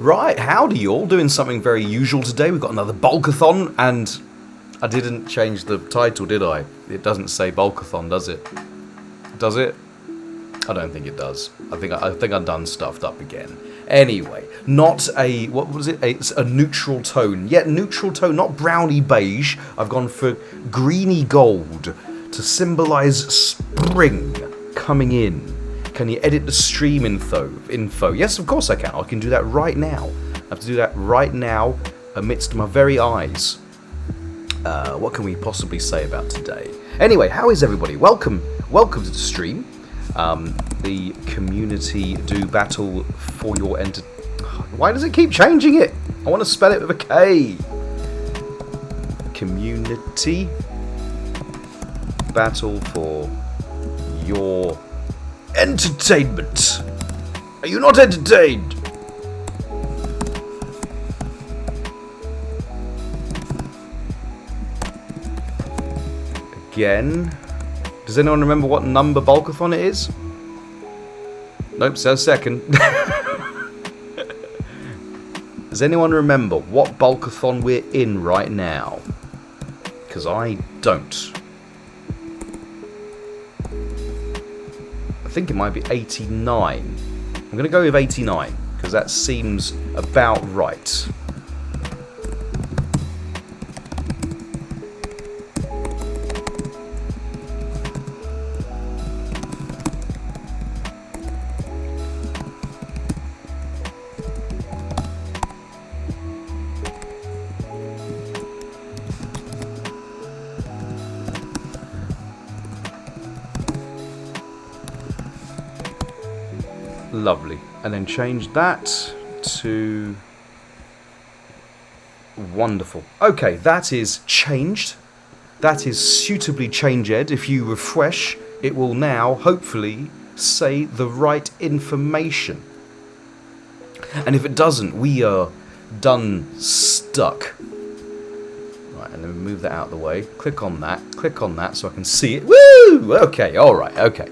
Right, howdy y'all, doing something very usual today. We've got another BuL-KoTH-On, and I didn't change the title, did I? It doesn't say BuL-KoTH-On, does it? Does it? I don't think it does. I think I've done stuffed up again. Anyway, not a, what was it? It's a neutral tone. Yet neutral tone, not browny beige. I've gone for greeny gold to symbolise spring coming in. Can you edit the stream info? Yes, of course I can. I can do that right now. I have to do that right now amidst my very eyes. What can we possibly say about today? Anyway, how is everybody? Welcome to the stream. The community do battle for your Why does it keep changing it? I want to spell it with a K. Community battle for your entertainment. Are you not entertained? Again. Does anyone remember what number BuL-KoTH-On it is? Nope, says second. Does anyone remember what BuL-KoTH-On we're in right now? Because I don't. I think it might be 89. I'm going to go with 89, because that seems about right. Lovely. And then change that to wonderful. Okay, that is changed. That is suitably changed. If you refresh, it will now hopefully say the right information. And if it doesn't, we are done stuck. Right, and then we move that out of the way. Click on that so I can see it. Woo! Okay, alright, okay.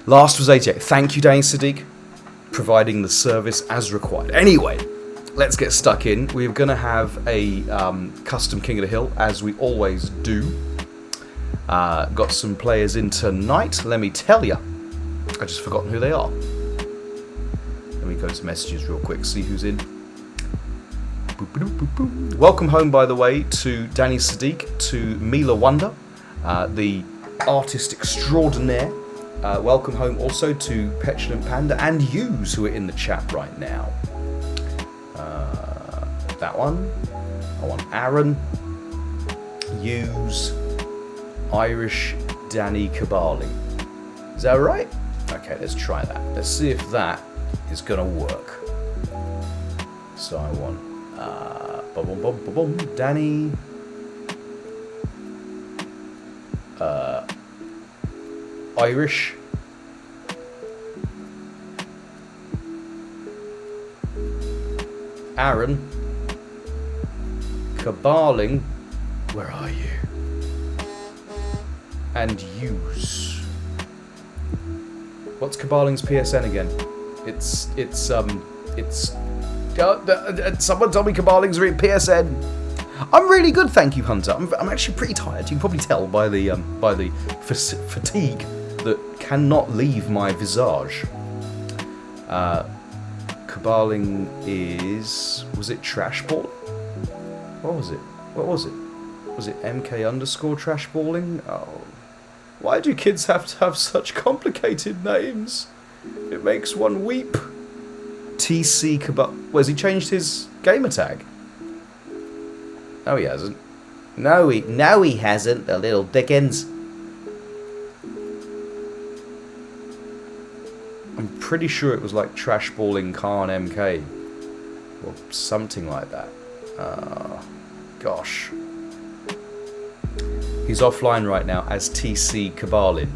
Last was 88. Thank you, Danny Sadiq, providing the service as required. Anyway, let's get stuck in. We're going to have a custom King of the Hill, as we always do. Got some players in tonight, let me tell you. I've just forgotten who they are. Let me go to messages real quick, see who's in. Boop, boop, boop, boop. Welcome home, by the way, to Danny Sadiq, to Milawanda, the artist extraordinaire. Welcome home also to Petulant Panda and Hughes, who are in the chat right now. That one. I want Aaron, Hughes, Irish, Danny Kabali. Is that right? Okay, let's try that. Let's see if that is going to work. So I want Danny. Irish. Aaron. Kabaling. Where are you? And Hughes. What's Kabaling's PSN again? Someone tell me Kabaling's PSN. I'm really good, thank you, Hunter. I'm actually pretty tired. You can probably tell by the fatigue that cannot leave my visage. Kabaling is... Was it Trashball? What was it? Was it MK_Trashballing? Oh. Why do kids have to have such complicated names? It makes one weep. TC Kabal... Has he changed his gamer tag? No, he hasn't. No, he hasn't, the little dickens. I'm pretty sure it was like Trashballing Khan MK. Or something like that. Gosh. He's offline right now as TC Kabalin.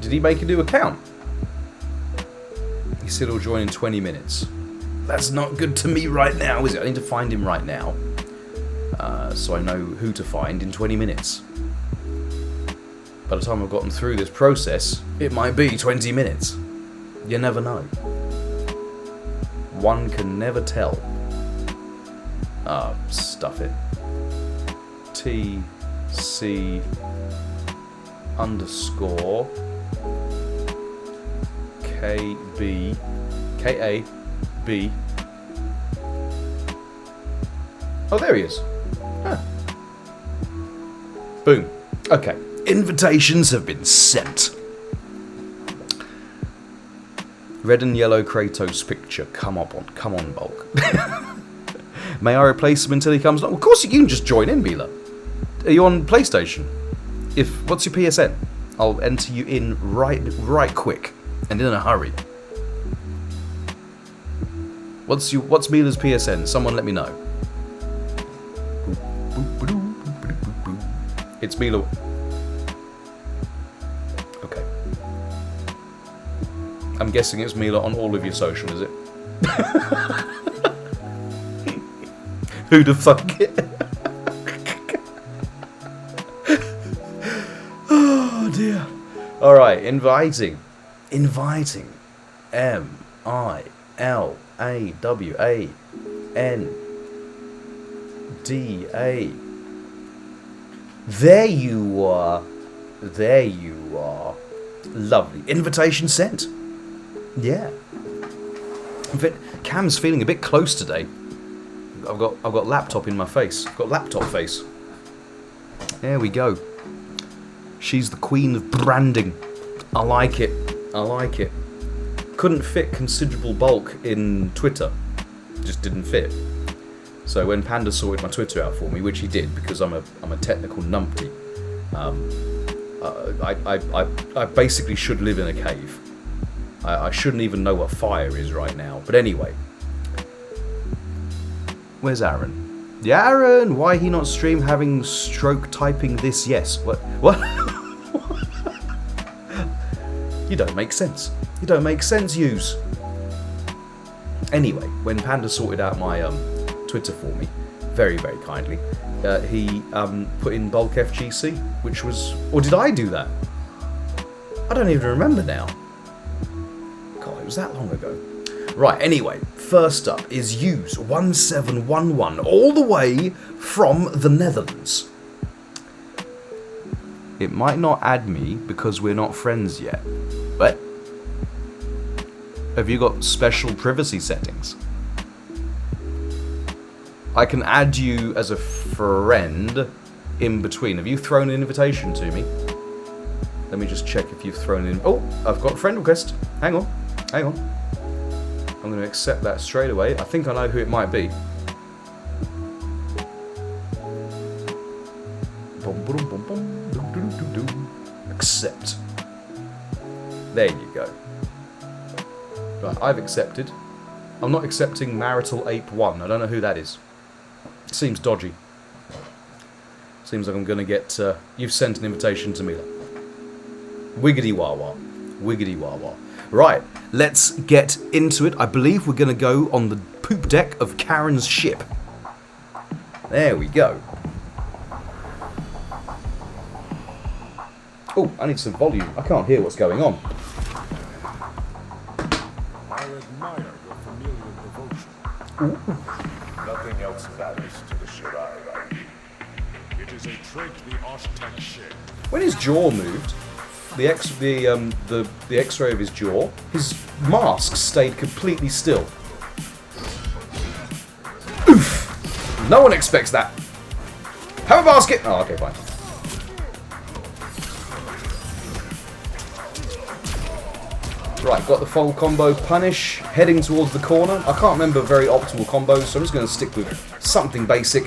Did he make a new account? He said he'll join in 20 minutes. That's not good to me right now, is it? I need to find him right now. So I know who to find in 20 minutes. By the time I've gotten through this process, it might be 20 minutes. You never know. One can never tell. Ah, stuff it. TC underscore KB KAB. Oh, there he is. Huh. Boom. Okay. Invitations have been sent. Red and yellow Kratos picture. Come on, Bulk. May I replace him until he comes along? Of course, you can just join in, Mila. Are you on PlayStation? What's your PSN? I'll enter you in right quick and in a hurry. What's Mila's PSN? Someone let me know. It's Mila. Okay. I'm guessing it's Mila on all of your social, is it? Who the fuck it? Oh dear. Alright, inviting. MILAWANDA. There you are. Lovely. Invitation sent. Yeah. In fact, Cam's feeling a bit close today. I've got laptop in my face. I've got laptop face. There we go. She's the queen of branding. I like it. Couldn't fit considerable bulk in Twitter. Just didn't fit. So when Panda sorted my Twitter out for me, which he did because I'm a technical numpty, I basically should live in a cave. I shouldn't even know what fire is right now. But anyway. Where's Aaron? Yeah, Aaron! Why he not stream having stroke typing this yes? What? You don't make sense. Yous. Anyway, when Panda sorted out my Twitter for me, very, very kindly, he put in BuL-KoTH-On, which was... Or did I do that? I don't even remember now. God, it was that long ago. Right, anyway, first up is Use1711, all the way from the Netherlands. It might not add me because we're not friends yet. But have you got special privacy settings? I can add you as a friend in between. Have you thrown an invitation to me? Let me just check if you've thrown in... Oh, I've got a friend request. Hang on. I'm going to accept that straight away. I think I know who it might be. Accept. There you go. Right, I've accepted. I'm not accepting Marital Ape 1. I don't know who that is. Seems dodgy. Seems like I'm going to get... you've sent an invitation to Mila. Wiggity wah wah. Right, let's get into it. I believe we're going to go on the poop deck of Karen's ship. There we go. Oh, I need some volume. I can't hear what's going on. I admire your familial devotion. Ooh. Nothing else matters to the Shirai. It is a trait the Oshtek share. When his jaw moved, the X-ray of his jaw, his mask stayed completely still. Oof! No one expects that. Have a basket. Oh, okay, fine. Right, got the full combo punish, heading towards the corner. I can't remember very optimal combos, so I'm just going to stick with something basic.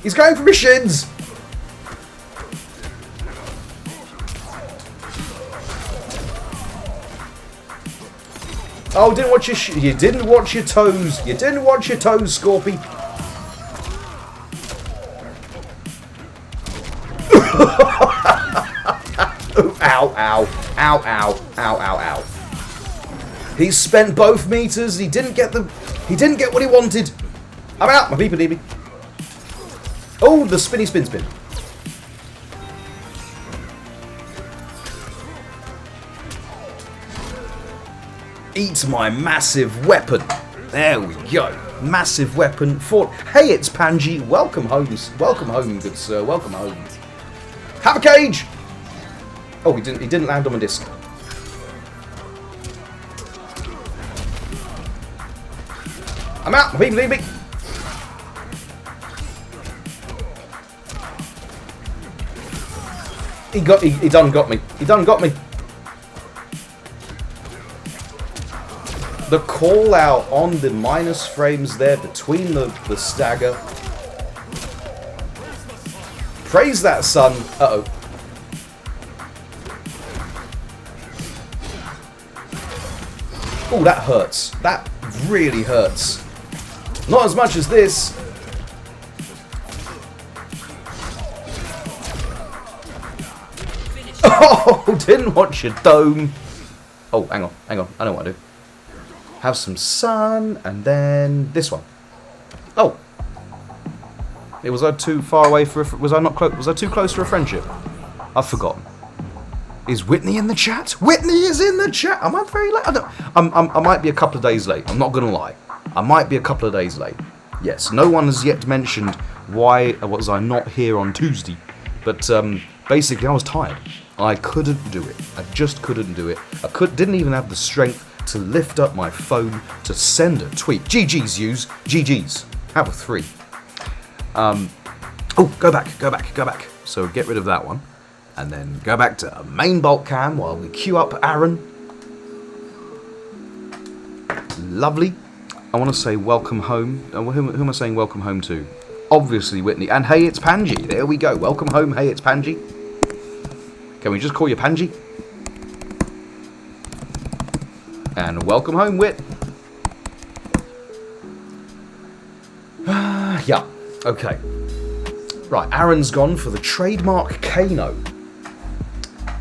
He's going for his shins! Oh, didn't watch your you didn't watch your toes. You didn't watch your toes, Scorpy. Ow, ow, ow, ow, ow, ow, ow. He's spent both meters. He didn't get what he wanted. I'm out. My beeper DB. Oh, the spinny spin spin. Eat my massive weapon. There we go. Massive weapon for... Hey, it's Panji. Welcome home. Welcome home, good sir. Welcome home. Have a cage! Oh, he didn't land on my disc. I'm out. People leave me. He done got me. He done got me. The call out on the minus frames there between the stagger. Praise that, son. Uh-oh. Oh, that hurts. That really hurts. Not as much as this. Oh, didn't watch your dome. Oh, hang on. I know what I do. Have some sun, and then this one. Oh. Was I too far away for was I not close? Was I too close for a friendship? I've forgotten. Is Whitney in the chat? Whitney is in the chat. Am I very late? I might be a couple of days late. I'm not gonna lie. I might be a couple of days late. Yes. No one has yet mentioned why was I not here on Tuesday. But basically, I was tired. I couldn't do it. I just couldn't do it. Didn't even have the strength to lift up my phone to send a tweet. GG's, use. GG's. Have a 3. Oh, go back. So get rid of that one. And then go back to main bulk cam while we queue up Aaron. Lovely. I want to say welcome home. Who am I saying welcome home to? Obviously Whitney. And hey, it's Panji. There we go. Welcome home. Hey, it's Panji. Can we just call you Panji? And welcome home, Whit. Yeah. Okay. Right, Aaron's gone for the trademark Kano,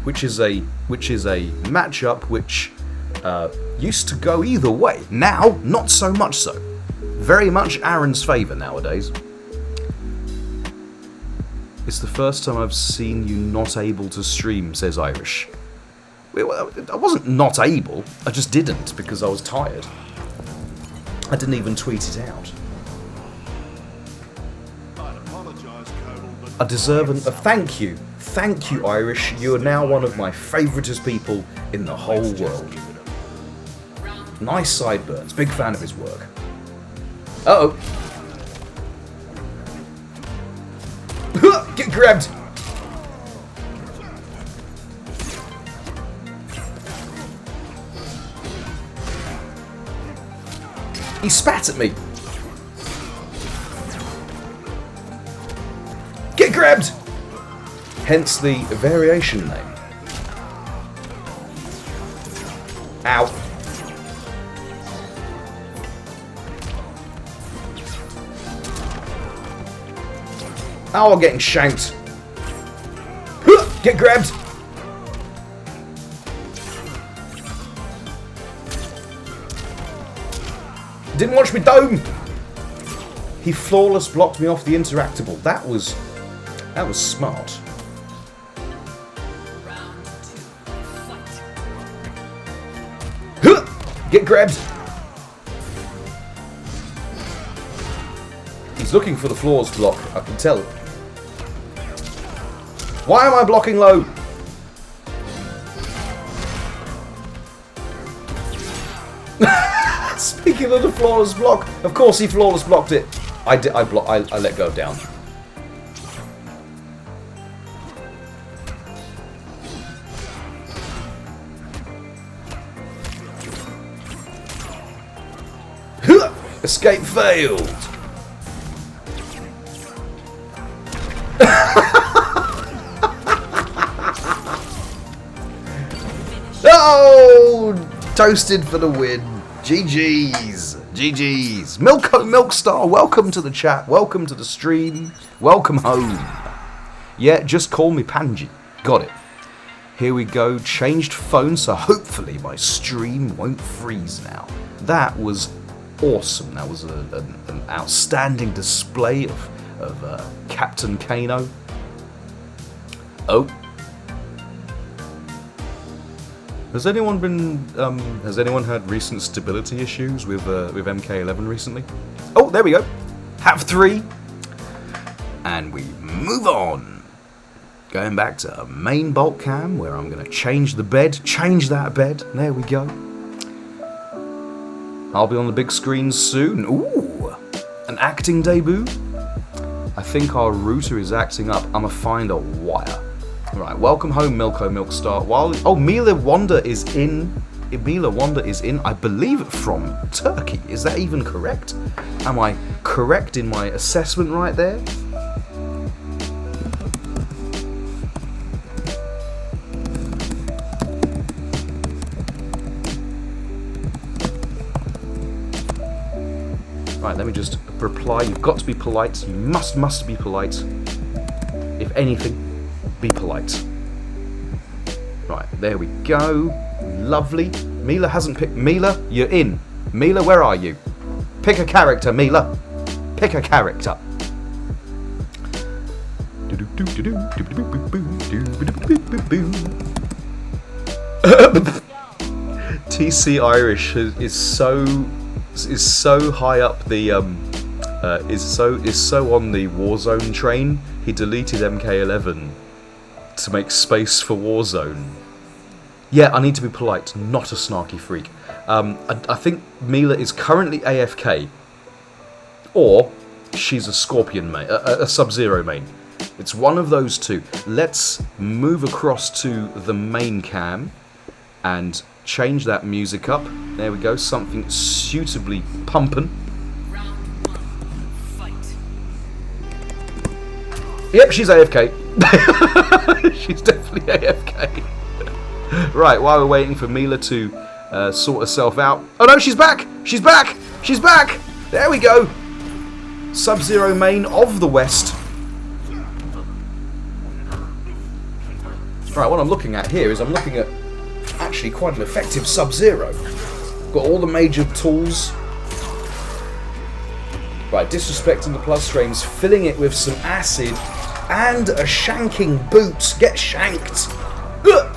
which is a matchup which used to go either way. Now, not so much so. Very much Aaron's favour nowadays. It's the first time I've seen you not able to stream, says Irish. I wasn't not able, I just didn't because I was tired. I didn't even tweet it out. I deserve a thank you. Thank you, Irish. You are now one of my favouriteest people in the whole world. Nice sideburns. Big fan of his work. Uh-oh. Get grabbed. He spat at me. Get grabbed! Hence the variation name. Ow. Oh, I'm getting shanked. Get grabbed! Didn't watch me dome! He flawless blocked me off the interactable. That was smart. Get grabbed! He's looking for the floors block, I can tell. Why am I blocking low? Speaking of the flawless block, of course he flawless blocked it. I let go down. Escape failed. Oh, toasted for the win. GG's. GG's. Milkstar, welcome to the chat. Welcome to the stream. Welcome home. Yeah, just call me Panji. Got it. Here we go. Changed phone, so hopefully my stream won't freeze now. That was awesome. That was an outstanding display of Captain Kano. Oh. Has anyone had recent stability issues with MK11 recently? Oh, there we go. Have 3. And we move on. Going back to main bolt cam, where I'm going to change the bed. Change that bed. There we go. I'll be on the big screen soon. Ooh, an acting debut. I think our router is acting up. I'ma find a wire. Right, welcome home, Milko Milkstar. Milawanda is in. Milawanda is in, I believe, from Turkey. Is that even correct? Am I correct in my assessment right there? Right, let me just reply. You've got to be polite. You must be polite. If anything, be polite. Right, there we go. Lovely. Mila hasn't picked. Mila, you're in. Mila, where are you? Pick a character, Mila. Pick a character. TC Irish is so high up the is so on the Warzone train. He deleted MK11 to make space for Warzone. Yeah, I need to be polite, not a snarky freak. I think Mila is currently AFK, or she's a Scorpion main, a Sub-Zero main. It's one of those two. Let's move across to the main cam and change that music up. There we go, something suitably pumpin'. Yep, she's AFK. She's definitely AFK. Right, while we're waiting for Mila to sort herself out. Oh no, she's back! She's back! She's back! There we go! Sub-Zero main of the West. Right, what I'm looking at here is I'm looking at actually quite an effective Sub-Zero. Got all the major tools. Right, disrespecting the plus frames, filling it with some acid and a shanking boot. Get shanked. Ugh.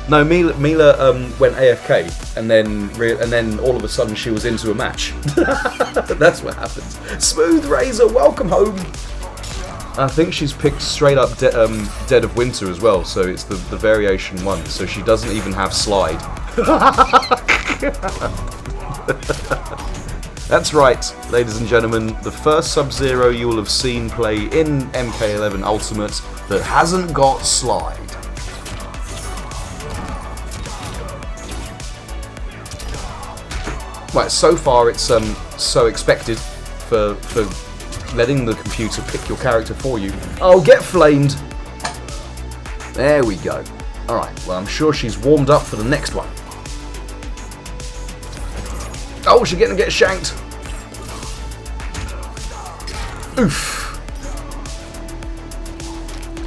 No, Mila went AFK, and then all of a sudden she was into a match. That's what happens. Smooth Razor, welcome home. I think she's picked straight up Dead of Winter as well, so it's the variation one. So she doesn't even have slide. That's right, ladies and gentlemen. The first Sub-Zero you will have seen play in MK11 Ultimate that hasn't got slide. Right, so far it's so expected for letting the computer pick your character for you. Oh, get flamed! There we go. Alright, well I'm sure she's warmed up for the next one. Oh, she's gonna get shanked! Oof!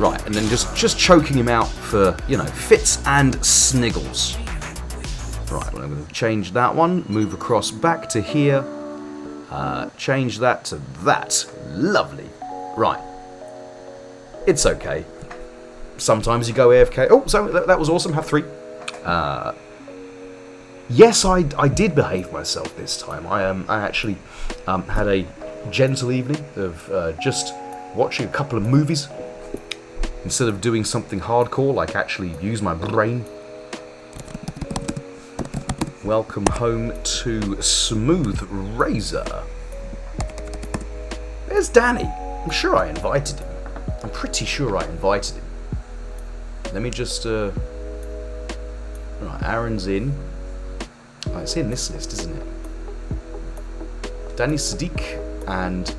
Right, and then just choking him out for, you know, fits and sniggles. Right, well, I'm going to change that one, move across back to here, change that to that. Lovely. Right. It's okay. Sometimes you go AFK. Oh, so that was awesome. Have 3. Yes, I did behave myself this time. I actually had a gentle evening of just watching a couple of movies instead of doing something hardcore, like actually use my brain. Welcome home to Smooth Razor. There's Danny. I'm sure I invited him. I'm pretty sure I invited him. Let me just... Right, Aaron's in. Oh, it's in this list, isn't it? Danny Sadiq and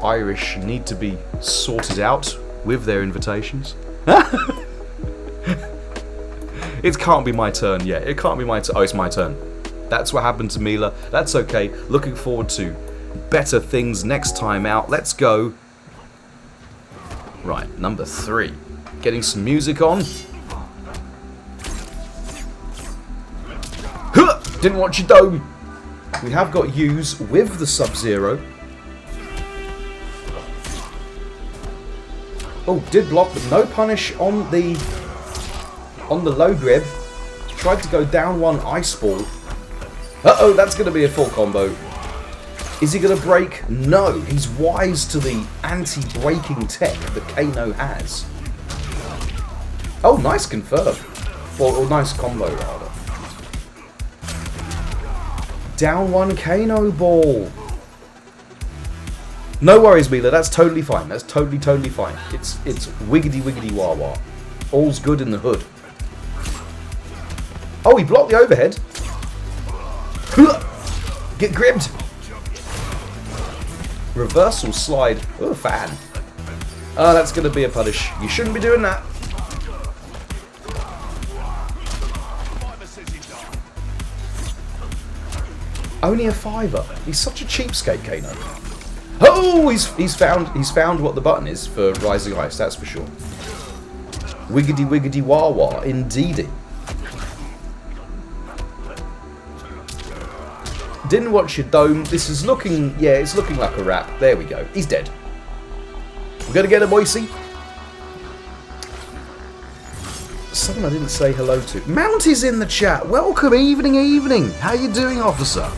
Irish need to be sorted out with their invitations. It can't be my turn yet. It can't be my turn. Oh, it's my turn. That's what happened to Mila. That's okay. Looking forward to better things next time out. Let's go. Right, number 3. Getting some music on. Huh! Didn't watch your dome. We have got Use with the Sub-Zero. Oh, did block, but no punish on the low grip. Tried to go down one Ice Ball. Uh-oh, that's going to be a full combo. Is he going to break? No, he's wise to the anti-breaking tech that Kano has. Oh, nice confirm. Or nice combo, rather. Down one Kano ball. No worries, Mila, that's totally fine. That's totally fine. It's wiggity wiggity wah wah. All's good in the hood. Oh, he blocked the overhead. Get gripped. Reversal slide. Oh, fan. Oh, that's going to be a punish. You shouldn't be doing that. Only a fiver. He's such a cheapskate, Kano. Oh, he's found what the button is for Rising Ice. That's for sure. Wiggity wiggity wah wah, indeedy. Didn't watch your dome. This is looking, yeah, it's looking like a wrap. There we go. He's dead. We're gonna get a Boise. Someone I didn't say hello to. Mounty's in the chat. Welcome, evening. How you doing, officer?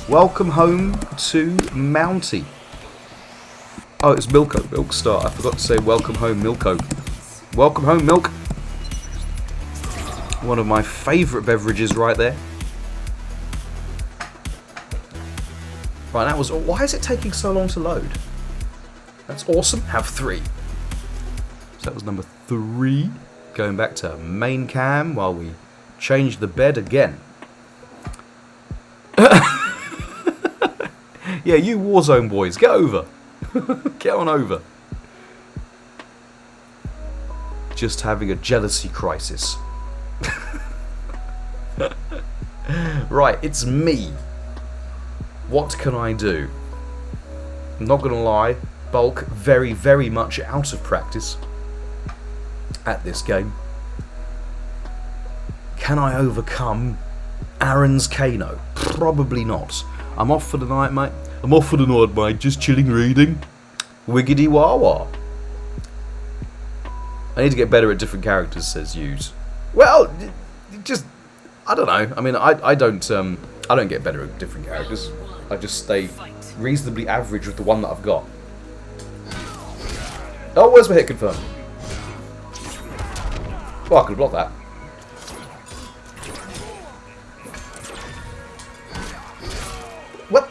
Welcome home to Mounty. Oh, it's Milko. Milk Star. I forgot to say welcome home, Milko. Welcome home, Milk. One of my favourite beverages right there. Right, that was... Why is it taking so long to load? That's awesome. Have 3. So that was number 3. Going back to main cam while we change the bed again. Yeah, you Warzone boys, get over. Get on over. Just having a jealousy crisis. Right, it's me. What can I do? I'm not gonna lie, Bulk very much out of practice at this game. Can I overcome Aaron's Kano? Probably not. I'm off for the night, mate. I'm off for the night, mate. Just chilling, reading. Wiggity wah wah. I need to get better at different characters, says Hughes. Well, just I don't know. I mean, I don't get better at different characters. I just stay reasonably average with the one that I've got. Oh, where's my hit confirm? Well, I could have blocked that. What?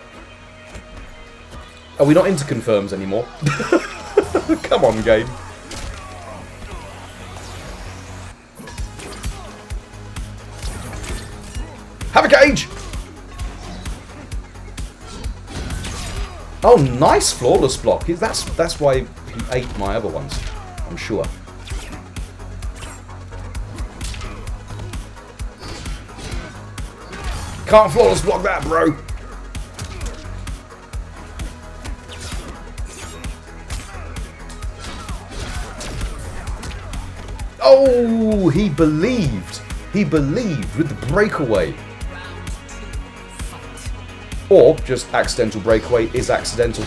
Are we not into confirms anymore? Come on, game. Have a cage! Oh, nice flawless block. That's why he ate my other ones, I'm sure. Can't flawless block that, bro. Oh, he believed. He believed with the breakaway. Or just accidental breakaway is accidental.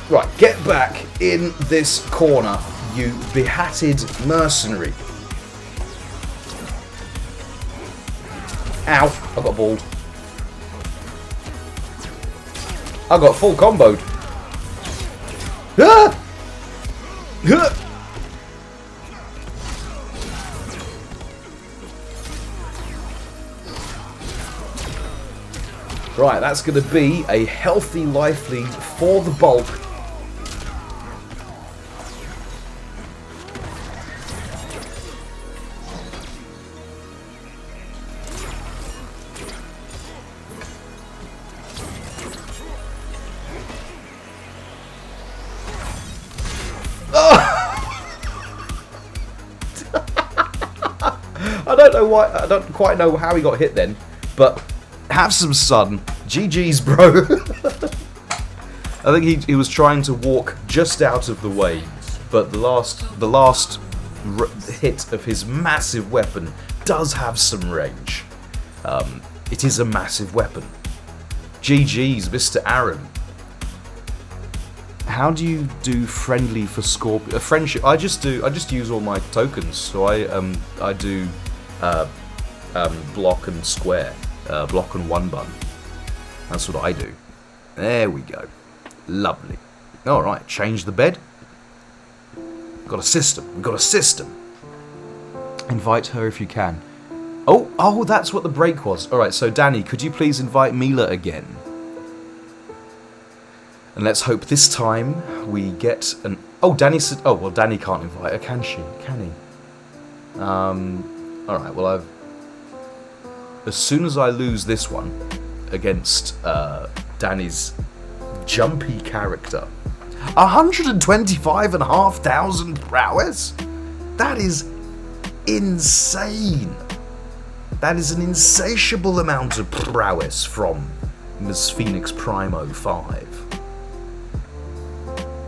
Right, get back in this corner, you behatted mercenary. Ow, I got balled. I got full comboed. Ah! Ah! Right, that's going to be a healthy life lead for the Bulk. I don't know why. I don't quite know how he got hit then, but have some sun. GG's, bro. I think he was trying to walk just out of the way, but the last hit of his massive weapon does have some range. It is a massive weapon. GG's, Mr. Aaron. How do you do friendly for Scorpion? Friendship. I just use all my tokens. So I do block and square, block and one button. That's what I do. There we go. Lovely. All right, change the bed. We've got a system. We've got a system. Invite her if you can. Oh, that's what the break was. All right, so Danny, could you please invite Mila again? And let's hope this time we get an... Oh, Danny said... Oh, well, Danny can't invite her, can she? Can he? Alright, well, as soon as I lose this one against Danny's jumpy character... 125,500 prowess? That is insane. That is an insatiable amount of prowess from Ms. Phoenix Primo 5.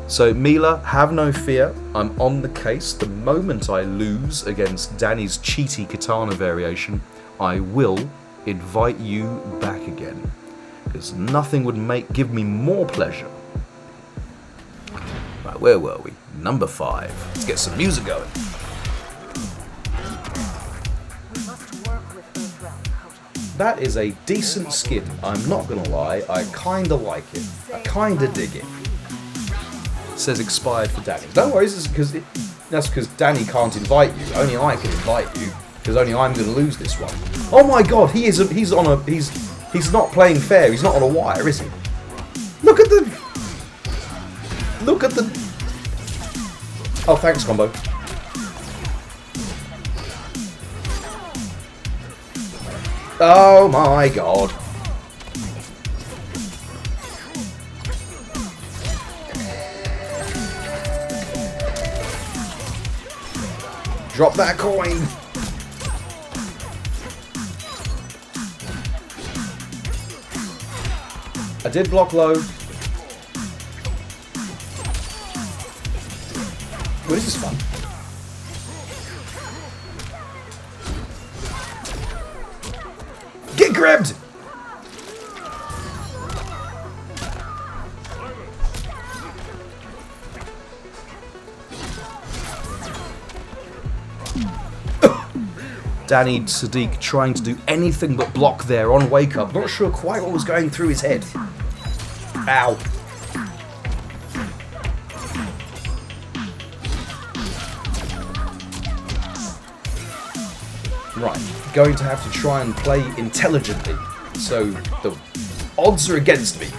So, Mila, have no fear. I'm on the case. The moment I lose against Danny's cheaty katana variation, I will invite you back again. Because nothing would give me more pleasure. Right, where were we? Number 5. Let's get some music going. That is a decent skin. I'm not going to lie. I kind of like it. I kind of dig it. Says expired for Danny. Don't worry, that's because Danny can't invite you. Only I can invite you, because only I'm going to lose this one. Oh my god, he's not playing fair. He's not on a wire, is he? Look at the. Oh, thanks, combo. Oh my god. Drop that coin! I did block low. Well, this is fun. Get grabbed! Danny Sadiq trying to do anything but block there on wake up. Not sure quite what was going through his head. Ow. Right, going to have to try and play intelligently. So the odds are against me.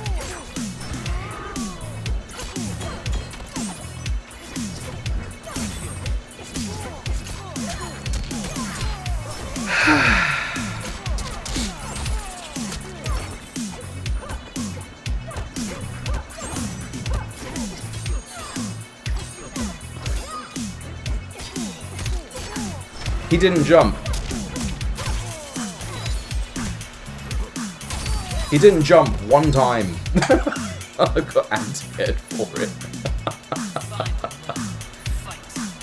He didn't jump. He didn't jump one time. I got anti-air for it.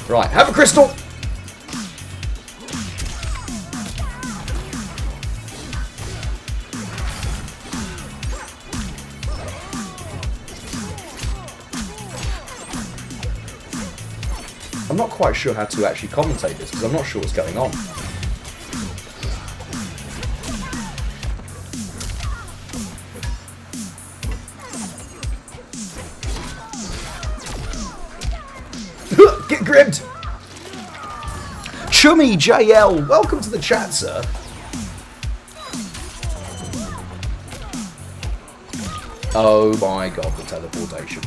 Right, have a crystal! I'm not quite sure how to actually commentate this because I'm not sure what's going on. Get gripped! Chummy JL, welcome to the chat, sir. Oh my god, the teleportation.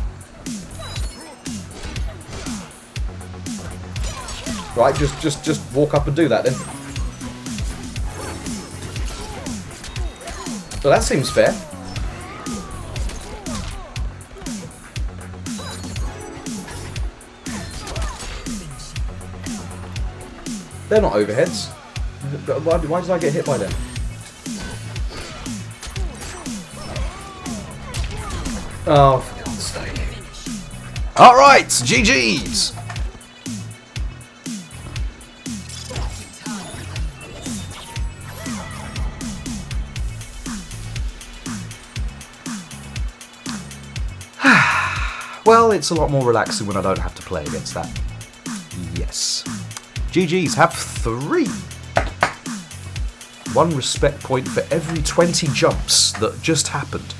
Right, just walk up and do that then. Well, that seems fair. They're not overheads. Why did I get hit by them? Oh, for God's sake. Alright, GG's! Well, it's a lot more relaxing when I don't have to play against that. Yes. GG's, have 3. 1 respect point for every 20 jumps that just happened.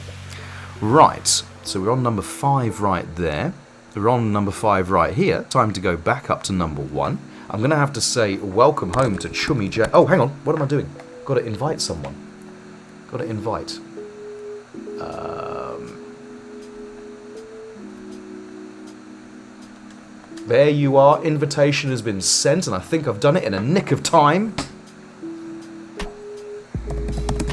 Right, so we're on number 5 right there. We're on number 5 right here. Time to go back up to number 1. I'm going to have to say welcome home to Chummy J. Oh, hang on, what am I doing? Got to invite someone. Got to invite. There you are. Invitation has been sent, and I think I've done it in a nick of time.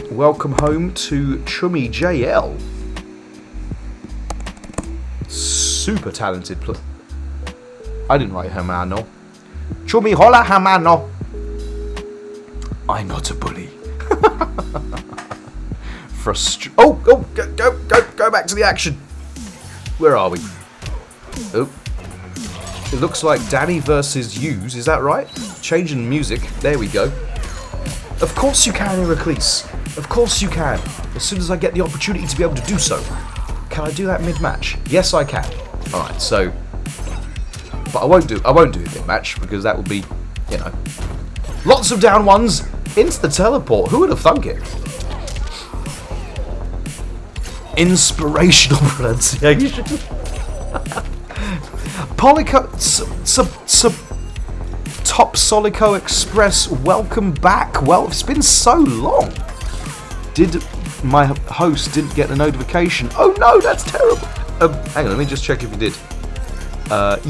Welcome home to Chummy JL. Super talented player. I didn't write hermano. Chummy hola hermano. I'm not a bully. Go back to the action. Where are we? Oh. It looks like Danny versus Hughes, is that right? Changing music. There we go. Of course you can, Heracles. Of course you can. As soon as I get the opportunity to be able to do so. Can I do that mid-match? Yes, I can. Alright, so... But I won't do it mid-match, because that would be, you know... Lots of down ones into the teleport. Who would have thunk it? Inspirational pronunciation. Top Solico Express, welcome back. Well, it's been so long. My host didn't get the notification. Oh no, that's terrible. Hang on, let me just check if you did.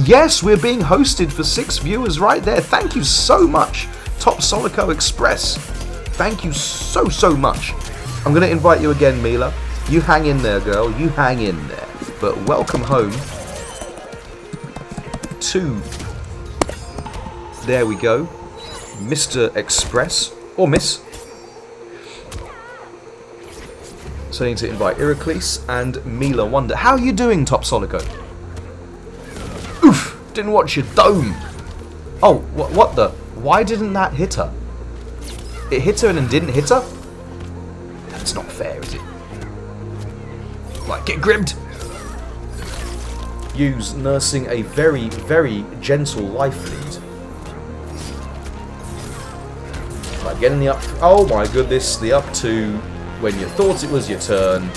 Yes, we're being hosted for 6 viewers right there. Thank you so much, Top Solico Express. Thank you so much. I'm going to invite you again, Mila. You hang in there, girl. You hang in there. But welcome home to... There we go. Mr. Express. Or Miss. So I need to invite Heracles and Milawanda. How are you doing, Top Solico? Oof! Didn't watch your dome. Oh, what the? Why didn't that hit her? It hit her and then didn't hit her? That's not fair, is it? Right, get gribbed. Hughes nursing a very, very gentle life lead. Right, getting the up... Oh my goodness, the up to when you thought it was your turn.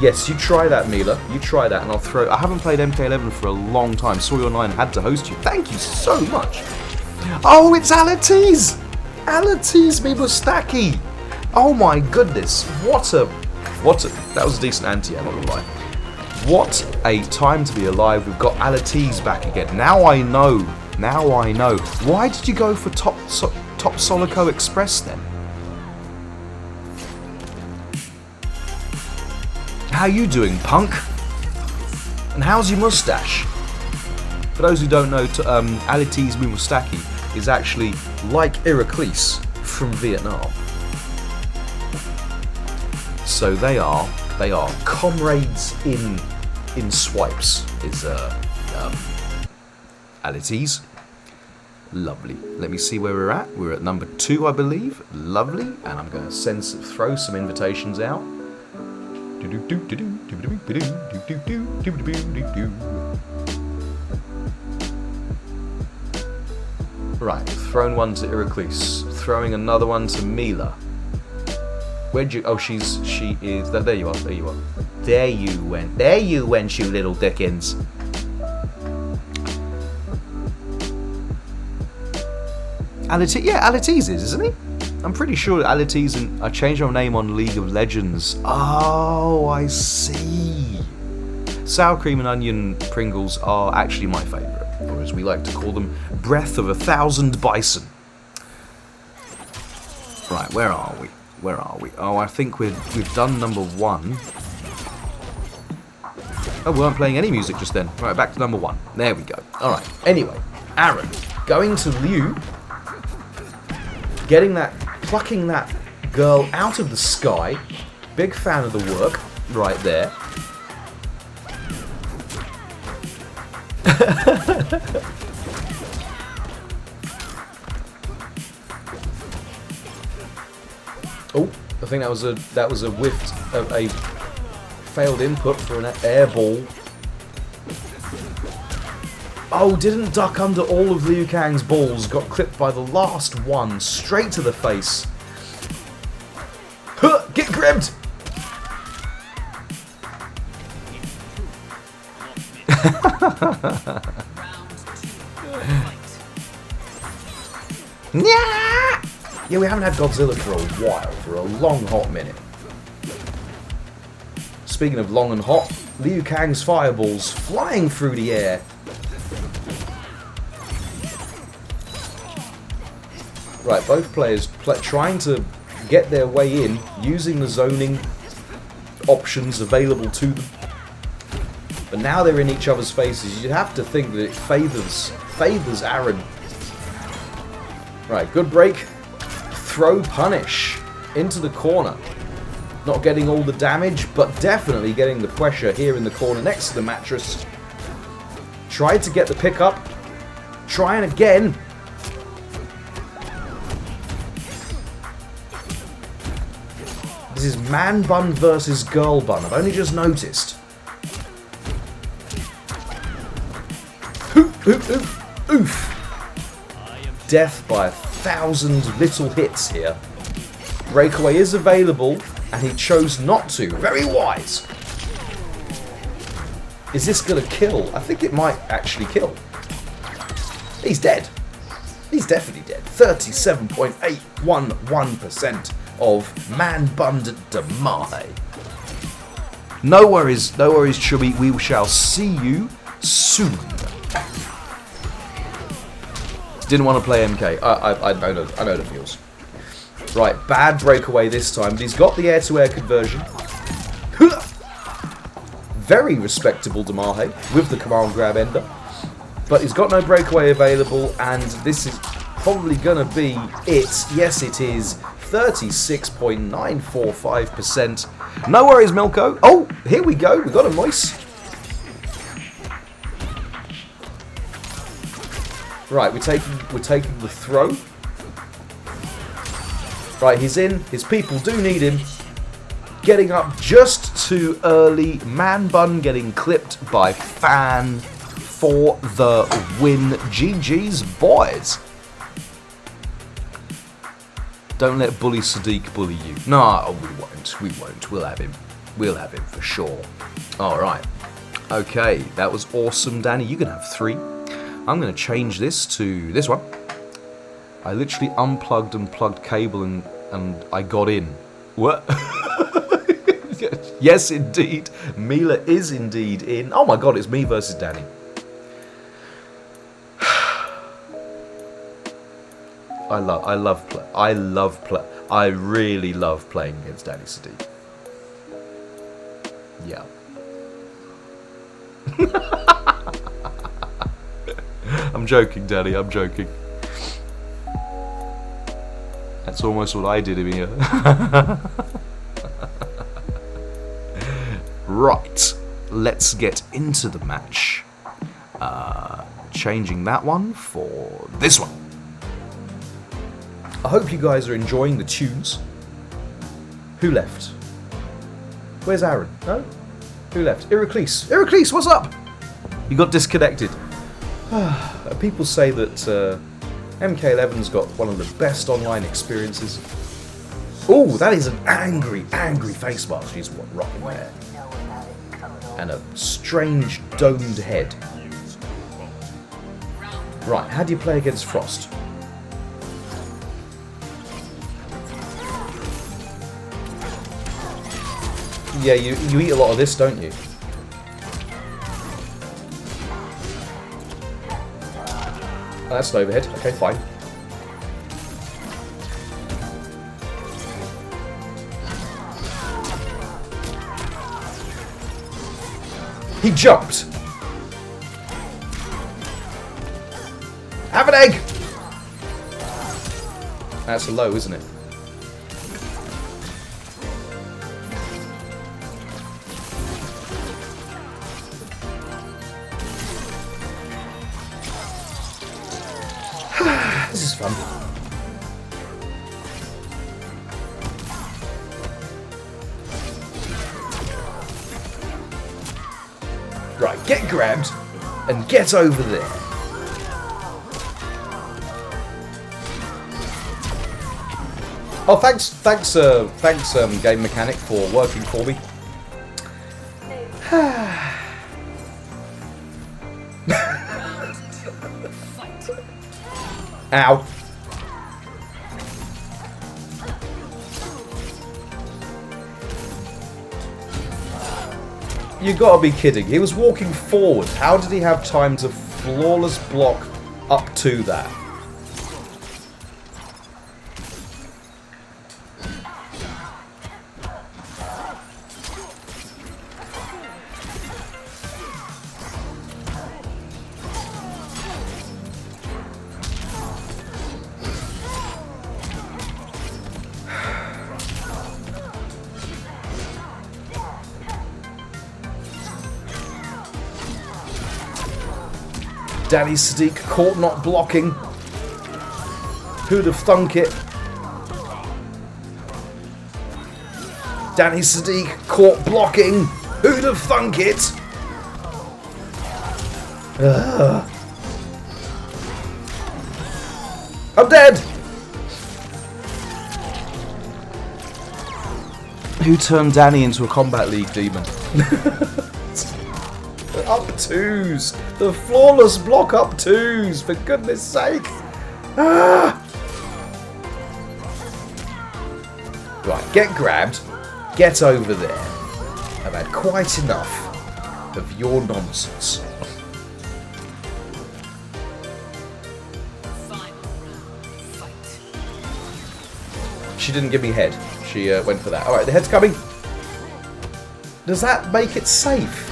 Yes, you try that, Mila. You try that, and I'll throw... I haven't played MK11 for a long time. Saw you online, had to host you. Thank you so much. Oh, it's Alatees! Alatees me Mustaki! Oh my goodness. What a... That was a decent ante, I'm not gonna lie. What a time to be alive. We've got Alatees back again. Now I know. Now I know. Why did you go for Top Solico Express then? How you doing, punk? And how's your mustache? For those who don't know, Alatees Mustaki is actually like Heracles from Vietnam. So they are comrades in swipes. Is Alatees. Lovely. Let me see where we're at. We're at number 2, I believe. Lovely. And I'm going to throw some invitations out. Right, thrown one to Heracles, throwing another one to Mila. Where'd you... Oh, she is... There you are, there you are. There you went, you little dickens. Alatees is, isn't he? I'm pretty sure Alatees, and I changed my name on League of Legends. Oh, I see. Sour cream and onion Pringles are actually my favourite, or as we like to call them, Breath of 1,000 Bison. Right, where are we? Where are we? Oh, I think we've done number 1. Oh, we weren't playing any music just then. Right, back to number 1. There we go. All right. Anyway, Aaron going to Liu, plucking that girl out of the sky. Big fan of the work right there. Oh, I think that was a whiffed, a failed input for an air ball. Oh, didn't duck under all of Liu Kang's balls. Got clipped by the last one, straight to the face. Huh, get grabbed! Yeah, we haven't had Godzilla for a while, for a long hot minute. Speaking of long and hot, Liu Kang's fireballs flying through the air. Right, both players trying to get their way in, using the zoning options available to them. But now they're in each other's faces. You'd have to think that it favors Aaron. Right, good break. Throw punish into the corner. Not getting all the damage, but definitely getting the pressure here in the corner next to the mattress. Tried to get the pickup. Trying again. This is man bun versus girl bun. I've only just noticed. Oof, oof, oof, oof. Death by 1,000 little hits here. Breakaway is available, and he chose not to. Very wise. Is this going to kill? I think it might actually kill. He's dead. He's definitely dead. 37.811% of man-bunned Damahe. No worries, Chubby. We shall see you soon. Didn't want to play MK. I know the feels. Right, bad breakaway this time, but he's got the air-to-air conversion. Very respectable Damahe with the command grab ender. But he's got no breakaway available, and this is probably going to be it. Yes, it is. 36.945%. No worries, Milko. Oh, here we go. We got a moist. Right, we're taking the throw. Right, he's in. His people do need him. Getting up just too early. Man bun getting clipped by Fan for the win. GG's, boys. Don't let Bully Sadiq bully you. No, we won't. We won't. We'll have him. We'll have him for sure. All right. Okay, that was awesome, Danny. You can have 3. I'm going to change this to this one. I literally unplugged and plugged cable and I got in. What? Yes, indeed. Mila is indeed in. Oh my god, it's me versus Danny. I really love playing against Danny Sadiq. Yeah. I'm joking, Danny, I'm joking. That's almost what I did in here. Right, let's get into the match. Changing that one for this one. I hope you guys are enjoying the tunes. Who left? Where's Aaron? No? Who left? Iraklis. Iraklis, what's up? You got disconnected. People say that MK11's got one of the best online experiences. Oh, that is an angry, angry face mask she's rocking there. And a strange domed head. Right, how do you play against Frost? Yeah, you eat a lot of this, don't you? Oh, that's an overhead. Okay, fine. He jumped! Have an egg! That's a low, isn't it? This is fun. get grabbed, and get over there. Oh, thanks, Game Mechanic, for working for me. Ow. You gotta be kidding. He was walking forward. How did he have time to flawless block up to that? Danny Sadiq caught not blocking. Who'd have thunk it? Danny Sadiq caught blocking. Who'd have thunk it? Ugh. I'm dead! Who turned Danny into a Combat League demon? Up twos! The flawless block up twos, for goodness sake! Ah! Right, get grabbed, get over there. I've had quite enough of your nonsense. She didn't give me head. She went for that. Alright, the head's coming. Does that make it safe?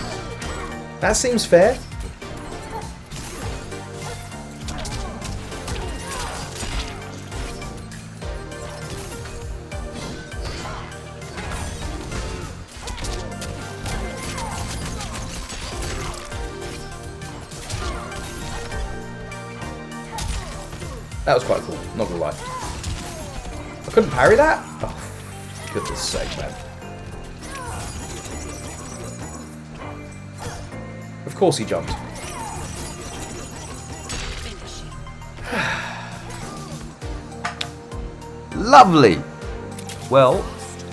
That seems fair. That was quite cool, not gonna lie. I couldn't parry that? Oh, goodness sake, man. Of course he jumped. Lovely! Well,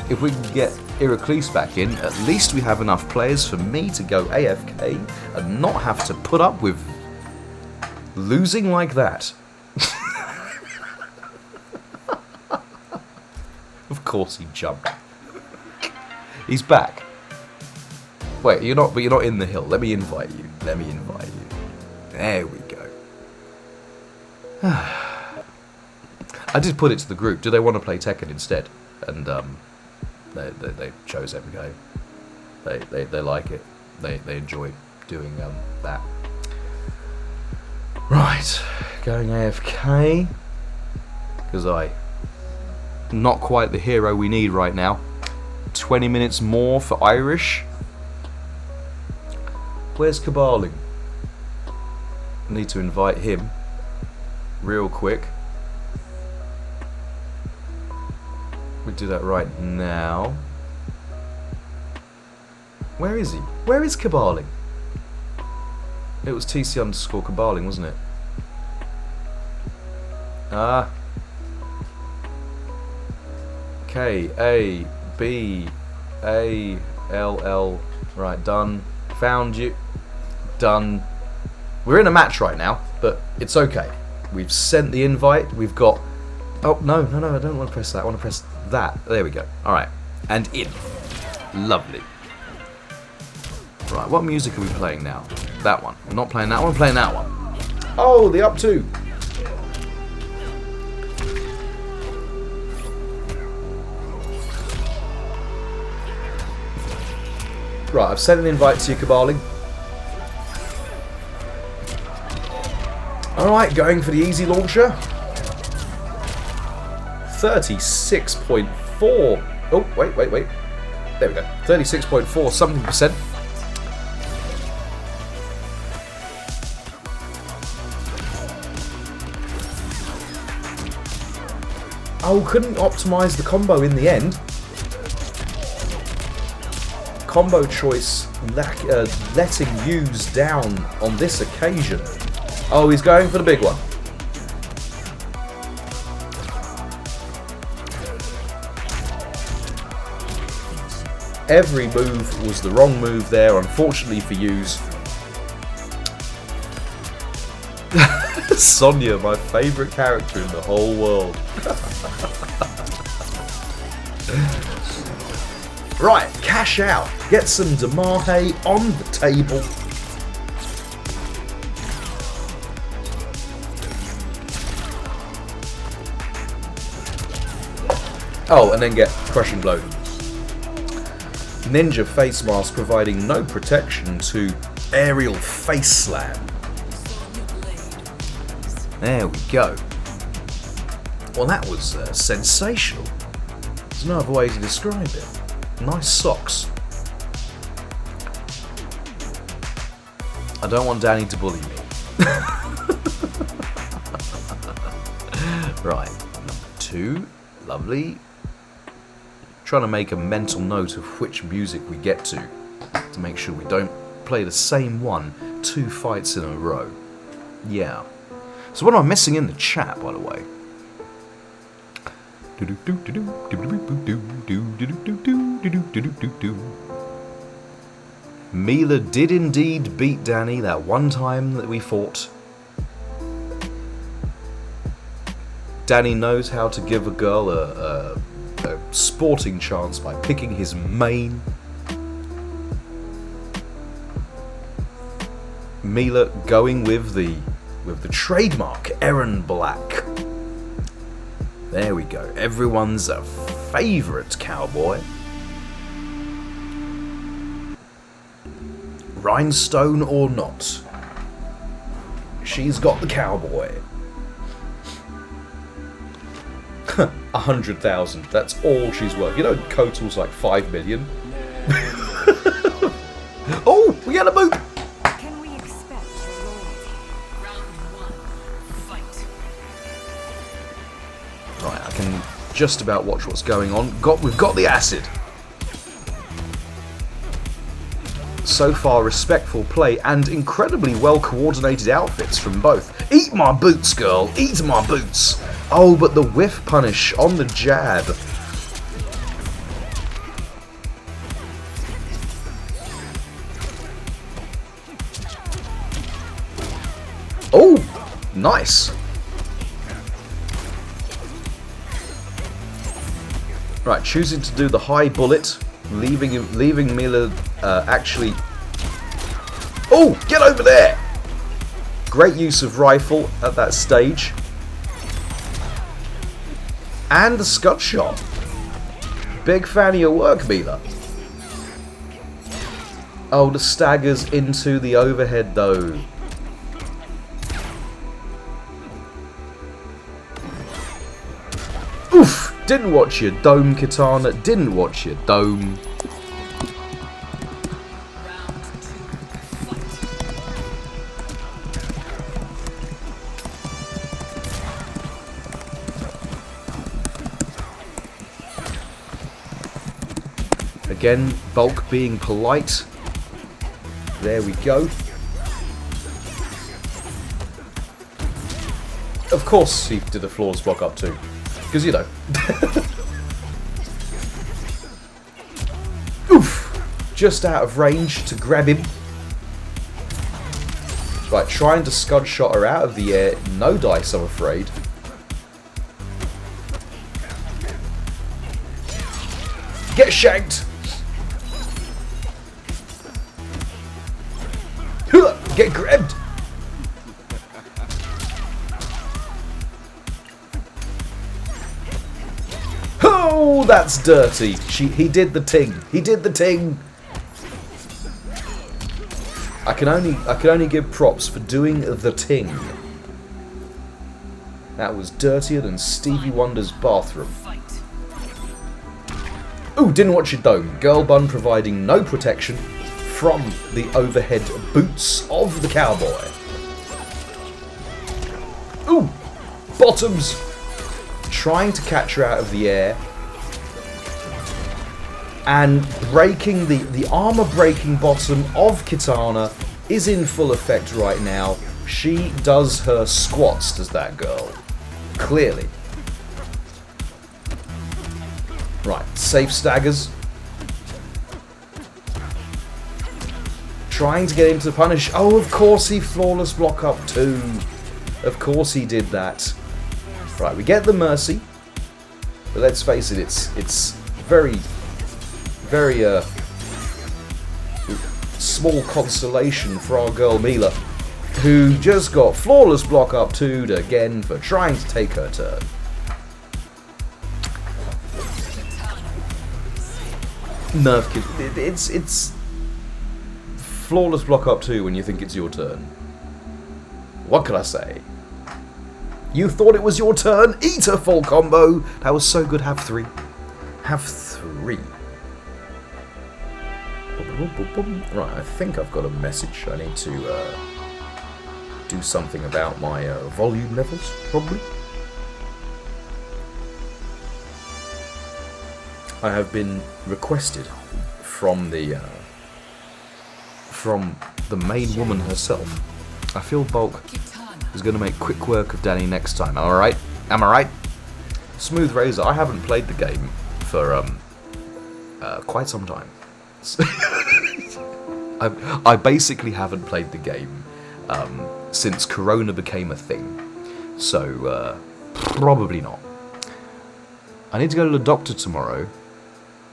if we can get Heracles back in, at least we have enough players for me to go AFK and not have to put up with losing like that. Of course he jumped. He's back. Wait, you're not in the hill. Let me invite you. Let me invite you. There we go. I did put it to the group. Do they want to play Tekken instead? And they chose MK. They like it. They enjoy doing that. Right, going AFK because not quite the hero we need right now. 20 minutes more for Irish. Where's Caballing? I need to invite him real quick. We do that right now. Where is he? Where is Caballing? It was TC_Caballing, wasn't it? Ah. K-A-B-A-L-L. Right, done. Found you. Done. We're in a match right now, but it's okay. We've sent the invite. We've got... Oh, no, I don't want to press that. I want to press that. There we go. Alright. And in. Lovely. Right, what music are we playing now? That one. I'm not playing that one, I'm playing that one. Oh, the up two. Right, I've sent an invite to you, Caballing. Alright, going for the easy launcher. 36.4. Oh, wait. There we go. 36.4 something percent. Oh, couldn't optimize the combo in the end. combo choice letting Hughes down on this occasion. Oh, he's going for the big one. Every move was the wrong move there, unfortunately for Hughes. Sonya, my favourite character in the whole world. Right, cash out. Get some Damahe on the table. Oh, and then get Crushing Blow. Ninja Face Mask providing no protection to Aerial Face Slam. There we go. Well, that was sensational. There's no other way to describe it. Nice socks. I don't want Danny to bully me. Right, number 2. Lovely. Trying to make a mental note of which music we get to make sure we don't play the same one 2 fights in a row. Yeah. So what am I missing in the chat, by the way? Mila did indeed beat Danny that one time that we fought. Danny knows how to give a girl a sporting chance by picking his main. Mila going with the trademark Aaron Black. There we go. Everyone's favourite cowboy. Rhinestone or not, she's got the cowboy. 100,000. That's all she's worth. You know, Kotal's like 5 million. Oh, we got a boot. Can we expect your loyalty? Round 1, fight. Right, I can just about watch what's going on. We've got the acid. So far, respectful play and incredibly well-coordinated outfits from both. Eat my boots, girl. Eat my boots. Oh, but the whiff punish on the jab. Oh, nice. Right, choosing to do the high bullet, leaving Mila actually. Oh, get over there! Great use of rifle at that stage. And the scud shot. Big fan of your work, Mila. Oh, the staggers into the overhead though. Oof! Didn't watch your dome, Katana. Didn't watch your dome. Again, Bulk being polite. There we go. Of course he did the floors block up too. Because, you know. Oof! Just out of range to grab him. Right, trying to scud shot her out of the air. No dice, I'm afraid. Get shanked! Get grabbed! Oh, that's dirty. He did the ting. He did the ting. I can only give props for doing the ting. That was dirtier than Stevie Wonder's bathroom. Ooh, didn't watch your dome. Girl bun providing no protection from the overhead boots of the cowboy. Ooh, bottoms. Trying to catch her out of the air. And breaking the armor breaking bottom of Kitana is in full effect right now. She does her squats, does that girl. Clearly. Right, safe staggers. Trying to get him to punish. Oh, of course he flawless block up too. Of course he did that. Right, we get the mercy. But let's face it, it's very small consolation for our girl Mila, who just got flawless block up 2'd again for trying to take her turn. Nerf kid, it's flawless block up 2 when you think it's your turn. What can I say? You thought it was your turn? Eat a full combo! That was so good, have 3. Have 3. Right, I think I've got a message. I need to do something about my volume levels, probably. I have been requested from the main woman herself. I feel Bulk is going to make quick work of Danny next time. Am I right? Am I right? Smooth Razor. I haven't played the game for quite some time. I basically haven't played the game since Corona became a thing, so probably not. I need to go to the doctor tomorrow.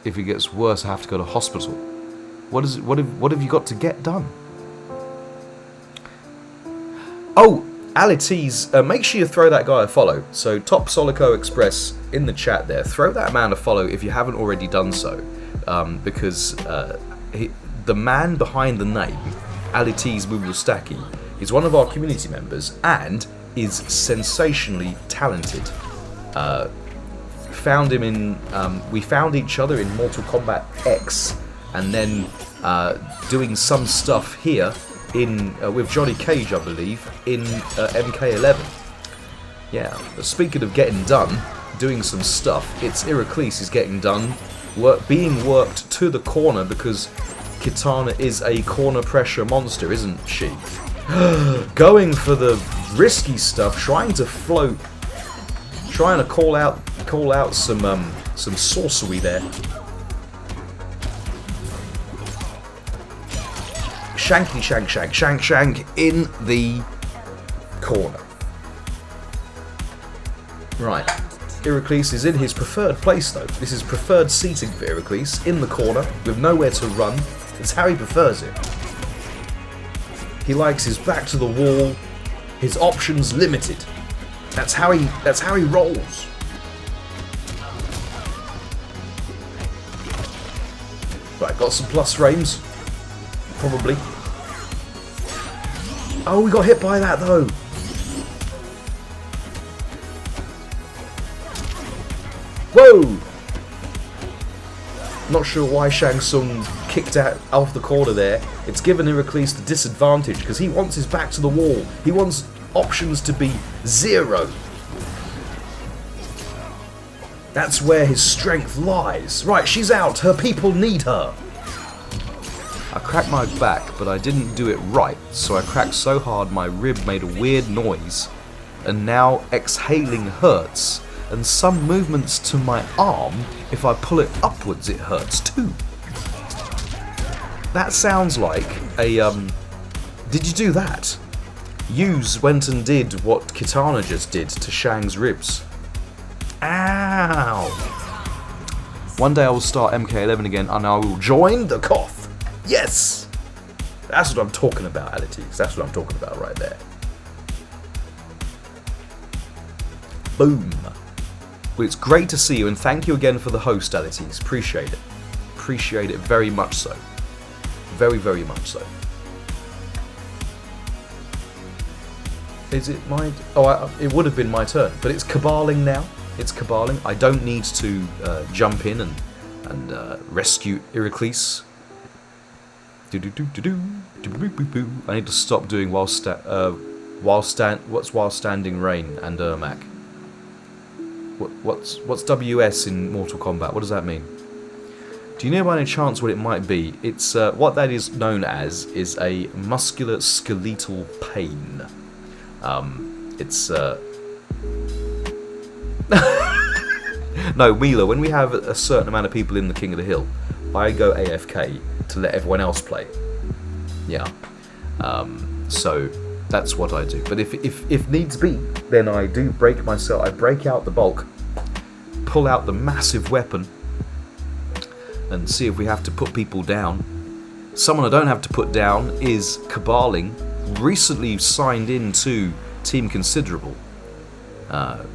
If it gets worse, I have to go to hospital. What is it? What have you got to get done? Oh, Alites, make sure you throw that guy a follow. So Top Solico Express in the chat there. Throw that man a follow if you haven't already done so, because the man behind the name, Alites Bubustaki, is one of our community members and is sensationally talented. Found him in we found each other in Mortal Kombat X, and then doing some stuff here in with Johnny Cage, I believe, in MK11. Yeah, speaking of getting done, doing some stuff, it's Iraklis is getting done, being worked to the corner because Kitana is a corner pressure monster, isn't she? Going for the risky stuff, trying to float, trying to call out some sorcery there. Shanky shank in the corner. Right, Iraklis is in his preferred place though. This is preferred seating for Iraklis, in the corner with nowhere to run. It's how he prefers it. He likes his back to the wall, his options limited. That's how he rolls. Right, got some plus frames. Probably. Oh, we got hit by that though. Whoa! Not sure why Shang Tsung kicked out off the corner there. It's given Iraklis the disadvantage because he wants his back to the wall. He wants options to be 0. That's where his strength lies. Right, she's out. Her people need her. I cracked my back, but I didn't do it right, so I cracked so hard my rib made a weird noise, and now exhaling hurts, and some movements to my arm, if I pull it upwards it hurts too. That sounds like a, did you do that? Yuz went and did what Kitana just did to Shang's ribs. Ow! One day I will start MK11 again, and I will join the Koth. Yes! That's what I'm talking about, Alites. That's what I'm talking about right there. Boom. Well, it's great to see you, and thank you again for the host, Alites. Appreciate it. Appreciate it very much so. Very, very much so. Is it my... Oh, it would have been my turn, but it's caballing now. It's caballing. I don't need to jump in and rescue Iraklis. I need to stop doing while standing rain and Ermac. What's WS in Mortal Kombat? What does that mean? Do you know by any chance what it might be? It's what that is known as is a muscular skeletal pain. It's no, Mila, when we have a certain amount of people in the King of the Hill, I go AFK to let everyone else play. Yeah. So that's what I do. But if needs be, then I do break myself. I break out the bulk, pull out the massive weapon, and see if we have to put people down. Someone I don't have to put down is Caballing, recently signed into Team Considerable.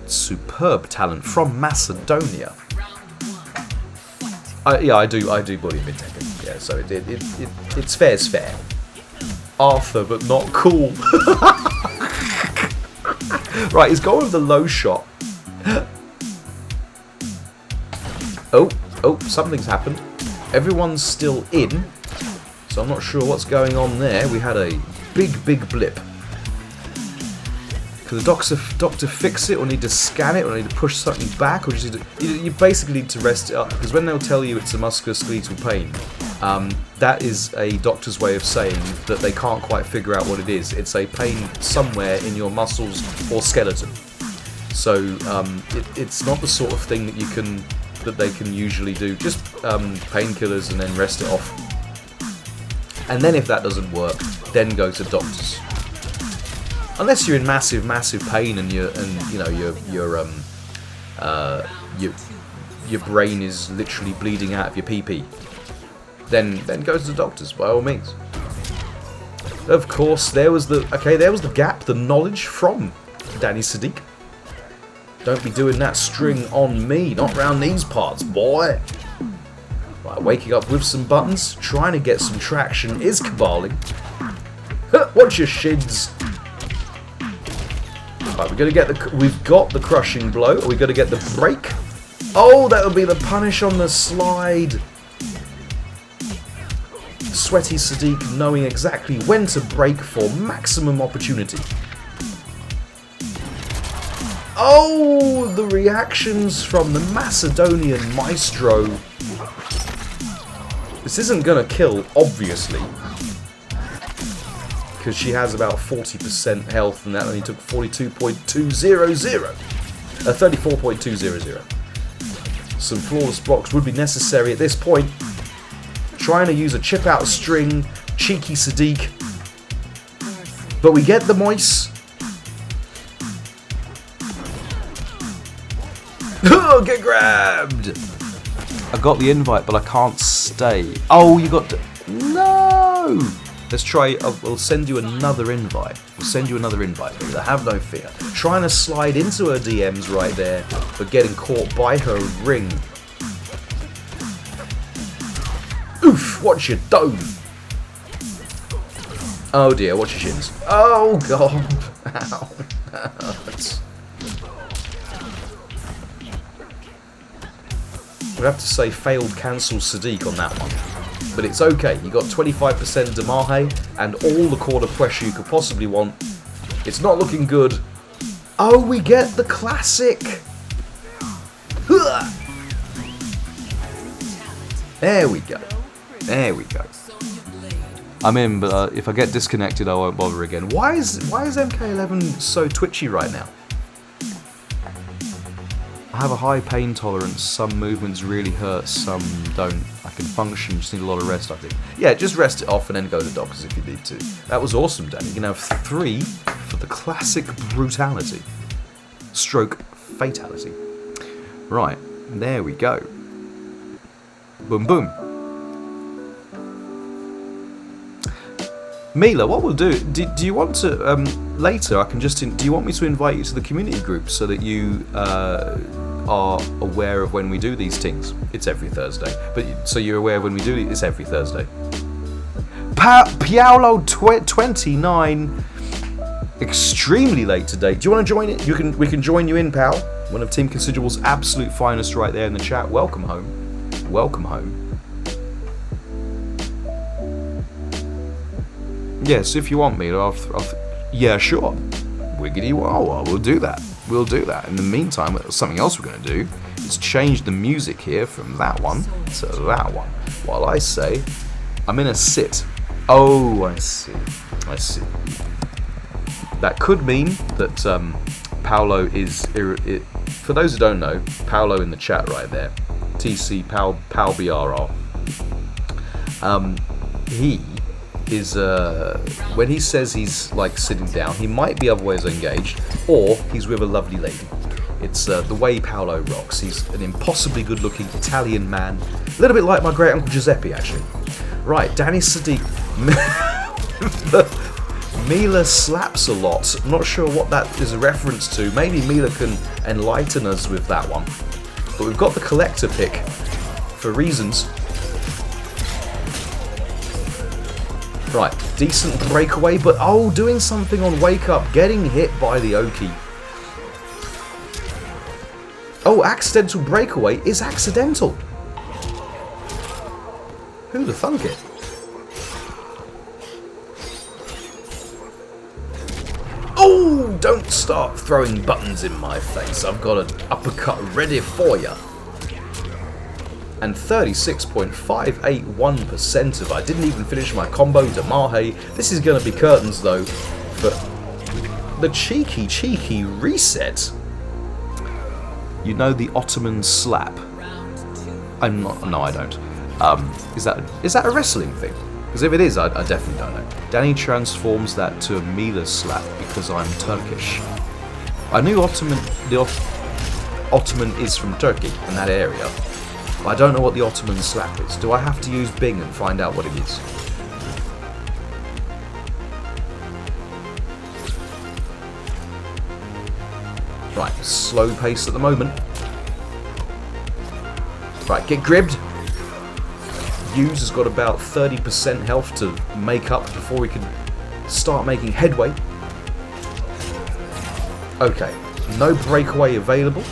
Superb talent from Macedonia. Yeah, I do bully mid Tekken. Yeah, so it's fair's fair. Arthur, but not cool. Right, he's going with the low shot. Oh, something's happened. Everyone's still in, so I'm not sure what's going on there. We had a big blip. Can the doctor fix it, or need to scan it, or need to push something back, or just need to, you basically need to rest it up, because when they'll tell you it's a musculoskeletal pain, that is a doctor's way of saying that they can't quite figure out what it is. It's a pain somewhere in your muscles or skeleton. So it's not the sort of thing that they can usually do. Just painkillers and then rest it off. And then if that doesn't work, then go to doctors. Unless you're in massive pain and your brain is literally bleeding out of your pee-pee, then go to the doctors by all means. Of course, there was the gap, the knowledge from Danny Sadiq. Don't be doing that string on me, not round these parts, boy. Right, waking up with some buttons, trying to get some traction is Caballing. Watch your shins. Right, we've got the crushing blow. Are we going to get the break? Oh, that'll be the punish on the slide. Sweaty Sadiq knowing exactly when to break for maximum opportunity. Oh, the reactions from the Macedonian maestro. This isn't going to kill, obviously, because she has about 40% health, and that only took 34.200. Some flawless blocks would be necessary at this point. Trying to use a chip out string, cheeky Sadiq. But we get the moist. Oh, get grabbed! I got the invite, but I can't stay. Oh, you got to... No! Let's try... we'll send you another invite. We'll send you another invite, Lisa. Have no fear. Trying to slide into her DMs right there, but getting caught by her ring. Oof! Watch your dome! Oh dear, watch your shins. Oh god! Ow. We'd have to say failed cancel Sadiq on that one. But it's okay, you got 25% Damahe and all the corner pressure you could possibly want. It's not looking good. Oh, we get the classic! There we go. There we go. I'm in, but if I get disconnected, I won't bother again. Why is MK11 so twitchy right now? I have a high pain tolerance. Some movements really hurt, some don't. I can function, just need a lot of rest, I think. Yeah, just rest it off and then go to doctors if you need to. That was awesome, Danny. You can have 3 for the classic brutality. Stroke fatality. Right, there we go. Boom, boom. Mila, what we'll do you want to later? I can just. Do you want me to invite you to the community group so that you are aware of when we do these things? It's every Thursday, but so you're aware of when we do it. It's every Thursday. Piaulo 29, extremely late today. Do you want to join it? We can join you in, pal. One of Team Considerable's absolute finest right there in the chat. Welcome home. Welcome home. Yes, if you want me, yeah, sure. Wiggity wow, we'll do that. We'll do that. In the meantime, something else we're going to do He's changed the music here from that one to that one. While I say, I'm in a sit. Oh, I see. I see. That could mean that Paolo is... For those who don't know, Paolo in the chat right there. TC PalBRR. He is... when he says he's like sitting down, he might be otherwise engaged, or he's with a lovely lady. It's the way Paolo rocks. He's an impossibly good-looking Italian man. A little bit like my great-uncle Giuseppe, actually. Right, Danny Sadiq. Mila slaps a lot. I'm not sure what that is a reference to. Maybe Mila can enlighten us with that one. But we've got the collector pick for reasons. Right, decent breakaway, but oh, doing something on Wake Up, getting hit by the Oki. Oh, accidental breakaway is accidental. Who'd have thunk it? Oh, don't start throwing buttons in my face. I've got an uppercut ready for ya. And 36.581% of I didn't even finish my combo to Mahe. This is going to be curtains though. But the cheeky reset. You know the Ottoman slap? I'm not. No, I don't. Is that a wrestling thing? Because if it is, I definitely don't know. Danny transforms that to a Mila slap because I'm Turkish. I knew the Ottoman is from Turkey in that area. But I don't know what the Ottoman slap is. Do I have to use Bing and find out what it is? Right, slow pace at the moment. Right, get gribbed. Hughes has got about 30% health to make up before we can start making headway. Okay, no breakaway available.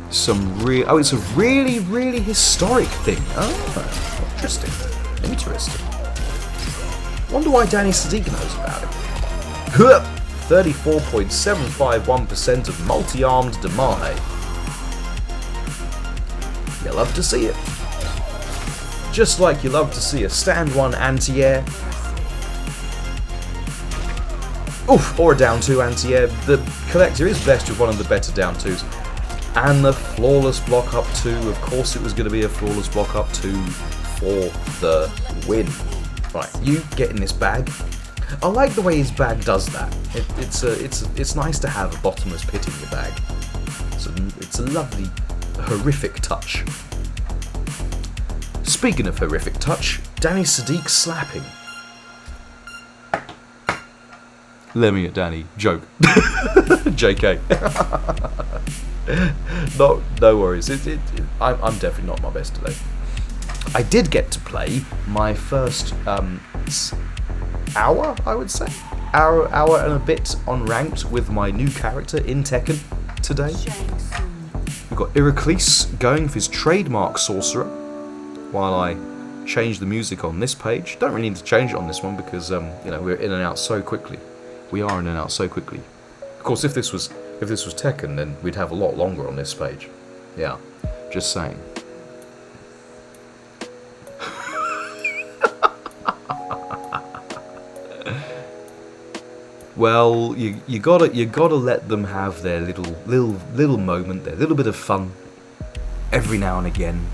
It's a really historic thing. Oh, interesting. Wonder why Danny Sadiq knows about it. 34.751% of multi-armed Damahe. You love to see it. Just like you love to see a stand 1 anti-air. Oof, or a down 2 anti-air. The collector is blessed with one of the better down 2s. And the flawless block up 2. Of course it was going to be a flawless block up 2 for the win. Right, you get in this bag. I like the way his bag does that. It's nice to have a bottomless pit in your bag. It's a lovely, horrific touch. Speaking of horrific touch, Danny Sadiq slapping. Let me at Danny. Joke. JK. No worries. I'm definitely not my best today. I did get to play my first hour, I would say. Hour and a bit on ranked with my new character in Tekken today. We've got Iraklis going for his trademark sorcerer while I change the music on this page. Don't really need to change it on this one because we're in and out so quickly. We are in and out so quickly. Of course, if this was Tekken, then we'd have a lot longer on this page. Yeah, just saying. Well, you gotta let them have their little moment, their little bit of fun every now and again.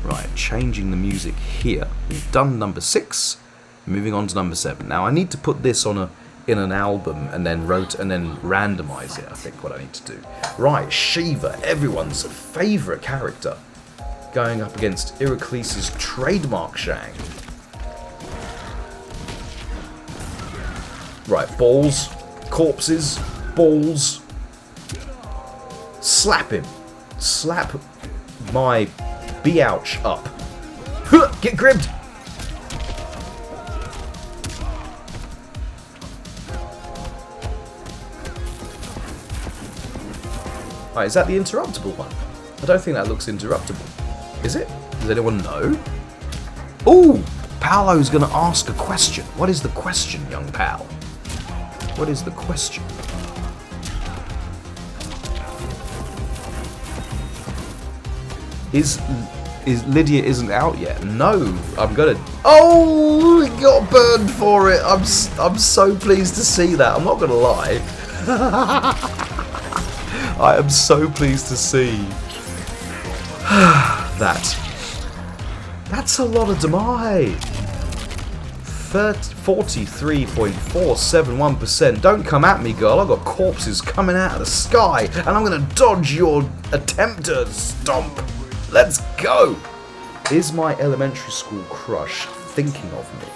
Right, changing the music here. We've done number 6, moving on to number 7. Now I need to put this in an album and then randomize it. I think what I need to do. Right, Shiva, everyone's favourite character, going up against Iraklis' trademark Shang. Right, balls, corpses, balls. Slap him. Slap my Ouch up. Get gribbed. Right, is that the interruptible one? I don't think that looks interruptible. Is it? Does anyone know? Ooh! Paolo's gonna ask a question. What is the question, young pal? What is the question? Is Lydia isn't out yet? No, I'm gonna. Oh, he got burned for it. I'm so pleased to see that. I'm not gonna lie. I am so pleased to see that. That's a lot of damage. 43.471%. Don't come at me, girl. I've got corpses coming out of the sky, and I'm gonna dodge your attempt to stomp. Let's go! Is my elementary school crush thinking of me?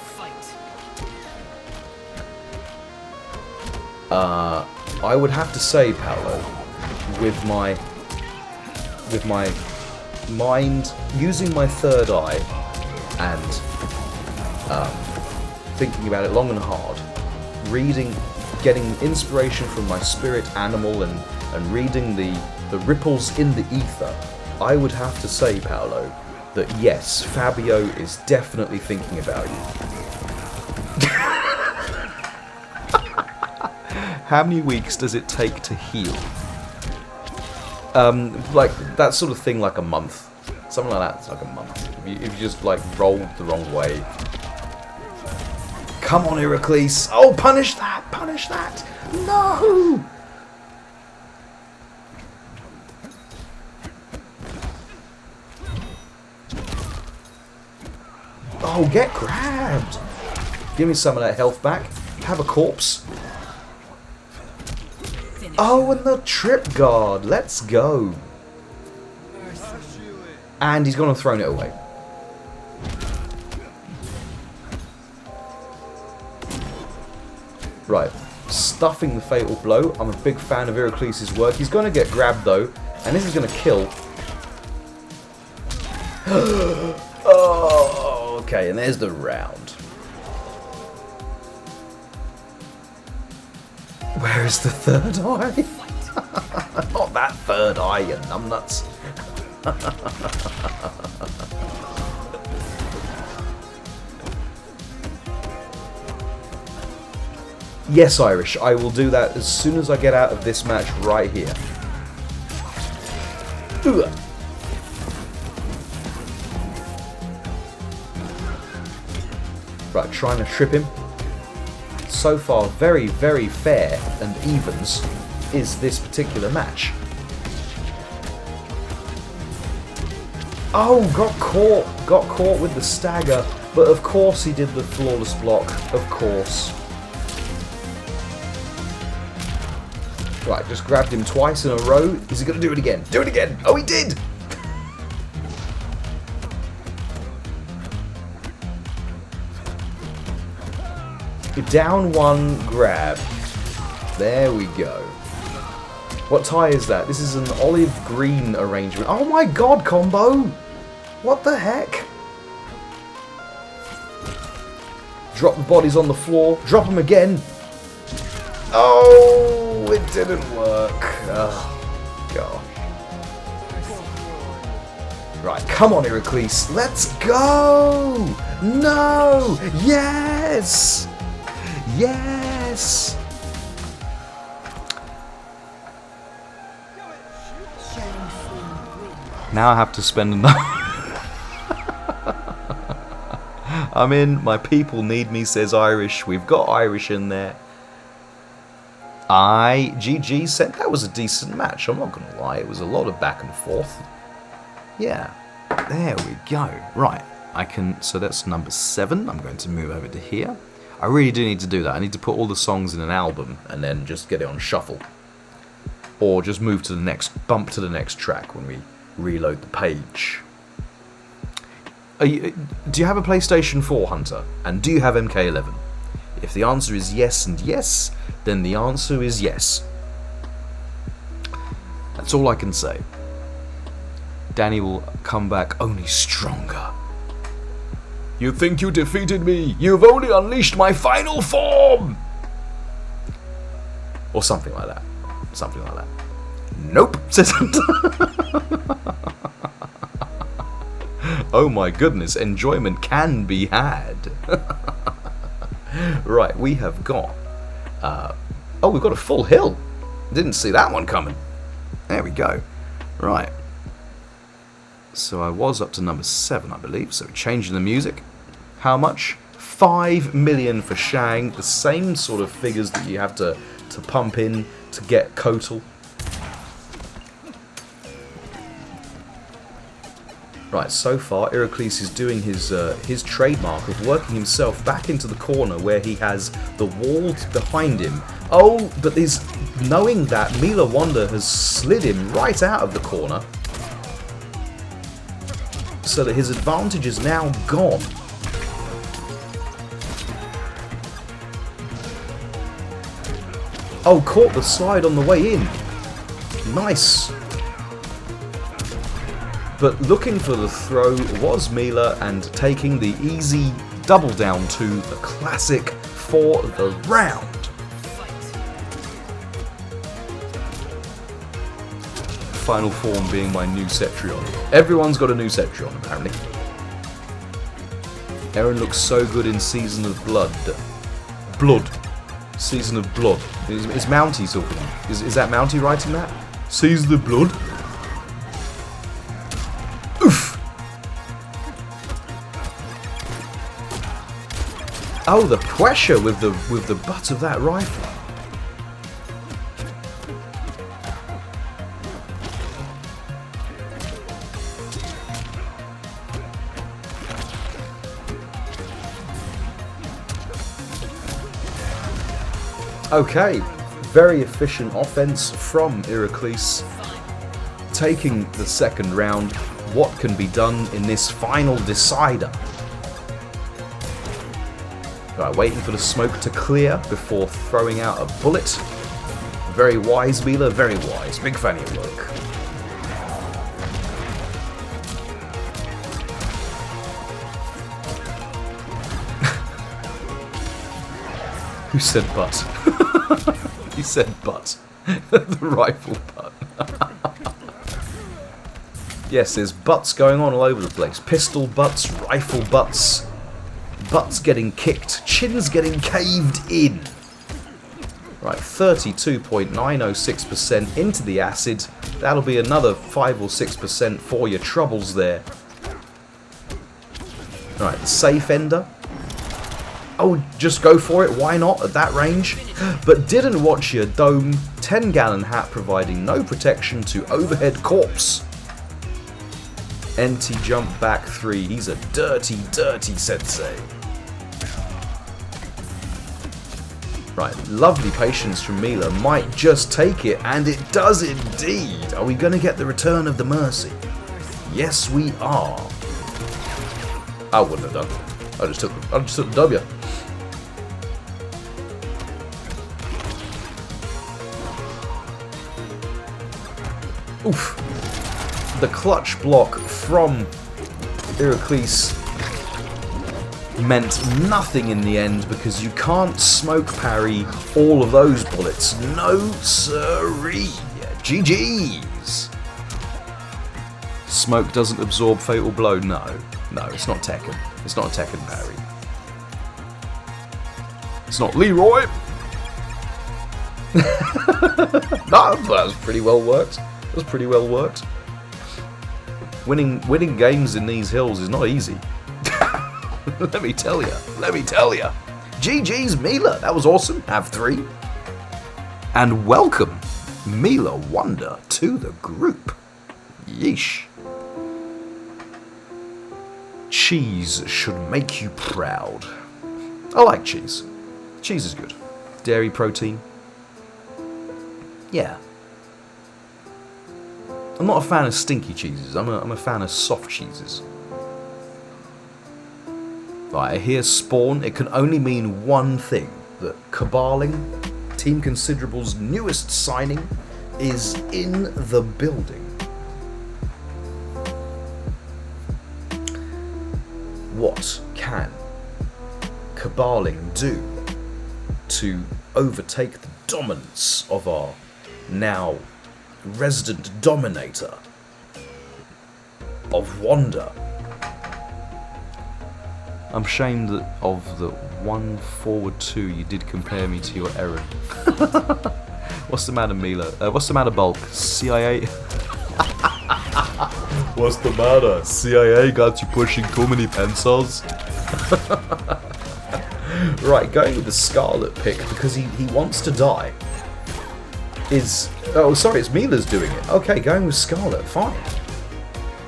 I would have to say, Paolo, with my mind, using my third eye, and thinking about it long and hard, reading, getting inspiration from my spirit animal, and reading the ripples in the ether, I would have to say, Paolo, that yes, Fabio is definitely thinking about you. How many weeks does it take to heal? Like, that sort of thing, like a month. Something like that, it's like a month. If you just, like, rolled the wrong way. Come on, Heracles! Oh, punish that! Punish that! No! Oh, get grabbed! Give me some of that health back. Have a corpse. Oh, and the trip guard. Let's go. And he's gone and thrown it away. Right. Stuffing the fatal blow. I'm a big fan of Heracles' work. He's going to get grabbed, though. And this is going to kill. Oh, okay. And there's the round. Where is the third eye? Not that third eye, you numbnuts. Yes, Irish, I will do that as soon as I get out of this match right here. Ugh. Right, trying to trip him. So far, very, very fair and evens is this particular match. Oh, got caught with the stagger, but of course he did the flawless block, of course. Right, just grabbed him twice in a row. Is he going to do it again? Do it again! Oh, he did! Down one, grab. There we go. What tie is that? This is an olive green arrangement. Oh my god, combo! What the heck? Drop the bodies on the floor. Drop them again. Oh, it didn't work. Oh, gosh. Right, come on, Heracles. Let's go! No! Yes! Yes! Now I have to spend enough. I'm in. My people need me, says Irish. We've got Irish in there. GG said that was a decent match. I'm not going to lie. It was a lot of back and forth. Yeah. There we go. Right. I can. So that's number 7. I'm going to move over to here. I really do need to do that. I need to put all the songs in an album and then just get it on shuffle. Or just move to the next, bump to the next track when we reload the page. Do you have a PlayStation 4, Hunter? And do you have MK11? If the answer is yes and yes, then the answer is yes. That's all I can say. Danny will come back only stronger. You think you defeated me? You've only unleashed my final form! Or something like that. Something like that. Nope, says Hunter. Oh my goodness, enjoyment can be had. Right, we have got... oh, we've got a full hill. Didn't see that one coming. There we go. Right. So I was up to number 7, I believe. So changing the music. How much? 5 million for Shang. The same sort of figures that you have to pump in to get KoTH-On. Right, so far Heracles is doing his trademark of working himself back into the corner where he has the wall behind him. Oh, but there's knowing that Milawanda has slid him right out of the corner, so that his advantage is now gone. Oh, caught the slide on the way in. Nice. But looking for the throw was Mila, and taking the easy double down to the classic for the round. Final form being my new Cetrion. Everyone's got a new Cetrion, apparently. Aaron looks so good in Season of Blood. Season of Blood. Is Mounty talking? Is that Mounty writing that? Season of Blood? Oof! Oh, the pressure with the butt of that rifle. Okay, very efficient offense from Heracles. Taking the second round, what can be done in this final decider? Right, waiting for the smoke to clear before throwing out a bullet. Very wise, Mila, very wise. Big fan of your work. Who said butt? He said butt. The rifle butt. Yes, there's butts going on all over the place. Pistol butts, rifle butts, butts getting kicked, chins getting caved in. Right, 32.906% into the acid. That'll be another 5 or 6% for your troubles there. Right, the safe ender. Oh, just go for it, why not, at that range? But didn't watch your dome, 10-gallon hat providing no protection to overhead corpse. NT jump back 3, he's a dirty, dirty sensei. Right, lovely patience from Mila, might just take it, and it does indeed. Are we going to get the return of the mercy? Yes, we are. I wouldn't have done. I just took the W. Oof. The clutch block from Heracles meant nothing in the end because you can't smoke parry all of those bullets. No siree. GG's. Smoke doesn't absorb fatal blow. No, it's not Tekken. It's not a Tekken parry. It's not Leroy. No, that was pretty well worked. That was pretty well worked. Winning games in these hills is not easy. Let me tell ya. GG's Mila. That was awesome. Have 3. And welcome Milawanda to the group. Yeesh. Cheese should make you proud. I like cheese. Cheese is good. Dairy protein. Yeah. I'm not a fan of stinky cheeses. I'm a fan of soft cheeses. Right, I hear spawn. It can only mean one thing. That Caballing, Team Considerable's newest signing, is in the building. What can Caballing do to overtake the dominance of our now resident dominator of Wanda? I'm ashamed of the 1 forward 2 you did compare me to your Aaron. What's the matter, Mila? What's the matter, Bulk? CIA? What's the matter? CIA got you pushing too many pencils? Right, going with the Scarlet pick because he wants to die. Oh, sorry, it's Mila's doing it. Okay, going with Scarlet, fine.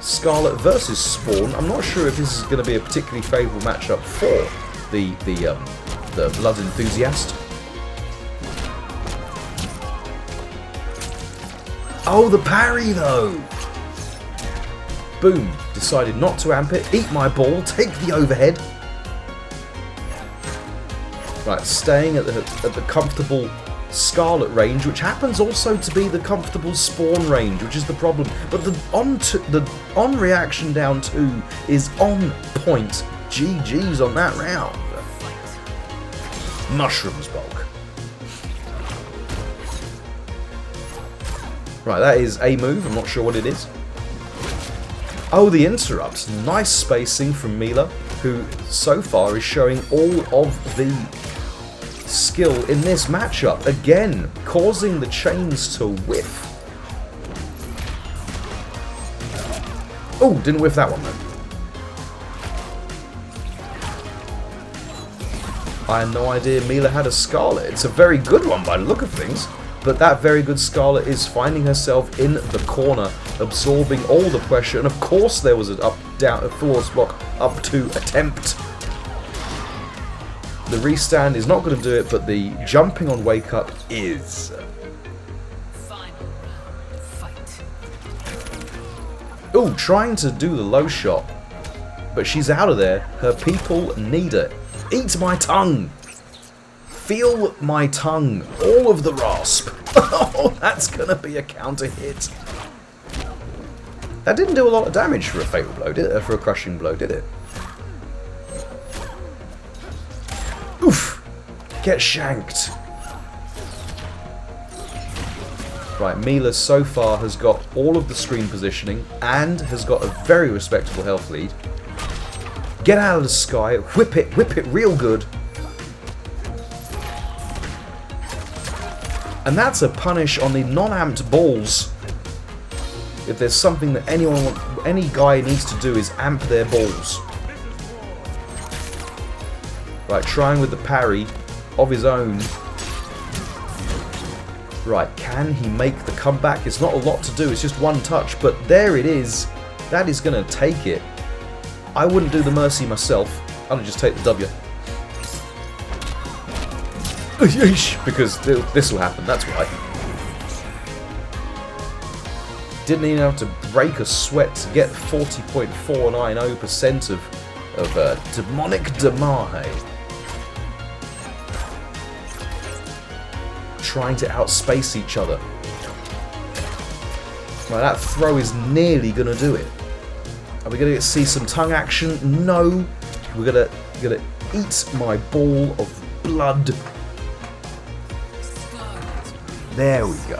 Scarlet versus Spawn. I'm not sure if this is going to be a particularly favourable matchup for the Blood Enthusiast. Oh, the parry though! Boom. Decided not to amp it. Eat my ball. Take the overhead. Right, staying at the comfortable Scarlet range, which happens also to be the comfortable Spawn range, which is the problem. But the on reaction down 2 is on point. GG's on that round. Mushrooms bulk. Right, that is a move. I'm not sure what it is. Oh, the interrupt. Nice spacing from Mila, who so far is showing all of the skill in this matchup. Again, causing the chains to whiff. Oh, didn't whiff that one though. I had no idea Mila had a Scarlet. It's a very good one by the look of things. But that very good Scarlet is finding herself in the corner, absorbing all the pressure. And of course there was a force block up 2 attempt. The restand is not going to do it, but the jumping on wake up is. Ooh, trying to do the low shot. But she's out of there. Her people need her. Eat my tongue. Feel my tongue. All of the rasp. Oh, that's going to be a counter hit. That didn't do a lot of damage for a fatal blow, did it? For a crushing blow, did it? Oof! Get shanked. Right, Mila so far has got all of the screen positioning and has got a very respectable health lead. Get out of the sky, whip it real good. And that's a punish on the non-amped balls. If there's something that any guy needs to do is amp their balls. Right, trying with the parry of his own. Right, can he make the comeback? It's not a lot to do, it's just one touch, but there it is. That is going to take it. I wouldn't do the mercy myself. I'd just take the W. Because this will happen, that's why. Didn't even have to break a sweat to get 40.490% of demonic damage. Trying to outspace each other. Right, that throw is nearly going to do it. Are we going to see some tongue action? No. We're going to eat my ball of blood. There we go.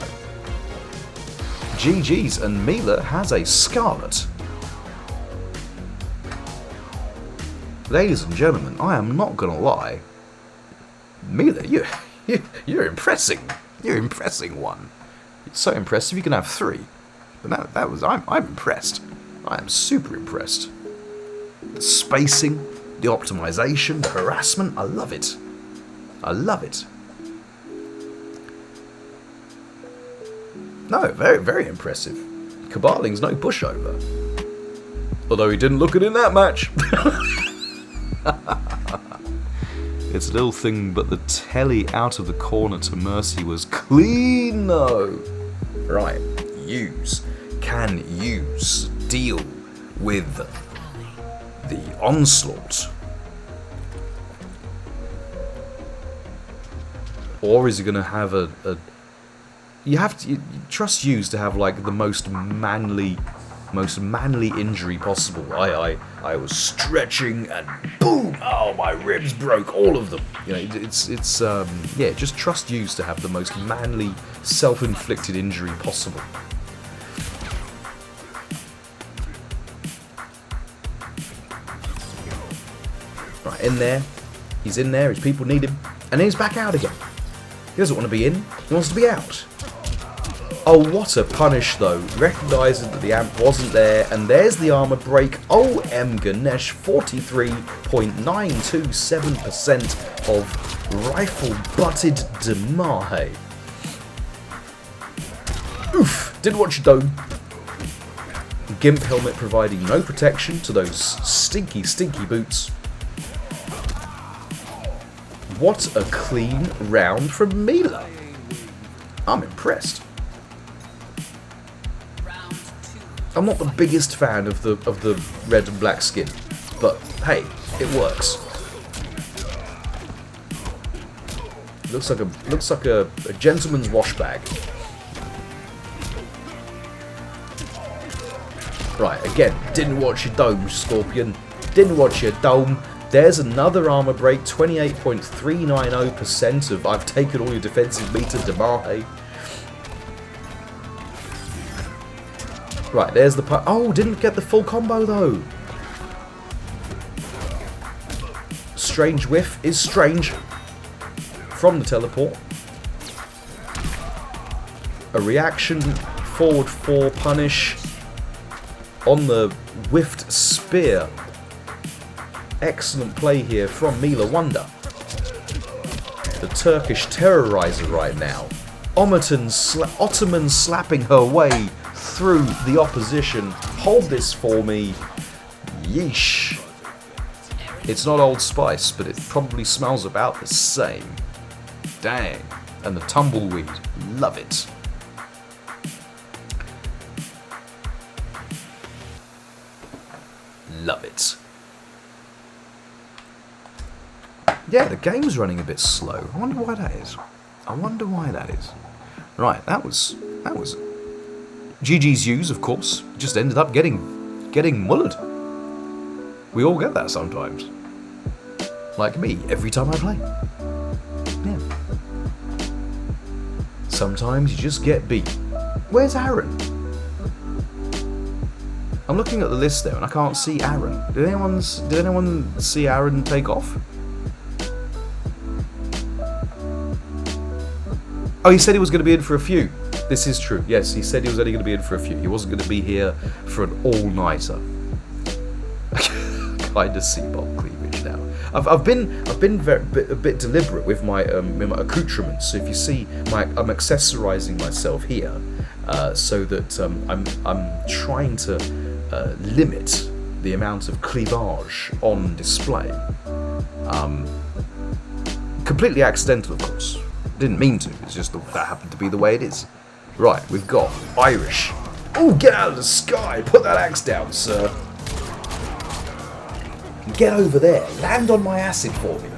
GG's, and Mila has a Scarlet. Ladies and gentlemen, I am not going to lie. Mila, you're impressing. You're impressing one. It's so impressive you can have 3. But I'm impressed. I am super impressed. The spacing, the optimization, the harassment, I love it. I love it. No, very, very impressive. Kabaling's no pushover. Although he didn't look it in that match. It's a little thing, but the telly out of the corner to Mercy was clean though. Right, can use, deal with the onslaught. Or is he going to have a you trust Hughes to have like the most manly injury possible. I was stretching and boom! Oh, my ribs broke, all of them. You know, it's yeah. Just trust Hughes to have the most manly, self-inflicted injury possible. Right, in there. He's in there. His people need him, and then he's back out again. He doesn't want to be in. He wants to be out. Oh, what a punish though, recognising that the amp wasn't there, and there's the armour break. Oh, M. Ganesh, 43.927% of rifle-butted damage. Oof, didn't watch your dome. Gimp helmet providing no protection to those stinky, stinky boots. What a clean round from Mila. I'm impressed. I'm not the biggest fan of the red and black skin, but hey, it works. Looks like a gentleman's wash bag. Right, again, didn't watch your dome, Scorpion. Didn't watch your dome. There's another armor break, 28.390% of I've taken all your defensive meter damage. Right, there's the part. Oh, didn't get the full combo though. Strange whiff is strange. From the teleport. A reaction forward 4 punish on the whiffed spear. Excellent play here from Milawanda. The Turkish terrorizer right now. Ottoman slapping her way through the opposition. Hold this for me. Yeesh. It's not Old Spice, but it probably smells about the same. Dang. And the tumbleweed. Love it. Love it. Yeah, the game's running a bit slow. I wonder why that is. Right, that was GG's U's, of course. Just ended up getting mullered. We all get that sometimes. Like me, every time I play. Yeah. Sometimes you just get beat. Where's Aaron? I'm looking at the list there and I can't see Aaron. Did anyone see Aaron take off? Oh, he said he was going to be in for a few. This is true. Yes, he said he was only going to be in for a few. He wasn't going to be here for an all-nighter. Kind of see bulk cleavage now. I've been a bit deliberate with my accoutrements. So if you see, I'm accessorizing myself here, so that I'm trying to limit the amount of cleavage on display. Completely accidental, of course. Didn't mean to. It's just that happened to be the way it is. Right, we've got Irish. Oh, get out of the sky! Put that axe down, sir. Get over there. Land on my acid for me.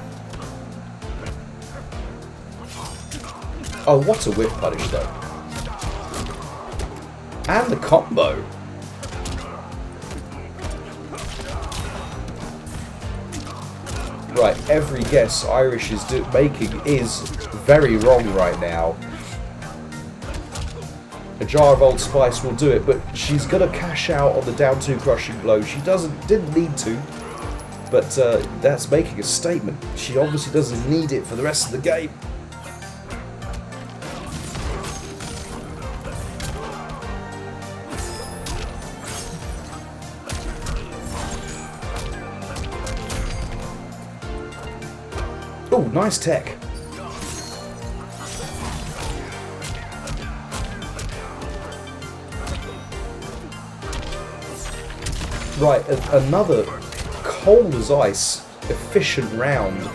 Oh, what a whip punish, though. And the combo. Right, every guess Irish is making is very wrong right now. A jar of Old Spice will do it, but she's gonna cash out on the down 2 crushing blow. She didn't need to, but that's making a statement. She obviously doesn't need it for the rest of the game. Oh, nice tech. Right, another cold as ice, efficient round,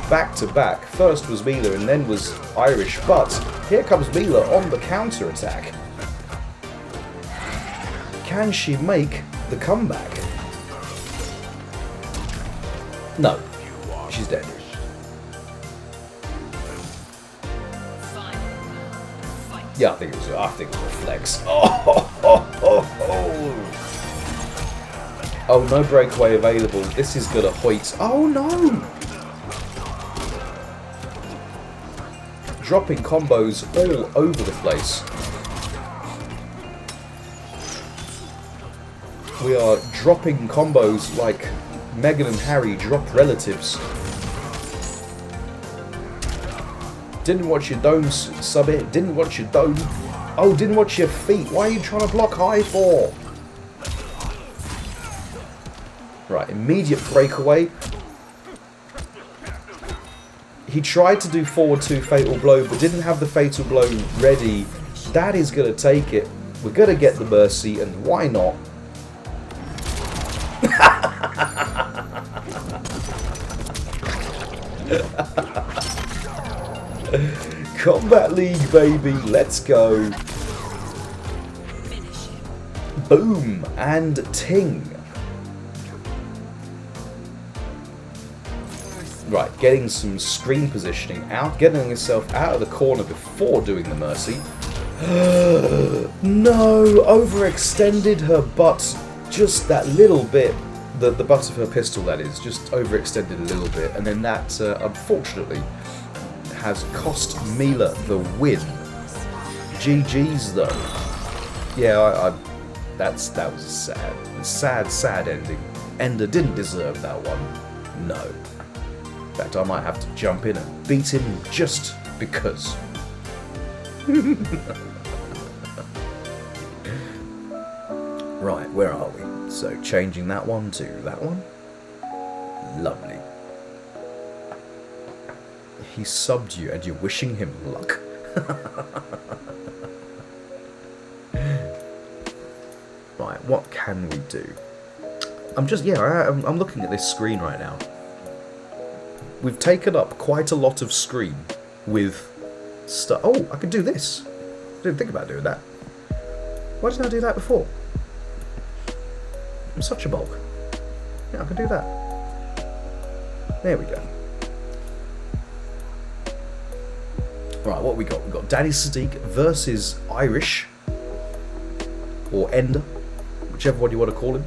back to back. First was Mila and then was Irish, but here comes Mila on the counter attack. Can she make the comeback? No, she's dead. Yeah, I think it was a flex. Oh, no breakaway available. This is gonna hoit. Oh no! Dropping combos all over the place. We are dropping combos like Meghan and Harry drop relatives. Didn't watch your dome, sub it. Didn't watch your dome. Oh, didn't watch your feet. Why are you trying to block high for? Right, immediate breakaway. He tried to do forward 2 fatal blow, but didn't have the fatal blow ready. Daddy's going to take it. We're going to get the mercy, and why not? Kombat League, baby. Let's go. Boom and ting. Right, getting some screen positioning out, getting himself out of the corner before doing the mercy. No, overextended her butt just that little bit. The butt of her pistol, that is, just overextended a little bit, and then that, unfortunately, has cost Mila the win. GG's though. Yeah, that was a sad ending. Ender didn't deserve that one. No. In fact, I might have to jump in and beat him just because. Right, where are we? So, changing that one to that one. Lovely. He subbed you and you're wishing him luck. Right, what can we do? I'm looking at this screen right now. We've taken up quite a lot of screen with stuff. Oh, I can do this. I didn't think about doing that. Why didn't I do that before? I'm such a bulk. Yeah, I can do that. There we go. Right, what we got? We've got Danny Sadiq versus Irish. Or Ender. Whichever one you want to call him.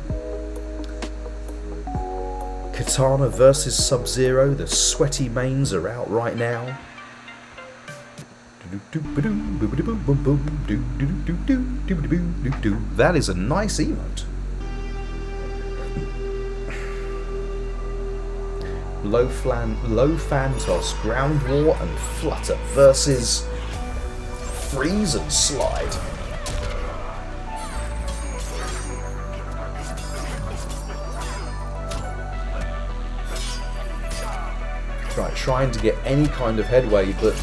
Katana versus Sub-Zero. The sweaty mains are out right now. That is a nice emote. Low fan toss, ground war and flutter versus freeze and slide. Right, trying to get any kind of headway, but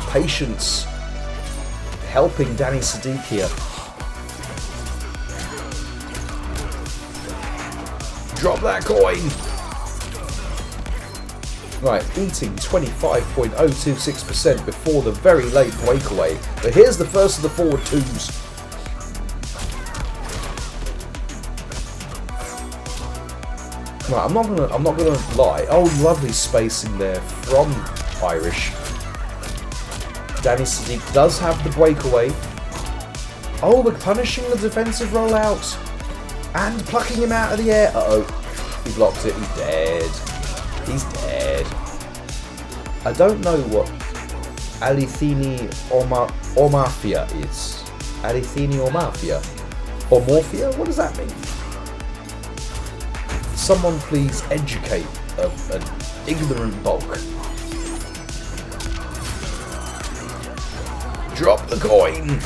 patience helping Danny Sadiq here. Drop that coin! Right, eating 25.026% before the very late breakaway. But here's the first of the forward twos. Right, I'm not gonna lie. Oh, lovely spacing there from Irish. Danny Sadiq does have the breakaway. Oh, we're punishing the defensive rollout and plucking him out of the air. Uh-oh, he blocked it. He's dead. He's dead. I don't know what Alithini or Mafia is. Alithini or Mafia? Or Morphia? What does that mean? Someone please educate an ignorant bulk. Drop the coin!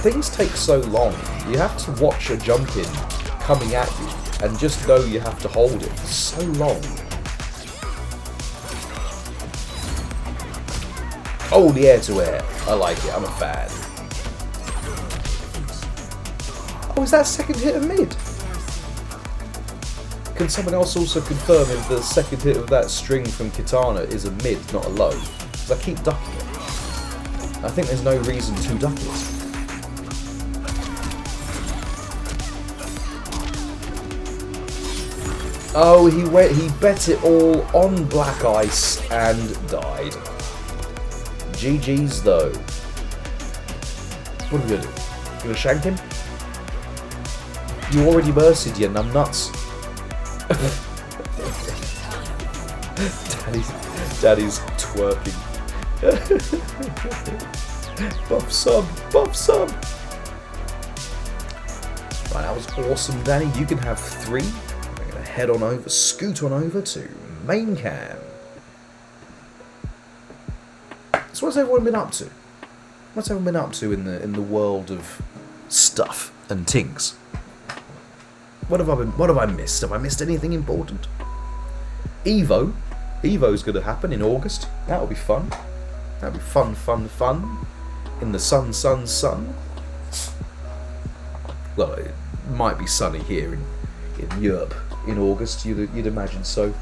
Things take so long. You have to watch a jump in coming at you and just know you have to hold it for so long. Oh, the air to air. I like it. I'm a fan. Oh, is that second hit of mid? Can someone else also confirm if the second hit of that string from Kitana is a mid, not a low? Because I keep ducking it. I think there's no reason to duck it. Oh, he bet it all on black ice and died. GG's though. What are we gonna do? You gonna shank him? You already mercied, you numbnuts. Daddy's twerking. Buff sub. Right, that was awesome, Danny. You can have 3. We're gonna head on over, scoot on over to main cam. So what's everyone been up to? What's everyone been up to in the world of stuff and things? What have I missed? Have I missed anything important? Evo's going to happen in August. That'll be fun. That'll be fun. In the sun. Well, it might be sunny here in Europe in August. You'd imagine so.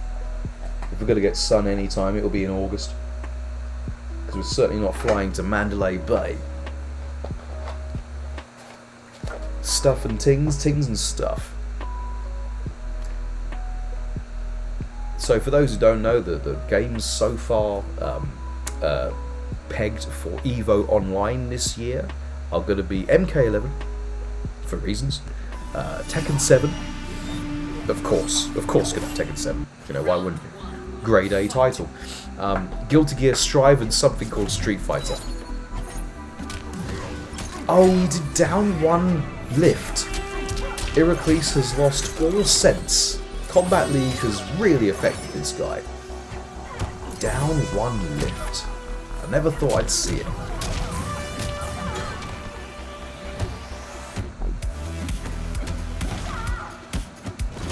If we're going to get sun anytime, it'll be in August. Because we're certainly not flying to Mandalay Bay. Stuff and tings and stuff. So for those who don't know, the games so far pegged for EVO Online this year are going to be MK11, for reasons, Tekken 7, of course going to have Tekken 7, you know, why wouldn't you? Grade A title. Guilty Gear Strive and something called Street Fighter. Oh, he did down one lift. Heracles has lost all sense. Kombat League has really affected this guy. Down one lift. I never thought I'd see it.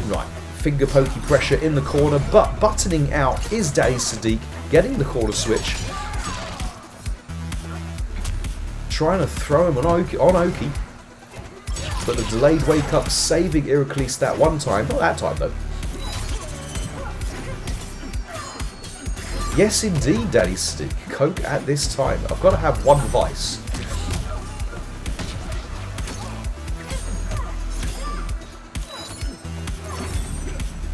Right, finger pokey pressure in the corner, but buttoning out is Daddy Sadiq, getting the corner switch. Trying to throw him on Oki. But the delayed wake up saving Heracles that one time. Not that time though. Yes, indeed, Daddy Stick. Coke at this time. I've got to have one vice.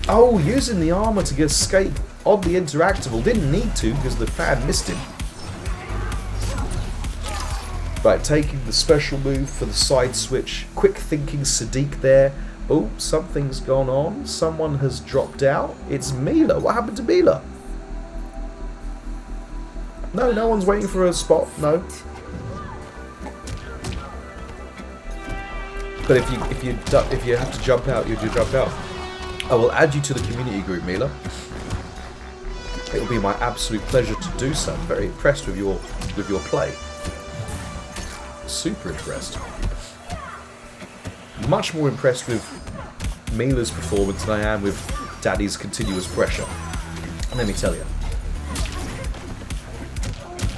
Oh, using the armor to escape on the interactable. Didn't need to because the fan missed him. Right, taking the special move for the side switch. Quick thinking Sadiq there. Oh, something's gone on. Someone has dropped out. It's Mila. What happened to Mila? No, no one's waiting for a spot. No. But if you have to jump out, you do jump out. I will add you to the community group, Mila. It will be my absolute pleasure to do so. I'm very impressed with your play. Super impressed. Much more impressed with Mila's performance than I am with Daddy's continuous pressure. Let me tell you.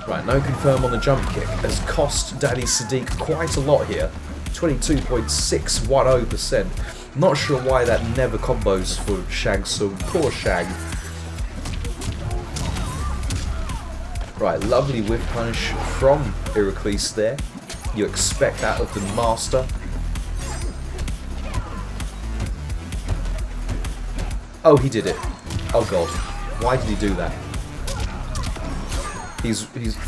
Right, no confirm on the jump kick has cost Daddy Sadiq quite a lot here. 22.610%. Not sure why that never combos for Shang Tsung. Poor Shang. Right, lovely whip punish from Heracles there. You expect that of the master. Oh, he did it. Oh god. Why did he do that?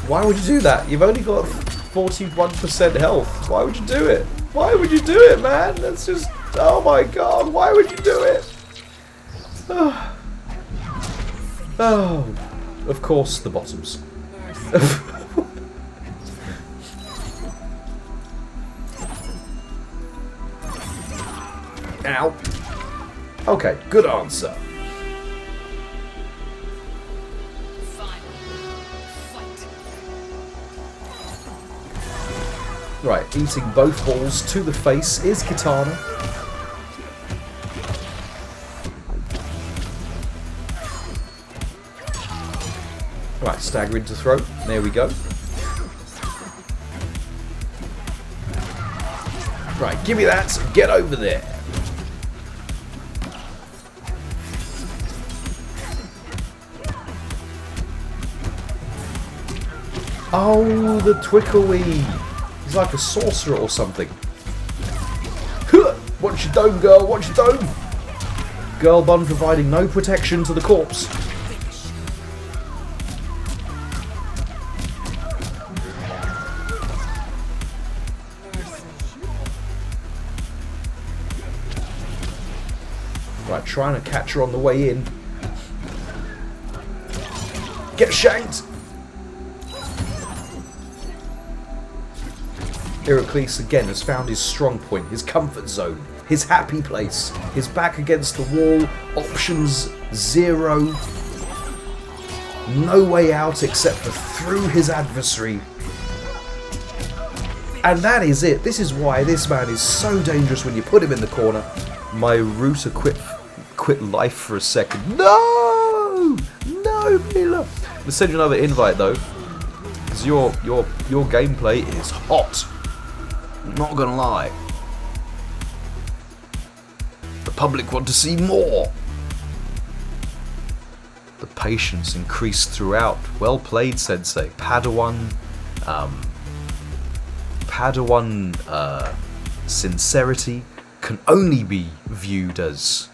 Why would you do that? You've only got 41% health. Why would you do it? Why would you do it, man? That's just... Oh my god, why would you do it? Oh, of course the bottoms. Ow. Okay, good answer. Right, eating both balls to the face is Katana. Right, stagger into throat. There we go. Right, give me that. Get over there. Oh, the Twicklewee. He's like a sorcerer or something. Watch your dome, girl. Watch your dome. Girl bun providing no protection to the corpse. Right, trying to catch her on the way in. Get shanked! Heracles again has found his strong point, his comfort zone, his happy place, his back against the wall, options zero. No way out except for through his adversary. And that is it. This is why this man is so dangerous when you put him in the corner. My router quit life for a second. No! No, Mila! Let's send you another invite though. Because your gameplay is hot. Not gonna lie. The public want to see more. The patience increased throughout. Well played, Sensei. Padawan sincerity can only be viewed as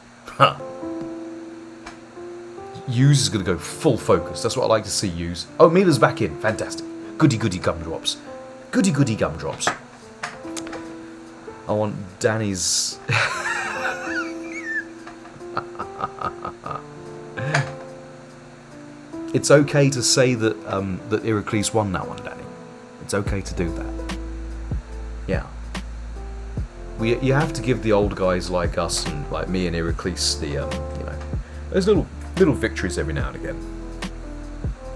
Use is going to go full focus. That's what I like to see Use. Oh, Mila's back in. Fantastic. Goody goody gumdrops. Goody goody gumdrops. I want Danny's... It's okay to say that that Iraklis won that one, Danny. It's okay to do that. Yeah. You have to give the old guys like us and like me and Iraklis the those little victories every now and again.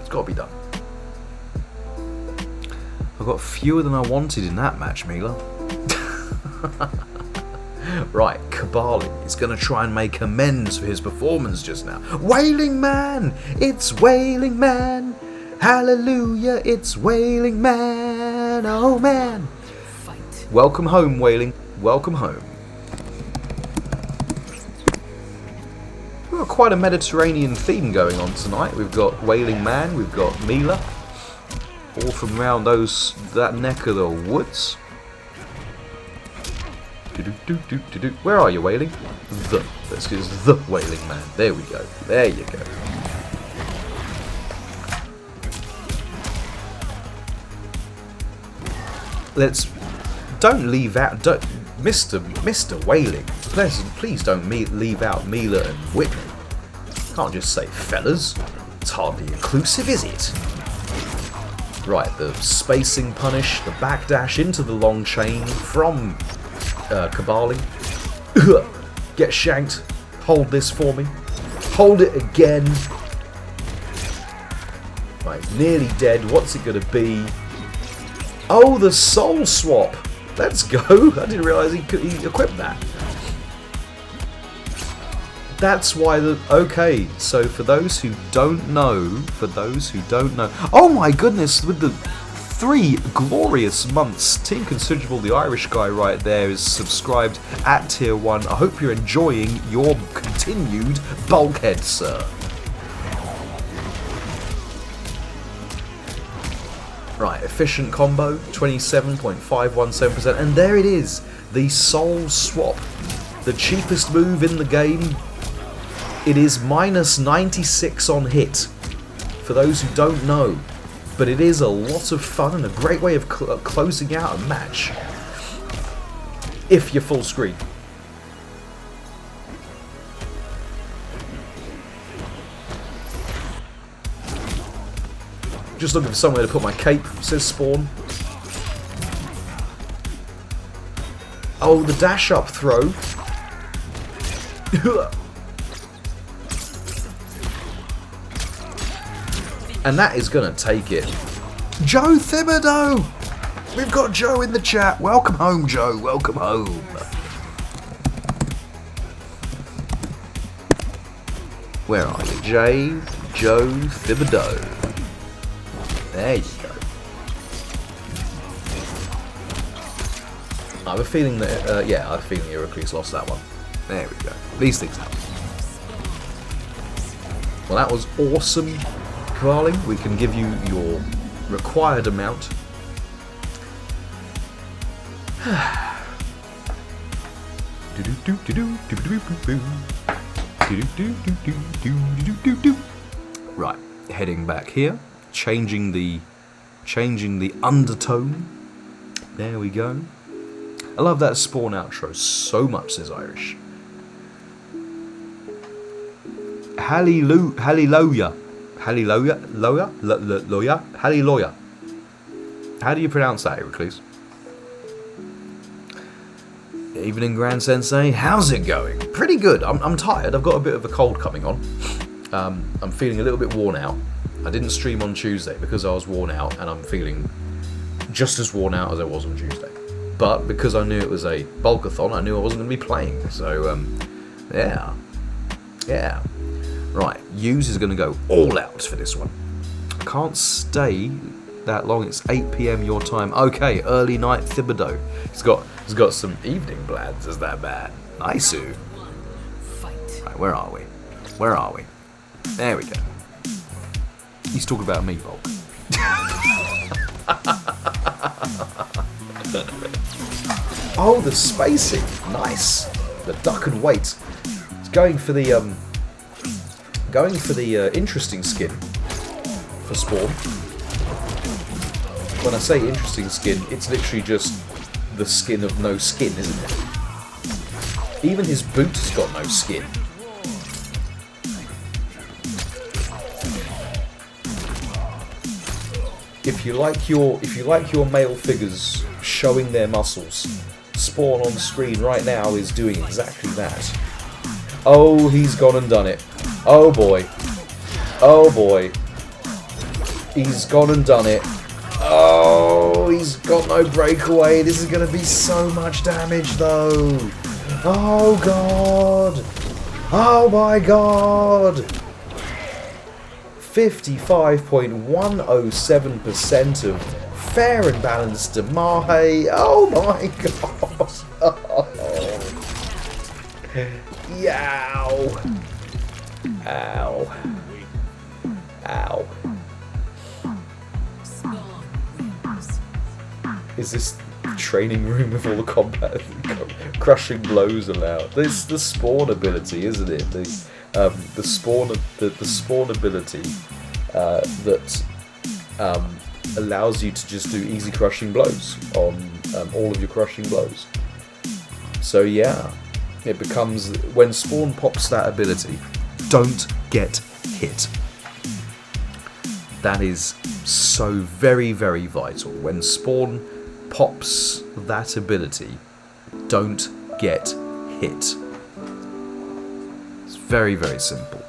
It's got to be done. I got fewer than I wanted in that match, Mila. Right, Kabali is going to try and make amends for his performance just now. Wailing Man! It's Wailing Man! Hallelujah, it's Wailing Man! Oh man! Fight. Welcome home, Wailing. Welcome home. We've got quite a Mediterranean theme going on tonight. We've got Wailing Man, we've got Mila. All from around that neck of the woods. Where are you, Wailing? Let's use the Wailing Man. There we go. There you go. Don't leave out. Mr. Wailing. Please don't leave out Mila and Whitney. Can't just say fellas. It's hardly inclusive, is it? Right, the spacing punish, the backdash into the long chain from Kabali. Get shanked. Hold this for me. Hold it again. Right, nearly dead. What's it going to be? Oh, the soul swap. Let's go. I didn't realise he equipped that. That's why okay, so for those who don't know, oh my goodness, with the 3 glorious months, Team Considerable, the Irish guy right there, is subscribed at tier 1. I hope you're enjoying your continued bulkhead, sir. Right, efficient combo, 27.517%, and there it is, the soul swap, the cheapest move in the game. It is minus 96 on hit, for those who don't know. But it is a lot of fun and a great way of closing out a match. If you're full screen. Just looking for somewhere to put my cape, says Spawn. Oh, the dash up throw. And that is going to take it. Joe Thibodeau! We've got Joe in the chat. Welcome home, Joe. Welcome home. Where are you? Joe Thibodeau. There you go. I have a feeling that, I have a feeling Iraklis lost that one. There we go. These things happen. Well, that was awesome. Kabali, we can give you your required amount. Right, heading back here, changing the undertone. There we go. I love that Spawn outro so much, says Irish. Hallelujah. Hallelujah. How do you pronounce that, Iraklis? Evening, Grand Sensei. How's it going? Pretty good. I'm tired. I've got a bit of a cold coming on. I'm feeling a little bit worn out. I didn't stream on Tuesday because I was worn out, and I'm feeling just as worn out as I was on Tuesday. But because I knew it was a BuL-K-Oth-On, I knew I wasn't going to be playing. So, yeah. Right, Hughes is going to go all out for this one. I can't stay that long. It's 8 PM your time. Okay, early night Thibodeau. He's got some evening plans. Is that bad? Nice. Right, where are we? There we go. He's talking about me, Volk. Oh, the spacing. Nice. The duck and wait. It's going for the interesting skin for Spawn. When I say interesting skin, it's literally just the skin of no skin, isn't it? Even his boot has got no skin. If you like your male figures showing their muscles, Spawn on screen right now is doing exactly that. Oh, he's gone and done it. Oh boy. He's gone and done it. Oh, he's got no breakaway. This is going to be so much damage though. Oh god. Oh my god. 55.107% of fair and balanced damage. Oh my god. Oh. Yow. Ow. Ow. Is this training room with all the combat crushing blows allowed? This is the Spawn ability, isn't it? The Spawn ability that allows you to just do easy crushing blows on all of your crushing blows. So yeah, it becomes, when Spawn pops that ability, don't get hit. That is so very, very vital. When Spawn pops that ability, don't get hit. It's very, very simple.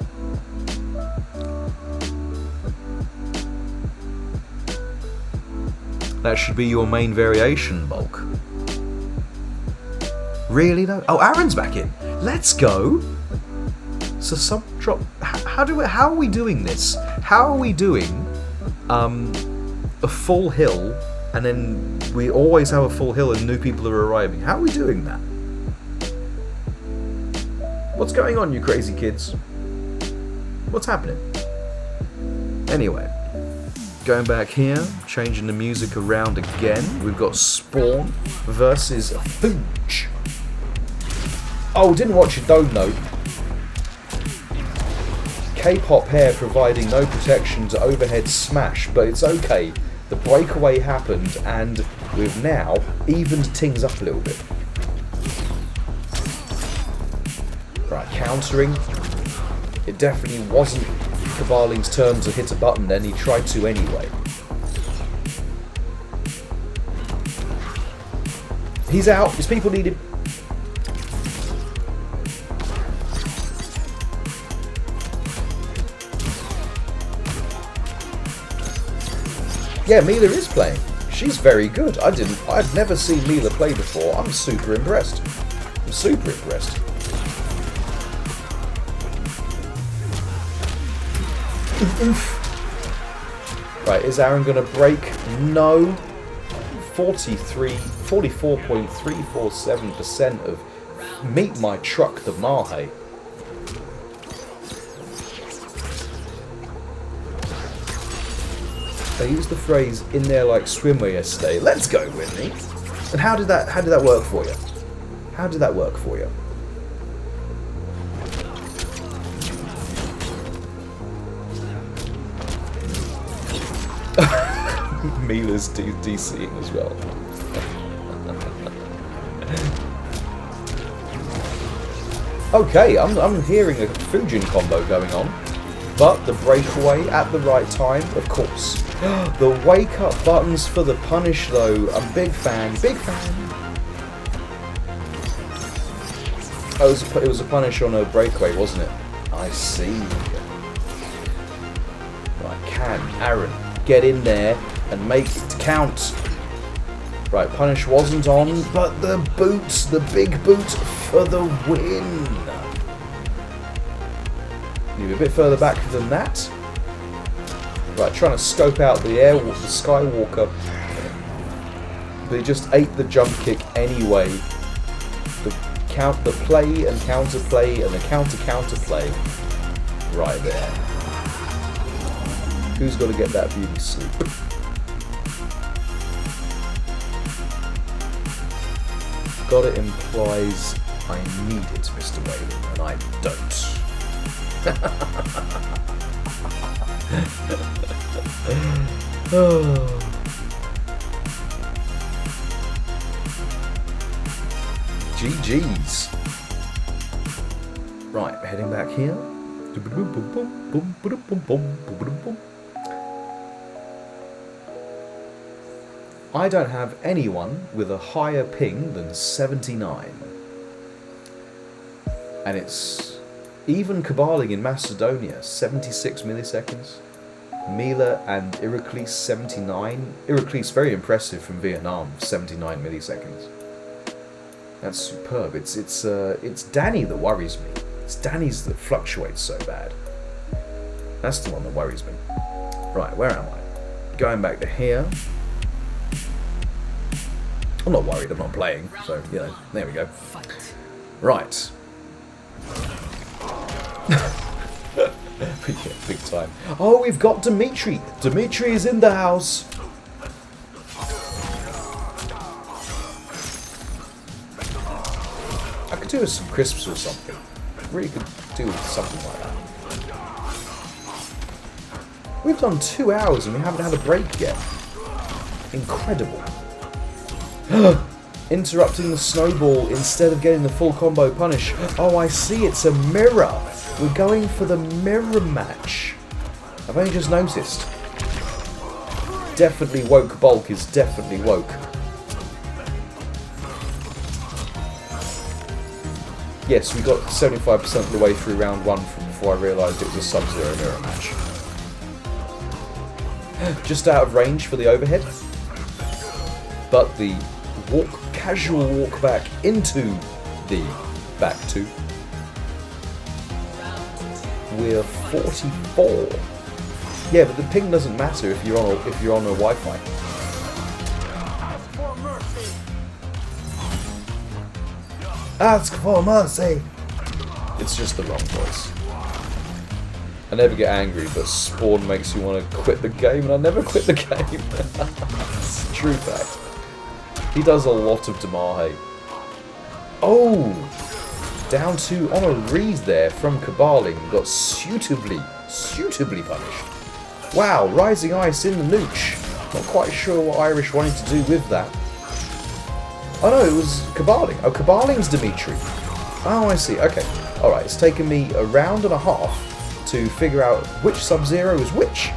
That should be your main variation, Bulk. Really though? Oh, Aaron's back in. Let's go. So some drop. How are we doing this? How are we doing a full hill, and then we always have a full hill and new people are arriving? How are we doing that? What's going on, you crazy kids? What's happening? Anyway, going back here, changing the music around again. We've got Spawn versus Fooge. Oh, didn't watch it, don't know. K-pop hair providing no protection to overhead smash, but it's okay. The breakaway happened, and we've now evened things up a little bit. Right, countering. It definitely wasn't Kabaling's turn to hit a button then, he tried to anyway. He's out, his people need him. Yeah, Mila is playing. She's very good. I've never seen Mila play before. I'm super impressed. Right, is Aaron gonna break? No. 44.347% of Meet My Truck the Mahe. They used the phrase "in there like swimwear" yesterday. Let's go, Whitney. And how did that work for you? How did that work for you? Mila's DCing as well. Okay, I'm hearing a Fujin combo going on, but the breakaway at the right time, of course. The wake up buttons for the punish though, I'm big fan. Oh, it was a punish on a breakaway, wasn't it? I see. Right, can. Aaron, get in there and make it count. Right, punish wasn't on, but the boots, the big boot for the win. Need a bit further back than that. Right, trying to scope out the Skywalker. But he just ate the jump kick anyway. The play and counter play and the counter play. Right there. Who's got to get that beauty sleep? Got it implies I need it, Mr. Whalen, and I don't. Oh. GG's. Right, heading back here. I don't have anyone with a higher ping than 79. And it's even caballing in Macedonia, 76 milliseconds. Mila and Iraklis, 79. Iraklis, very impressive from Vietnam, 79 milliseconds. That's superb. It's Danny that worries me. It's Danny's that fluctuates so bad. That's the one that worries me. Right, where am I? Going back to here. I'm not worried, I'm not playing, so, you know, there we go. Right. Yeah, big time. Oh, we've got Dimitri. Dimitri is in the house. I could do with some crisps or something. Really could do with something like that. We've done 2 hours and we haven't had a break yet. Incredible. Interrupting the snowball instead of getting the full combo punish. Oh, I see, it's a mirror. We're going for the mirror match. I've only just noticed. Definitely woke bulk is definitely woke. Yes, we got 75% of the way through round 1 before I realised it was a Sub-Zero mirror match. Just out of range for the overhead. But the casual walk back into the back 2. We're 44. Yeah, but the ping doesn't matter if you're on a Wi-Fi. Ask for mercy. It's just the wrong voice. I never get angry, but Spawn makes you want to quit the game, and I never quit the game. It's a true fact. He does a lot of Damahe. Oh! Down to on a read there from Caballing. Got suitably punished. Wow, Rising Ice in the nooch. Not quite sure what Irish wanted to do with that. Oh no, it was Caballing. Oh, Caballing's Dimitri. Oh, I see. Okay. Alright, it's taken me a round and a half to figure out which Sub-Zero is which.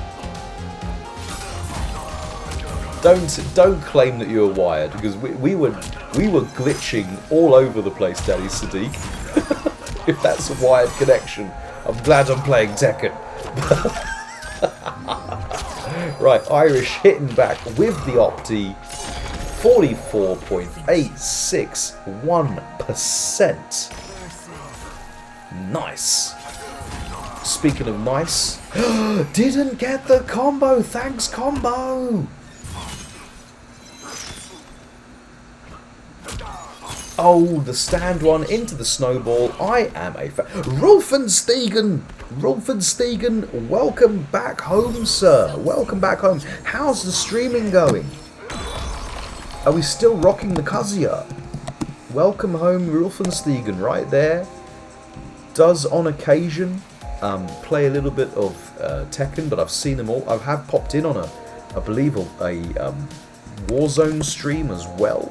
Don't claim that you're wired, because we were glitching all over the place, Daddy Sadiq. If that's a wired connection, I'm glad I'm playing Tekken. Right, Irish hitting back with the Opti. 44.861%. Nice. Speaking of nice, didn't get the combo. Thanks, combo. Oh, the stand one into the snowball. I am a fan. Rolfenstegen, welcome back home, sir. Welcome back home. How's the streaming going? Are we still rocking the Kazuya? Welcome home, Rolfenstegen, right there. Does on occasion play a little bit of Tekken, but I've seen them all. I have popped in on I believe, a Warzone stream as well.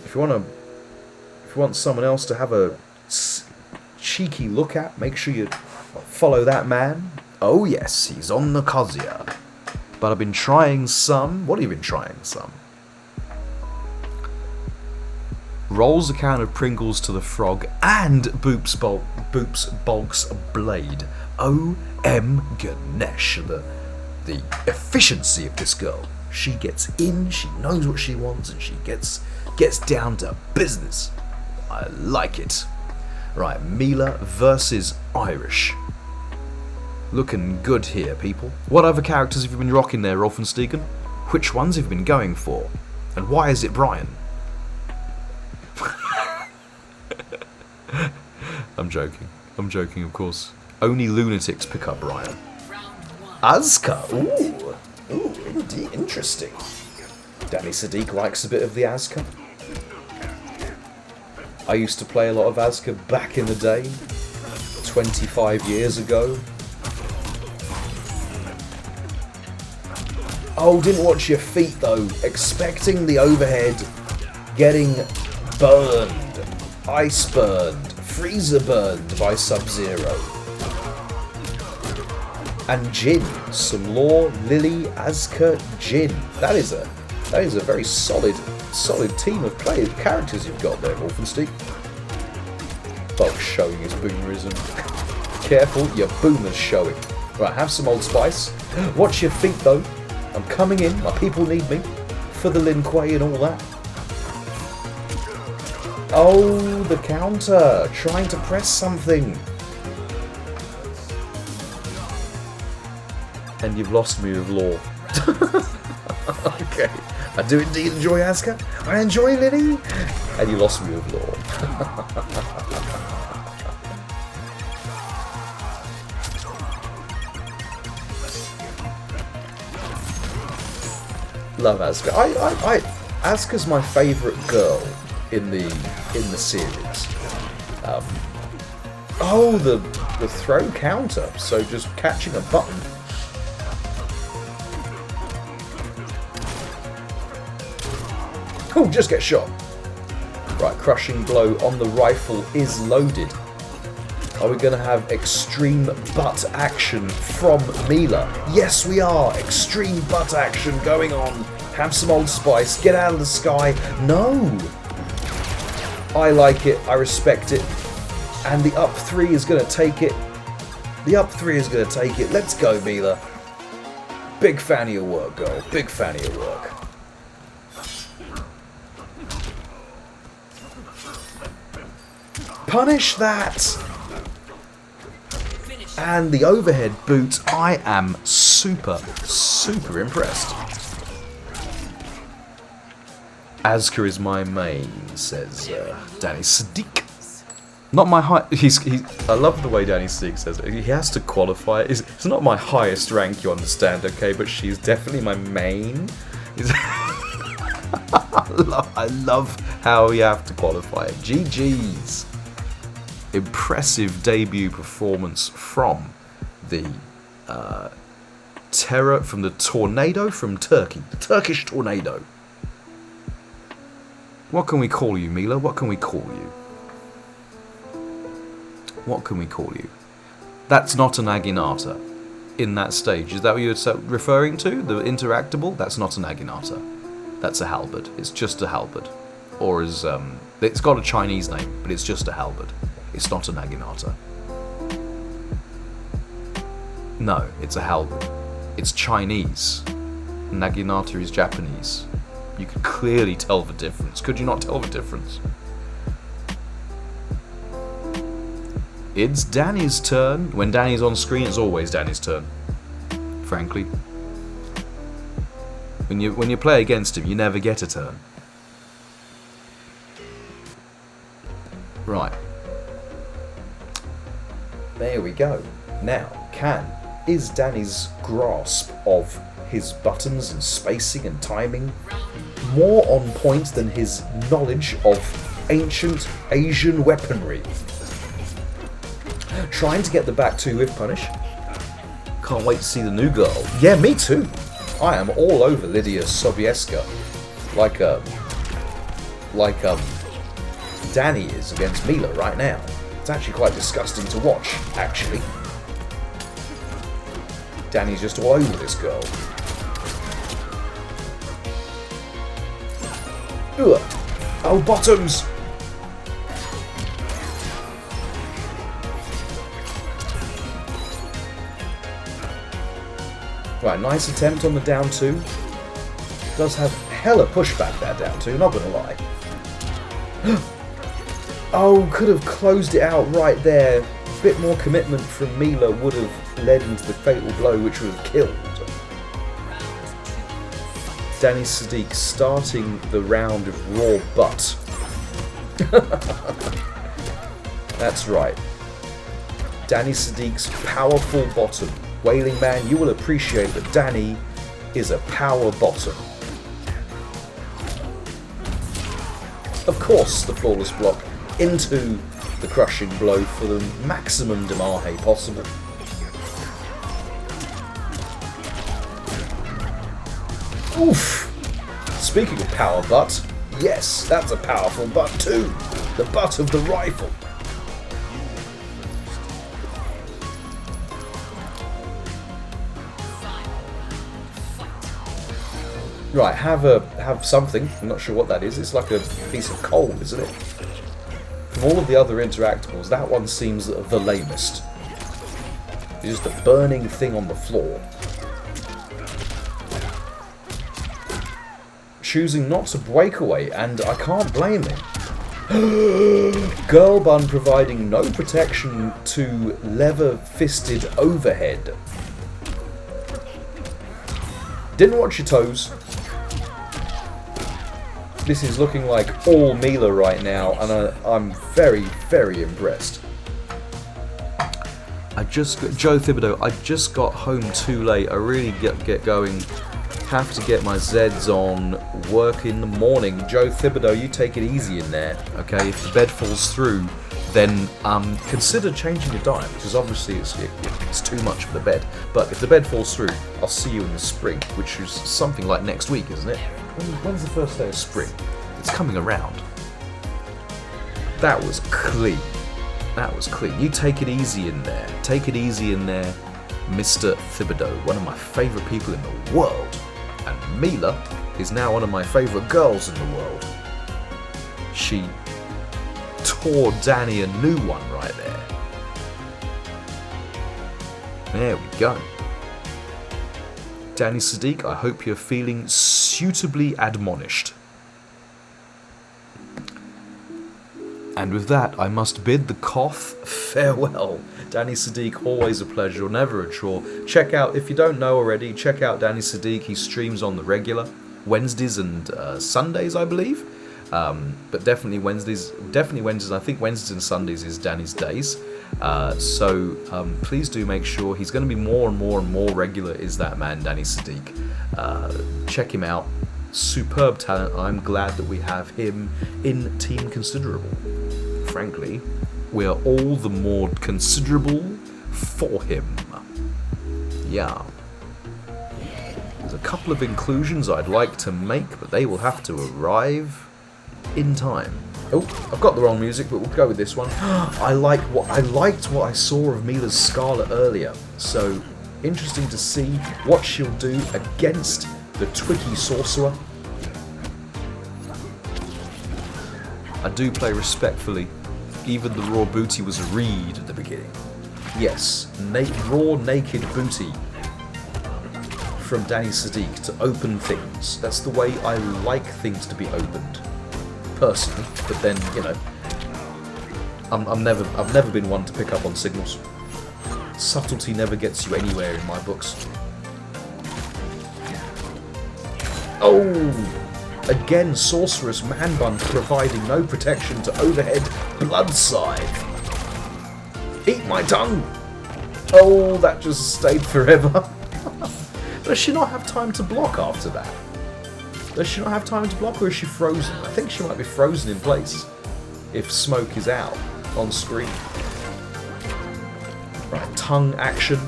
If you want someone else to have a cheeky look at, make sure you follow that man. Oh yes, he's on the Kazuya. But I've been trying some. What have you been trying some? rolls a can of Pringles to the frog, and Boop's Bulk's blade. O.M. Ganesh, the efficiency of this girl. She gets in, she knows what she wants, and she gets down to business. I like it. Right, Mila versus Irish. Looking good here, people. What other characters have you been rocking there, Rolfenstegen? Which ones have you been going for? And why is it Brian? I'm joking, of course. Only lunatics pick up Brian. Asuka! Ooh, indeed, interesting. Danny Sadiq likes a bit of the Asuka. I used to play a lot of Asuka back in the day, 25 years ago. Oh, didn't watch your feet though. Expecting the overhead, getting burned, ice burned, freezer burned by Sub-Zero. And Jin, some lore, Lily, Asuka, Jin. That is a very solid team of characters you've got there, Wolfenstein. Bulk showing his boomerism. Careful, your boomer's showing. Right, have some Old Spice. Watch your feet though. I'm coming in, my people need me. For the Lin Kuei and all that. Oh, the counter. Trying to press something. And you've lost me with lore. Okay. I do indeed enjoy Asuka. I enjoy Lily. And you lost me with lore. Love Asuka. Asuka's my favourite girl in the series. Oh, the throw counter. So just catching a button. Oh, just get shot. Right, crushing blow on the rifle is loaded. Are we going to have extreme butt action from Mila? Yes, we are. Extreme butt action going on. Have some Old Spice. Get out of the sky. No. I like it. I respect it. And the up 3 is going to take it. The up 3 is going to take it. Let's go, Mila. Big fan of your work, girl. Big fan of your work. Punish that! And the overhead boot, I am super impressed. Asuka is my main, says Danny Sadiq. Not my high. I love the way Danny Sadiq says it. He has to qualify it. It's not my highest rank, you understand, okay? But she's definitely my main. I love how you have to qualify it. GG's. Impressive debut performance from the tornado from Turkey, the Turkish tornado. What can we call you, Mila? What can we call you? What can we call you? That's not an Aginata in that stage. Is that what you're referring to? The interactable? That's not an Aginata. That's a halberd. It's just a halberd. Or as it's got a Chinese name, but it's just a halberd. It's not an Aginata. No, it's a halberd. It's Chinese. Naginata is Japanese. You could clearly tell the difference. Could you not tell the difference? It's Danny's turn. When Danny's on screen, it's always Danny's turn. Frankly. When you play against him, you never get a turn. Right. There we go. Now, is Danny's grasp of his buttons and spacing and timing more on point than his knowledge of ancient Asian weaponry? Trying to get the back 2 with punish. Can't wait to see the new girl. Yeah, me too. I am all over Lydia Sobieska. Like Danny is against Mila right now. It's actually quite disgusting to watch, actually. Danny's just all over this girl. Ugh. Oh, bottoms! Right, nice attempt on the down 2. Does have hella pushback there, down 2, not gonna lie. Oh, could have closed it out right there. A bit more commitment from Mila would have led into the fatal blow, which would have killed. Danny Sadiq starting the round of raw butt. That's right. Danny Sadiq's powerful bottom. Wailing Man, you will appreciate that Danny is a power bottom. Of course, the flawless block into the crushing blow for the maximum damage possible. Oof! Speaking of power butt, yes, that's a powerful butt too. The butt of the rifle. Right, have something. I'm not sure what that is. It's like a piece of coal, isn't it? From all of the other interactables, that one seems the lamest. It's just a burning thing on the floor. Choosing not to break away, and I can't blame him. Girl Bun providing no protection to leather-fisted overhead. Didn't watch your toes. This is looking like all Mila right now, and I'm very, very impressed. Joe Thibodeau, I just got home too late. I really get going. Have to get my Zeds on. Work in the morning. Joe Thibodeau, you take it easy in there, okay? If the bed falls through, then consider changing your diet, because obviously it's too much for the bed. But if the bed falls through, I'll see you in the spring, which is something like next week, isn't it? When's the first day of spring? It's coming around. That was clean. That was clean. You take it easy in there. Take it easy in there, Mr. Thibodeau, one of my favourite people in the world. And Mila is now one of my favourite girls in the world. She tore Danny a new one right there. There we go. Danny Sadiq, I hope you're feeling suitably admonished. And with that, I must bid the Koth farewell. Danny Sadiq, always a pleasure, never a chore. Check out, if you don't know already, check out Danny Sadiq. He streams on the regular, Wednesdays and Sundays, I believe. But definitely Wednesdays. I think Wednesdays and Sundays is Danny's days. So please do make sure he's going to be more and more regular. Is that man, Danny Sadiq? Check him out. Superb talent. I'm glad that we have him in Team Considerable. Frankly, we are all the more considerable for him. Yeah. There's a couple of inclusions I'd like to make, but they will have to arrive in time. Oh, I've got the wrong music, but we'll go with this one. I liked what I saw of Mila's Scarlet earlier. So interesting to see what she'll do against the Twicky Sorcerer. I do play respectfully. Even the raw booty was a read at the beginning. Yes, raw naked booty from Danny Sadiq to open things. That's the way I like things to be opened. Personally, but then, you know, I've never been one to pick up on signals. Subtlety never gets you anywhere in my books. Oh! Again, Sorceress Man Bun providing no protection to overhead blood scythe. Eat my tongue! Oh, that just stayed forever. Does she not have time to block after that? Does she not have time to block, or is she frozen? I think she might be frozen in place if smoke is out on screen. Right, tongue action.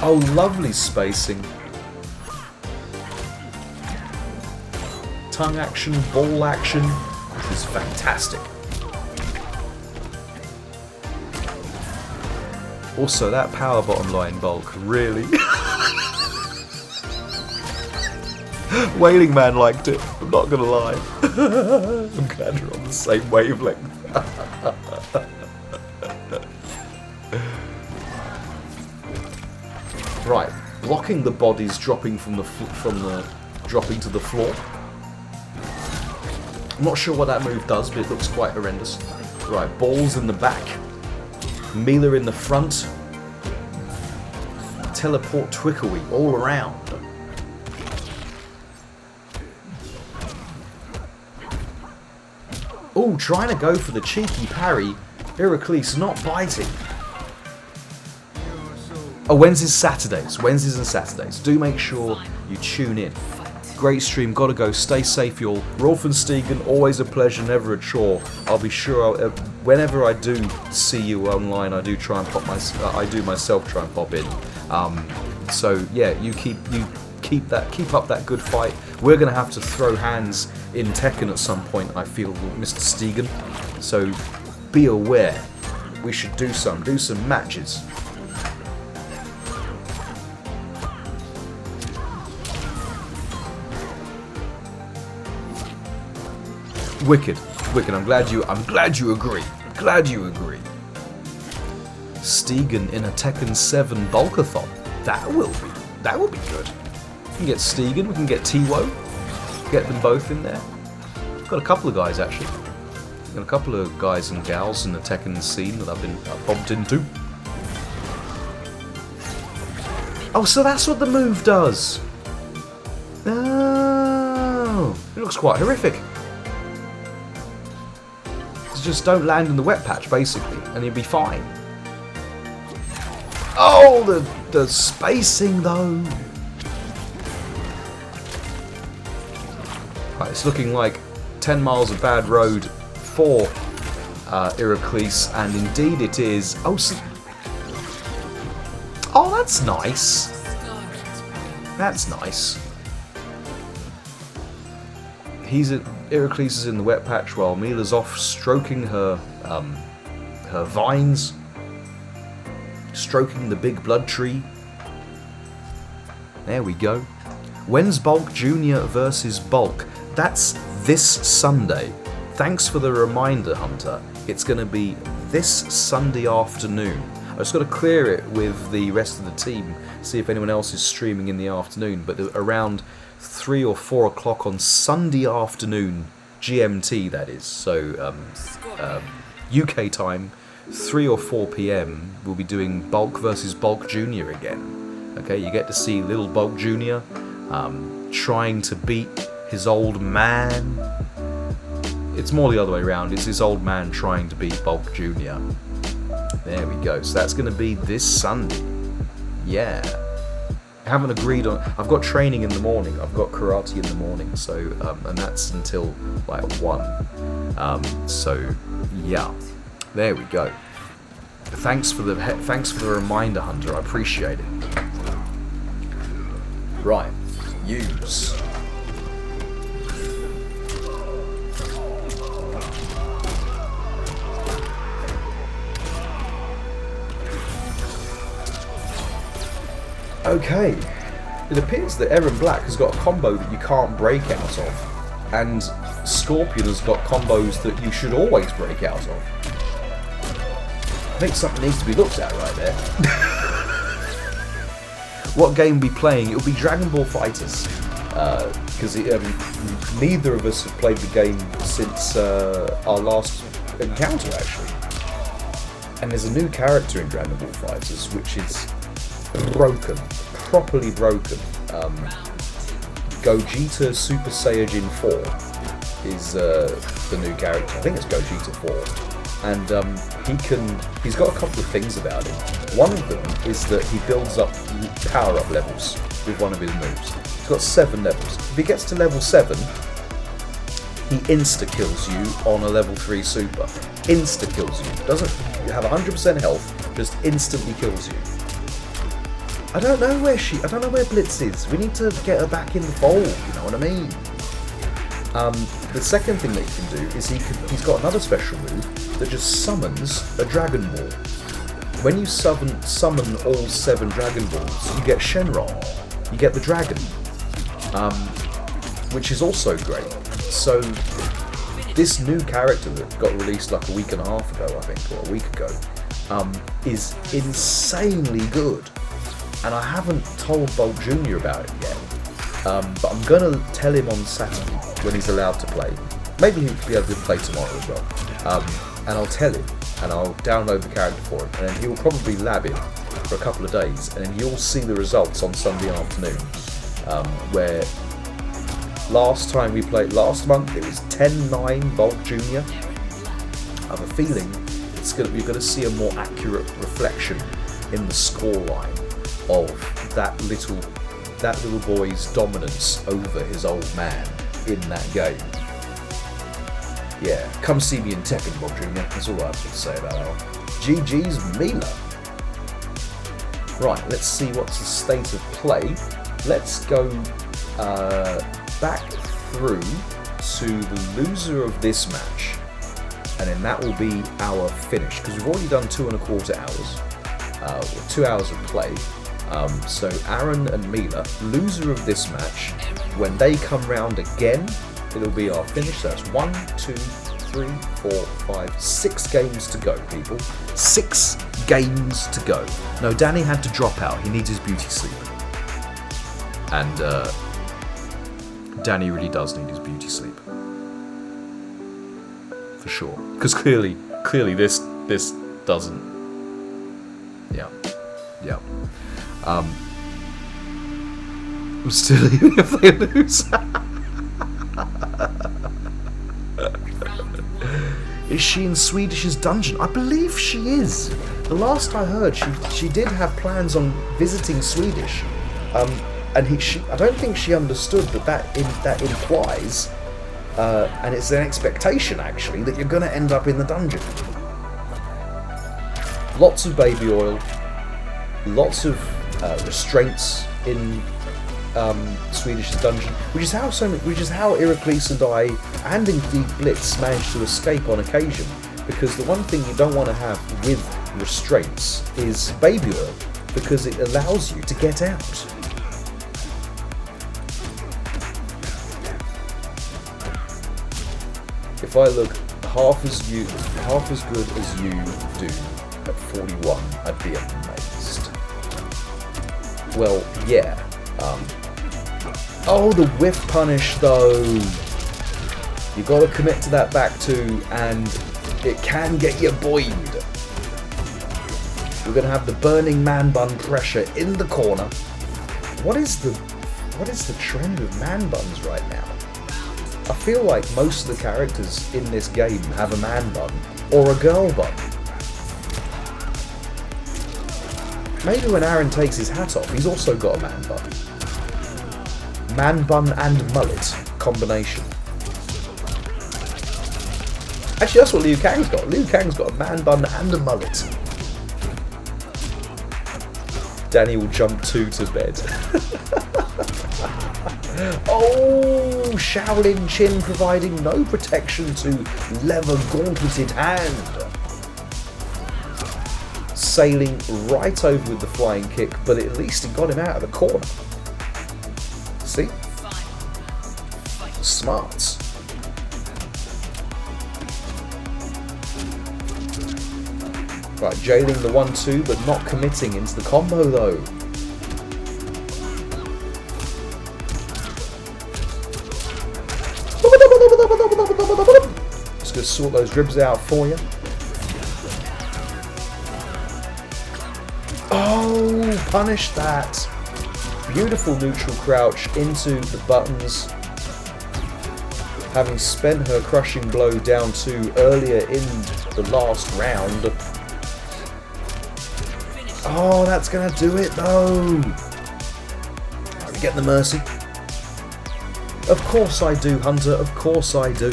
Oh, lovely spacing. Tongue action, ball action. This is fantastic. Also, that power bottom line bulk, really. Wailing Man liked it, I'm not gonna lie. I'm glad we're on the same wavelength. Right, blocking the bodies dropping from the dropping to the floor. I'm not sure what that move does, but it looks quite horrendous. Right, balls in the back. Mila in the front. Teleport Twickery all around. Oh, trying to go for the cheeky parry. Heracles not biting. Oh, Wednesdays, Saturdays. Wednesdays and Saturdays. Do make sure you tune in. Great stream. Gotta go. Stay safe, y'all. Rolf and Stegen, always a pleasure, never a chore. I'll be sure. Whenever I do see you online, I do try and pop I do myself try and pop in. So yeah, you keep up that good fight. We're gonna have to throw hands in Tekken at some point, I feel, Mr. Stegen. So be aware. We should do some matches. Wicked. I'm glad you agree. Stegen in a Tekken 7 BuL-KoTH-On. That will be good. We can get Stegen, we can get T-Wo. Get them both in there. Got a couple of guys actually. Got a couple of guys and gals in the Tekken scene that I've bumped into. Oh, so that's what the move does. Oh, it looks quite horrific. Just don't land in the wet patch, basically, and you'll be fine. Oh, the spacing, though. Right, it's looking like 10 miles of bad road for Heracles, and indeed it is. Oh, oh, that's nice. That's nice. Heracles is in the wet patch while Mila's off stroking her vines, stroking the big blood tree. There we go. When's Bulk Jr. versus Bulk? That's this Sunday. Thanks for the reminder, Hunter. It's going to be this Sunday afternoon. I've just got to clear it with the rest of the team, see if anyone else is streaming in the afternoon, but around 3 or 4 o'clock on Sunday afternoon, GMT that is, so UK time, 3 or 4 PM, we'll be doing Bulk versus Bulk Jr. again. Okay, you get to see little Bulk Jr. Trying to beat his old man. It's more the other way around, it's his old man trying to beat Bulk Jr. There we go, so that's going to be this Sunday. Yeah. I haven't agreed on. I've got training in the morning. I've got karate in the morning. So and that's until like 1. So yeah, there we go. Thanks for the reminder, Hunter. I appreciate it. Right, use. Okay, it appears that Aaron Black has got a combo that you can't break out of, and Scorpion has got combos that you should always break out of. I think something needs to be looked at right there. What game will be playing? It will be Dragon Ball Fighters, because neither of us have played the game since our last encounter, actually. And there's a new character in Dragon Ball Fighters, which is broken, properly broken. Gogeta Super Saiyajin 4 is the new character. I think it's Gogeta 4, and he's got a couple of things about him. One of them is that he builds up power-up levels with one of his moves. He's got 7 levels. If he gets to level 7, he insta-kills you on a level 3 super. Insta-kills you. Doesn't have 100% health, just instantly kills you. I don't know where Blitz is. We need to get her back in the fold, you know what I mean? The second thing that he can do is he's got another special move that just summons a Dragon Ball. When you summon all 7 Dragon Balls, you get Shenron. You get the dragon. Which is also great. So, this new character that got released like a week and a half ago, I think, or a week ago, is insanely good. and I haven't told Bolt Jr. about it yet. But I'm gonna tell him on Saturday when he's allowed to play. Maybe he'll be able to play tomorrow as well. And I'll tell him, and I'll download the character for him, and then he'll probably lab it for a couple of days, and then you'll see the results on Sunday afternoon. Where last time we played, last month, it was 10-9 Bolt Jr. I have a feeling you're going to see a more accurate reflection in the scoreline of that little boy's dominance over his old man in that game. Yeah, come see me in Tekken, Bolt Jr. That's all I have to say about that one. GG's Mila. Right, let's see what's the state of play. Let's go back through to the loser of this match, and then that will be our finish, because we've already done 2.25 hours, 2 hours of play. So Aaron and Mila, loser of this match, when they come round again, it'll be our finish. So that's 1, 2, 3, 4, 5, 6 games to go, people. 6 games to go. No, Danny had to drop out. He needs his beauty sleep. And Danny really does need his beauty sleep. For sure. Because clearly this doesn't. Yeah. I'm still even if they lose. Is she in Swedish's dungeon? I believe she is. The last I heard, she did have plans on visiting Swedish. And I don't think she understood that implies, and it's an expectation actually, that you're going to end up in the dungeon. Lots of baby oil, lots of restraints in Swedish's dungeon, which is how Heracles and I, and indeed Blitz, managed to escape on occasion. Because the one thing you don't want to have with restraints is baby oil, because it allows you to get out. If I look half as good as you do at 41, I'd be amazed. Well, yeah. Oh, the whiff punish though. You got to commit to that back two, and it can get you buoyed. We're gonna have the burning man bun pressure in the corner. What is the trend of man buns right now? I feel like most of the characters in this game have a man bun or a girl bun. Maybe when Aaron takes his hat off, he's also got a man bun. Man bun and mullet combination. Actually, that's what Liu Kang's got. Liu Kang's got a man bun and a mullet. Danny will jump 2 to bed. Oh, Shaolin Chin providing no protection to leather gauntleted hand. Sailing right over with the flying kick, but at least it got him out of the corner. See? Smarts. Right, jailing the 1-2, but not committing into the combo though. Just gonna sort those dribs out for you. Oh, punish that. Beautiful neutral crouch into the buttons. Having spent her crushing blow down 2 earlier in the last round. Oh, that's going to do it though. We get the mercy. Of course I do, Hunter. Of course I do.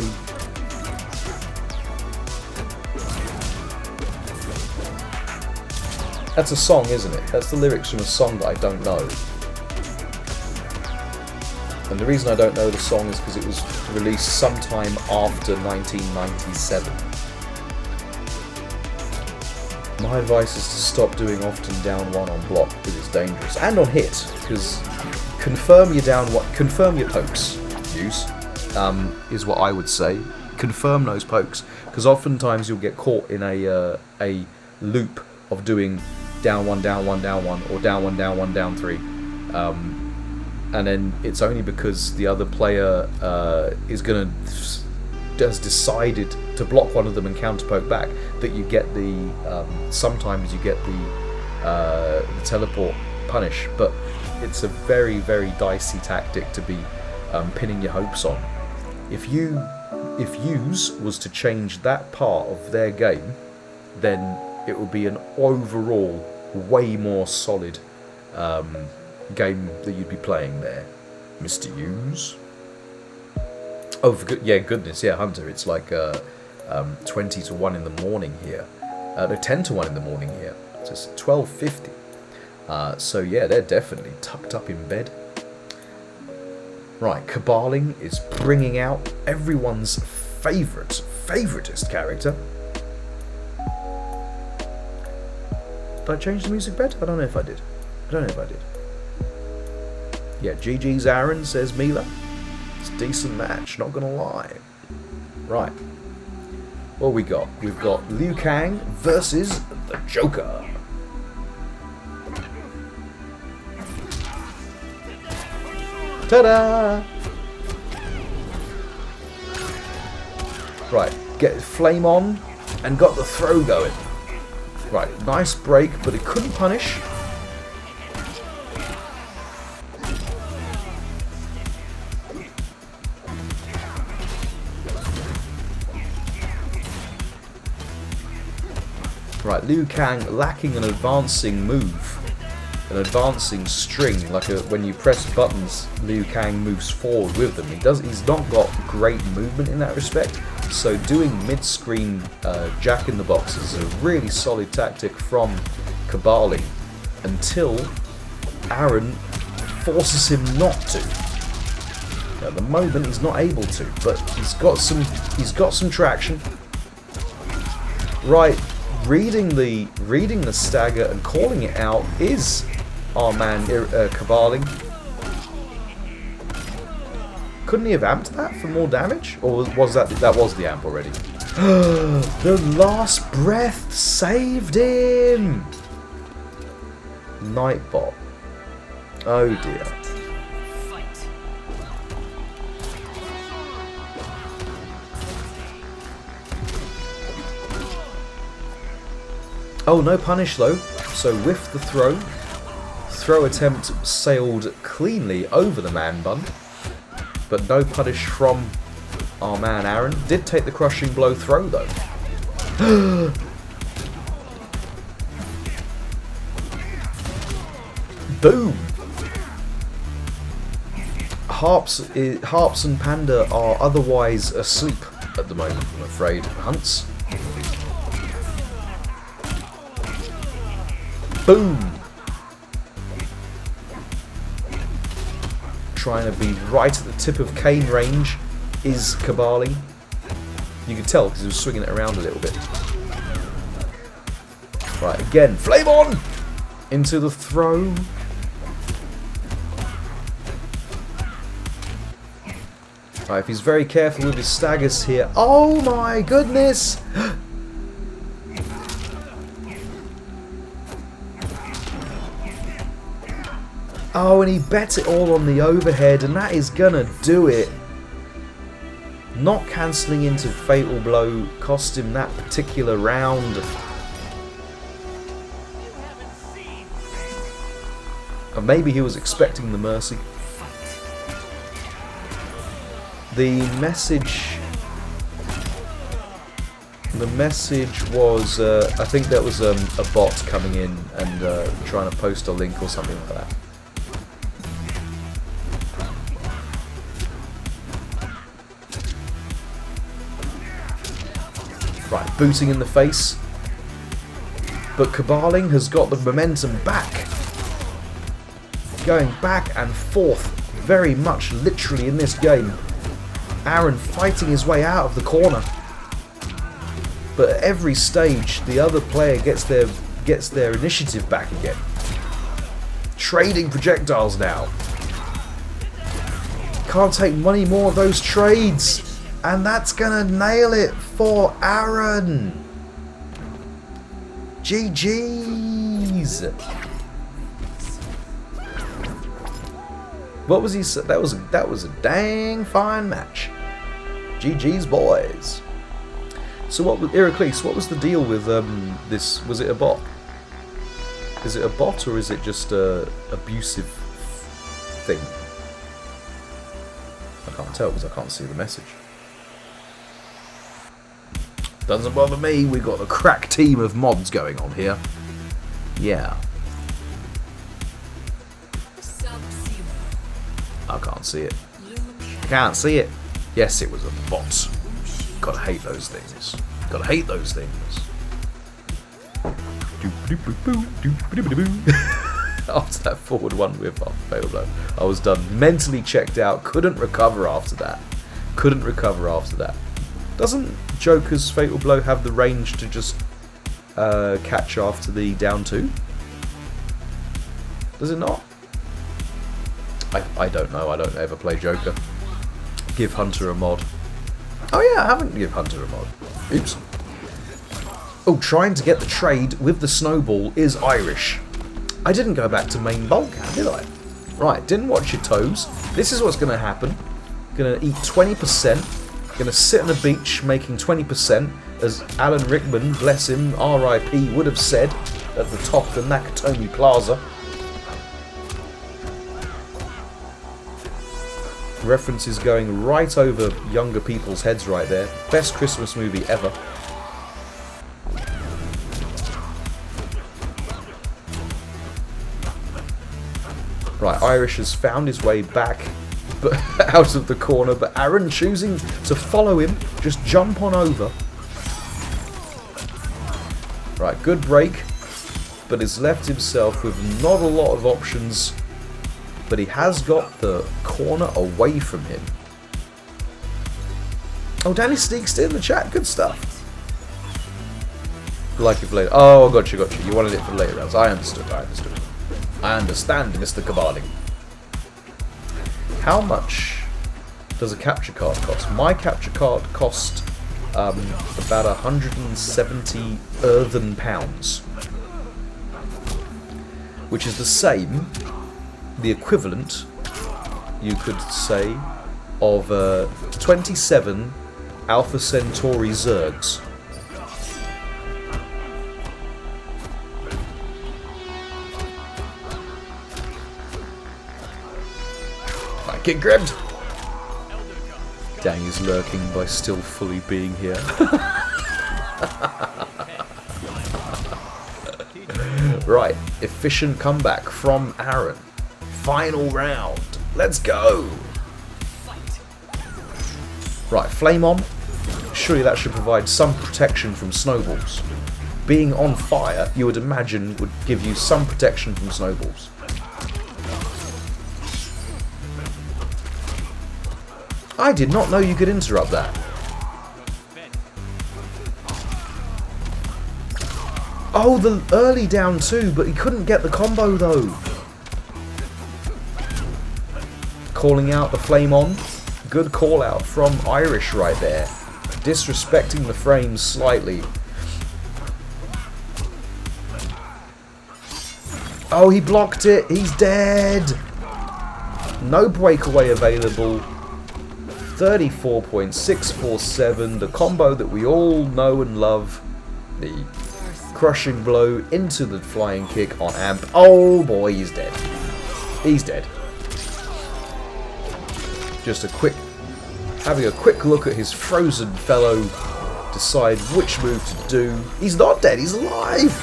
That's a song, isn't it? That's the lyrics from a song that I don't know. And the reason I don't know the song is because it was released sometime after 1997. My advice is to stop doing often down 1 on block because it's dangerous, and on hit, because confirm your pokes use is what I would say. Confirm those pokes, because oftentimes you'll get caught in a loop of doing down 1, down 1, down 1, or down 1, down 1, down 3. And then it's only because the other player has decided to block one of them and counter poke back that you get the sometimes you get the teleport punish. But it's a very, very dicey tactic to be pinning your hopes on. If Use was to change that part of their game, then it would be an overall way more solid game that you'd be playing there, Mr. Use. Oh, goodness, yeah, Hunter. It's like 20 to 1 in the morning here. No, 10 to 1 in the morning here. So it's 12:50. So yeah, they're definitely tucked up in bed. Right, Cabaling is bringing out everyone's favoritist character. Did I change the music bed? I don't know if I did. Yeah, GG's Aaron, says Mila. It's a decent match, not gonna lie. Right. What we got? We've got Liu Kang versus the Joker. Ta-da! Right, get flame on and got the throw going. Right, nice break, but it couldn't punish. Right, Liu Kang lacking an advancing move, an advancing string, like when you press buttons, Liu Kang moves forward with them. He's not got great movement in that respect, so doing mid-screen jack-in-the-box is a really solid tactic from Cabaling until Aaron forces him not to. At the moment, he's not able to, but he's got some traction. Right. Reading the stagger and calling it out is our man Cabaling. Couldn't he have amped that for more damage, or was that was the amp already? The last breath saved him. Nightbot. Oh dear. Oh, no punish though, so whiffed the throw. Throw attempt sailed cleanly over the man bun, but no punish from our man Aaron. Did take the crushing blow throw though. Boom! Harps and Panda are otherwise asleep at the moment, I'm afraid. Hunts. Boom! Trying to be right at the tip of cane range is Cabaling. You could tell because he was swinging it around a little bit. Right, again, flame on! Into the throw. Right, if he's very careful with his staggers here. Oh my goodness! Oh, and he bets it all on the overhead, and that is gonna do it. Not cancelling into Fatal Blow cost him that particular round. And maybe he was expecting the mercy. The message was, I think that was a bot coming in and trying to post a link or something like that. Right, booting in the face. But Cabaling has got the momentum back. Going back and forth very much literally in this game. Aaron fighting his way out of the corner. But at every stage the other player gets their initiative back again. Trading projectiles now. Can't take many more of those trades. And that's gonna nail it for Aaron. GG. GG's. What was he? That was a dang fine match. GG's, boys. So what with Heracles? What was the deal with this? Was it a bot? Is it a bot or is it just a abusive thing? I can't tell because I can't see the message. Doesn't bother me. We got a crack team of mods going on here. Yeah. I can't see it. I can't see it. Yes, it was a bot. Gotta hate those things. Gotta hate those things. After that forward one with fatal blow, I was done. Mentally checked out. Couldn't recover after that. Couldn't recover after that. Doesn't Joker's fatal blow have the range to just catch after the down two? Does it not? I don't know. I don't ever play Joker. Give Hunter a mod. Oh yeah, I haven't give Hunter a mod. Oops. Oh, trying to get the trade with the snowball is Irish. I didn't go back to main bulk, did I? Right, didn't watch your toes. This is what's going to happen. Going to eat 20%. Going to sit on the beach making 20%, as Alan Rickman, bless him, R.I.P. would have said at the top of the Nakatomi Plaza. References going right over younger people's heads right there. Best Christmas movie ever. Right, Irish has found his way back but out of the corner, but Aaron choosing to follow him, just jump on over. Right, good break, but has left himself with not a lot of options. But he has got the corner away from him. Oh, Danny sneaks in the chat. Good stuff. Like it for later. Oh, gotcha. You wanted it for later rounds. I understood. I understand, Mr. Kabali. How much does a capture card cost? My capture card cost about 170 earthen pounds. Which is the same... the equivalent, you could say, of 27 Alpha Centauri Zergs. Might get grabbed. Dang is lurking by still fully being here. Right, efficient comeback from Aaron. Final round. Let's go. Right, Flame On. Surely that should provide some protection from snowballs. Being on fire, you would imagine, would give you some protection from snowballs. I did not know you could interrupt that. Oh, the early down two, but he couldn't get the combo though. Calling out the Flame On. Good call out from Irish right there. Disrespecting the frames slightly. Oh, he blocked it. He's dead. No breakaway available. 34.647. The combo that we all know and love. The crushing blow into the flying kick on Amp. Oh boy, he's dead. He's dead. Just having a quick look at his frozen fellow, decide which move to do. He's not dead, he's alive!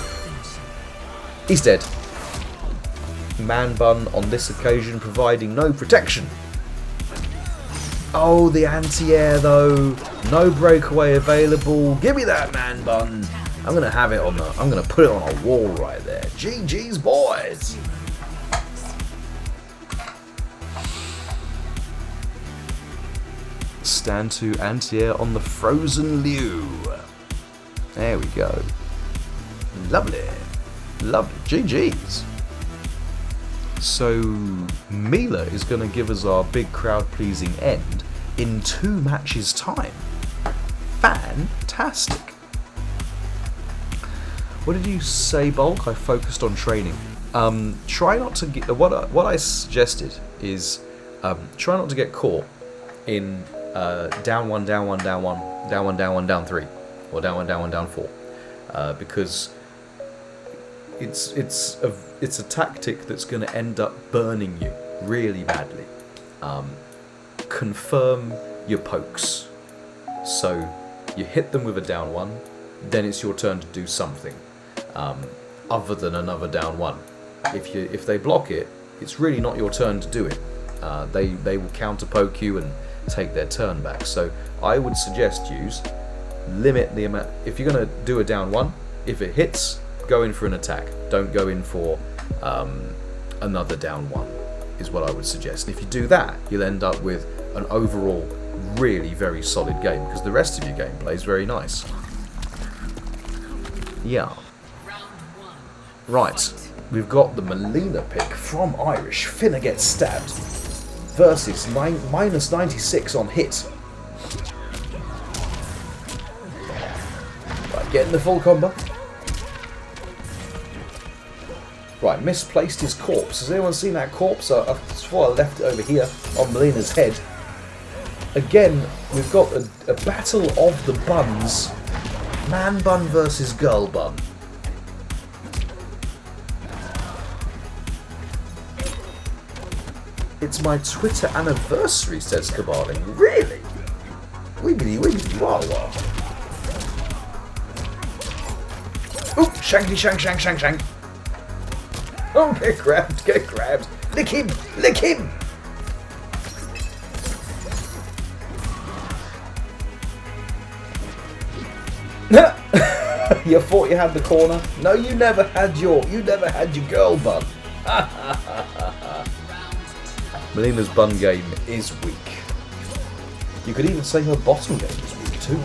He's dead. Man bun on this occasion providing no protection. Oh, the anti-air though. No breakaway available. Give me that man bun. I'm gonna have it on I'm gonna put it on a wall right there. GG's, boys! Stand to anti-air on the frozen Liu. There we go. Lovely. Lovely. GG's. So Mila is going to give us our big crowd-pleasing end in 2 matches' time. Fantastic. What did you say, Bulk? I focused on training. Try not to get... What I suggested is try not to get caught in down 1, down 1, down 1, down 1, down 1, down 3. Or down 1, down 1, down 4. Because it's a tactic that's going to end up burning you really badly. Confirm your pokes. So you hit them with a down 1, then it's your turn to do something other than another down 1. If they block it, it's really not your turn to do it. They will counter poke you and take their turn back. So I would suggest limit the amount. If you're going to do a down 1, if it hits, go in for an attack. Don't go in for another down 1, is what I would suggest. And if you do that, you'll end up with an overall really very solid game, because the rest of your gameplay is very nice. Yeah. Right, we've got the Melina pick from Irish. Finna get stabbed. Versus minus 96 on hit. Right, getting the full combo. Right, misplaced his corpse. Has anyone seen that corpse? I swore I left it over here on Melina's head. Again, we've got a battle of the buns. Man bun versus girl bun. It's my Twitter anniversary, says Kabaling. Really? Wiggly wiggly wah wah. Oh, shanky shank shank shank shank. Oh, get grabbed, get grabbed. Lick him, lick him. You thought you had the corner? No, you never had your girl bun. Melina's bun game is weak. You could even say her bottom game is weak too.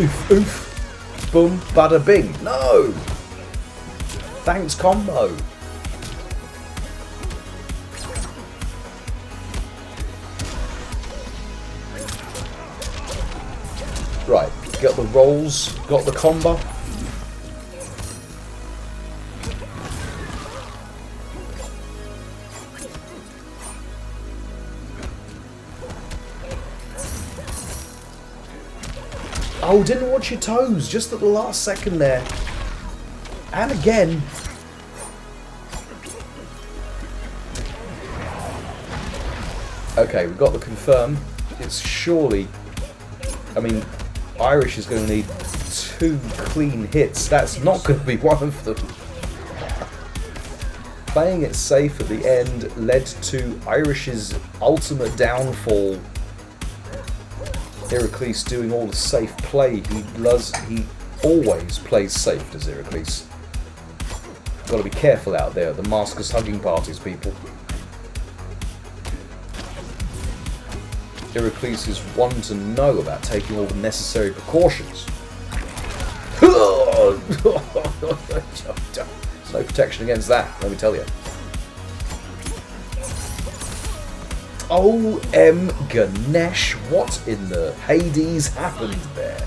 Oof, oof. Boom, bada bing. No! Thanks, combo. Right, got the rolls, got the combo. Oh, didn't watch your toes, just at the last second there. And again. Okay, we've got the confirm. It's surely... I mean, Irish is going to need 2 clean hits. That's not going to be one of them. Playing it safe at the end led to Irish's ultimate downfall. Heracles doing all the safe play. He always plays safe, does Heracles. Got to be careful out there at the Maskus hugging parties, people. Heracles is one to know about taking all the necessary precautions. There's no protection against that, let me tell you. O.M. Ganesh, what in the Hades happened there?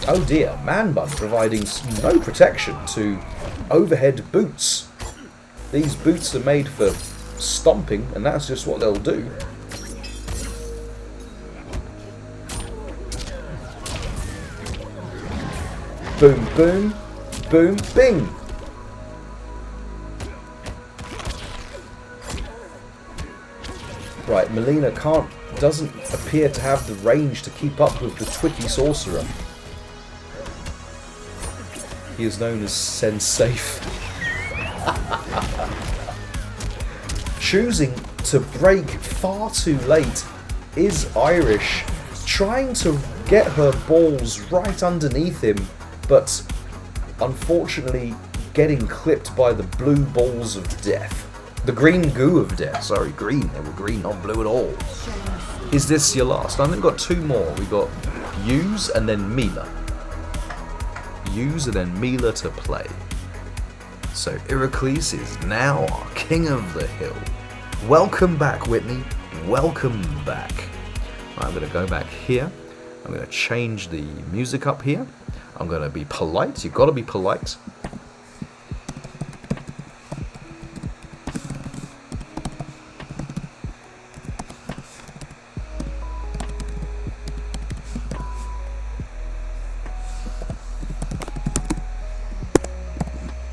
Oh dear, Man Bun providing no protection to overhead boots. These boots are made for stomping, and that's just what they'll do. Boom, boom, boom, bing. Right, Melina doesn't appear to have the range to keep up with the Twicky Sorcerer. He is known as Sensafe. Choosing to break far too late is Irish, trying to get her balls right underneath him, but unfortunately getting clipped by the blue balls of death. The green goo of death. Sorry, green. They were green, not blue at all. Is this your last? I think we've got 2 more. We've got Use and then Mila. Use and then Mila to play. So Heracles is now our king of the hill. Welcome back, Whitney. Welcome back. I'm going to go back here. I'm going to change the music up here. I'm going to be polite. You've got to be polite.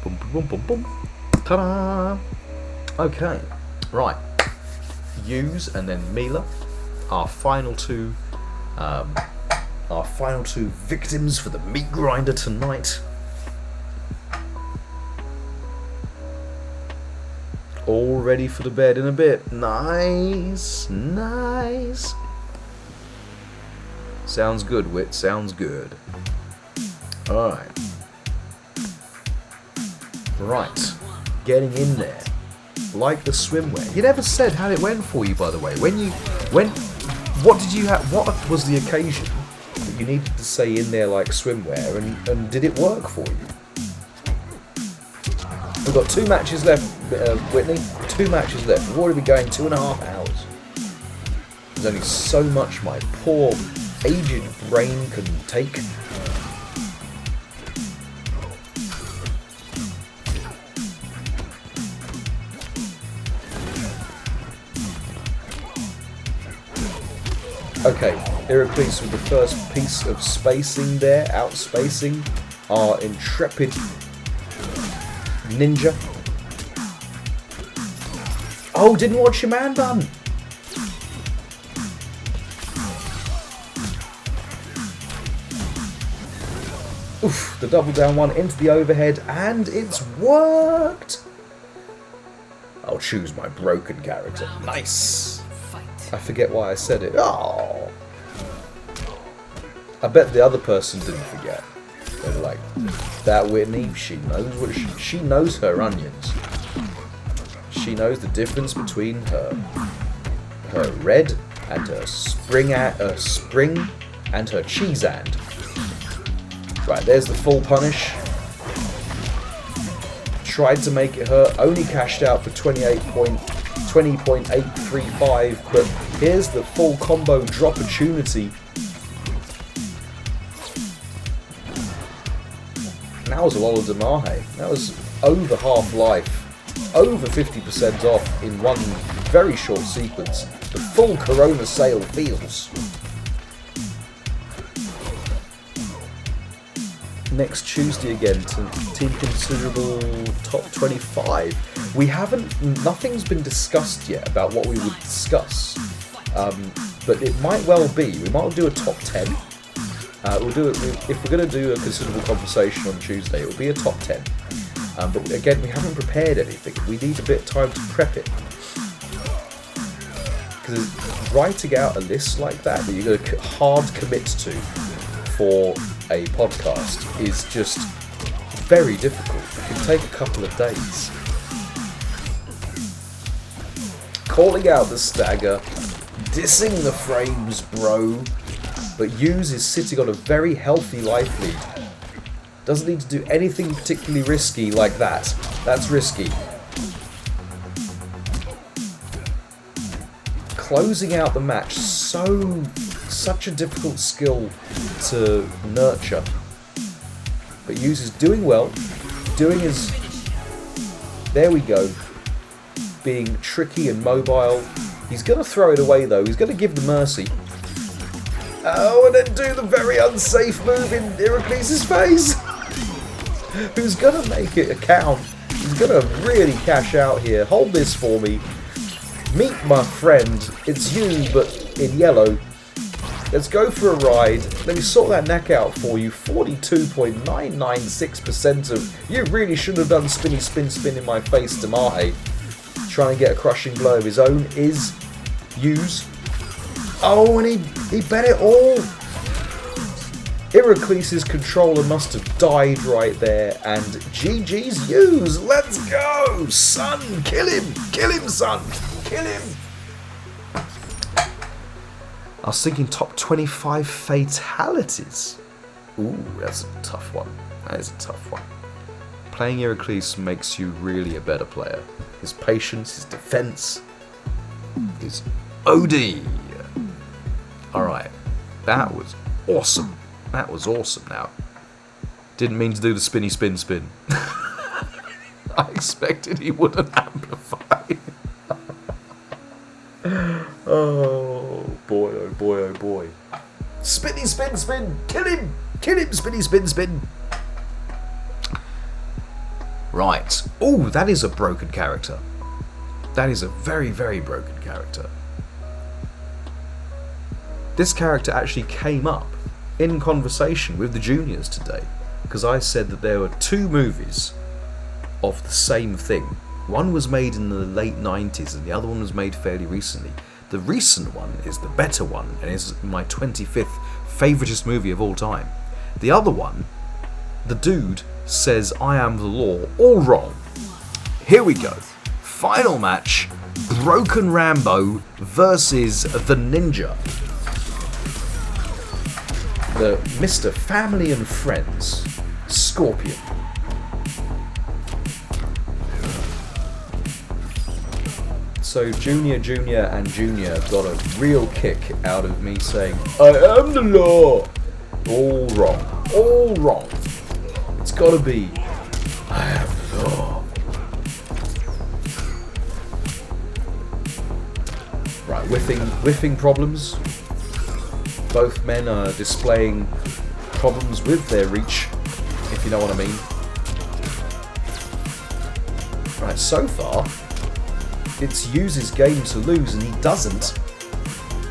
Boom, boom, boom, boom. Ta-da! Okay, right. Use and then Mila, our final two victims for the meat grinder tonight. All ready for the bed in a bit. Nice, nice. Sounds good, Wit. Sounds good. All right. Right, getting in there, like the swimwear. You never said how it went for you, by the way. What did you have? What was the occasion that you needed to say in there like swimwear, and did it work for you? We've got 2 matches left, Whitney. 2 matches left. We've already been going 2.5 hours. There's only so much my poor aged brain can take. Okay, Heracles with the first piece of spacing there, outspacing our intrepid ninja. Oh, didn't watch your man bun. Oof, the double down one into the overhead, and it's worked. I'll choose my broken character. Nice. I forget why I said it. Oh, I bet the other person didn't forget. They're like, that Whitney, she knows what she knows her onions. She knows the difference between her red and her spring and her cheese and. Right, there's the full punish. Tried to make it hurt, only cashed out for 20.835, but here's the full combo drop opportunity. That was a lot of Damahe. That was over half-life, over 50% off in one very short sequence. The full Corona sale feels. Next Tuesday again, Team Considerable Top 25. Nothing's been discussed yet about what we would discuss, but it might well be. We might do a top 10. We'll do it if we're going to do a considerable conversation on Tuesday. It will be a top 10. But again, we haven't prepared anything. We need a bit of time to prep it, because writing out a list like that you're going to hard commit to for a podcast is just very difficult. It can take a couple of days. Calling out the stagger, dissing the frames, bro. But Hughes is sitting on a very healthy life lead. Doesn't need to do anything particularly risky like that. That's risky. Closing out the match, such a difficult skill to nurture. But Hughes is doing well. Doing his... There we go. Being tricky and mobile. He's going to throw it away though. He's going to give the mercy. Oh, and then do the very unsafe move in Heracles' face. Who's going to make it count. He's going to really cash out here. Hold this for me. Meet my friend. It's you, but in yellow. Let's go for a ride. Let me sort that neck out for you. 42.996% of... You really shouldn't have done spinny spin spin in my face, Damahe. Trying to get a crushing blow of his own is Hughes. Oh, and he bet it all. Heracles' controller must have died right there, and GG's Hughes. Let's go, son. Kill him, son. Kill him. I was thinking top 25 fatalities. Ooh, that's a tough one. That is a tough one. Playing Heracles makes you really a better player. His patience, his defense, his OD. Alright, that was awesome. That was awesome now. Didn't mean to do the spinny spin spin. I expected he wouldn't amplify. Oh boy, oh boy, oh boy. Spinny spin spin! Kill him! Kill him, spinny spin spin! Right. Oh, that is a broken character. That is a very, very broken character. This character actually came up in conversation with the juniors today, because I said that there were 2 movies of the same thing. One was made in the late 90s and the other one was made fairly recently. The recent one is the better one and is my 25th favoritist movie of all time. The other one, the dude says I am the law, all wrong. Here we go. Final match, Broken Rambo versus the Ninja. The Mr. Family and Friends, Scorpion. So Junior and Junior got a real kick out of me saying, I am the law. All wrong. All wrong. It's gotta be, I am the law. Right, whiffing problems. Both men are displaying problems with their reach, if you know what I mean. Right, so far, it's Yuzi's game to lose and he doesn't.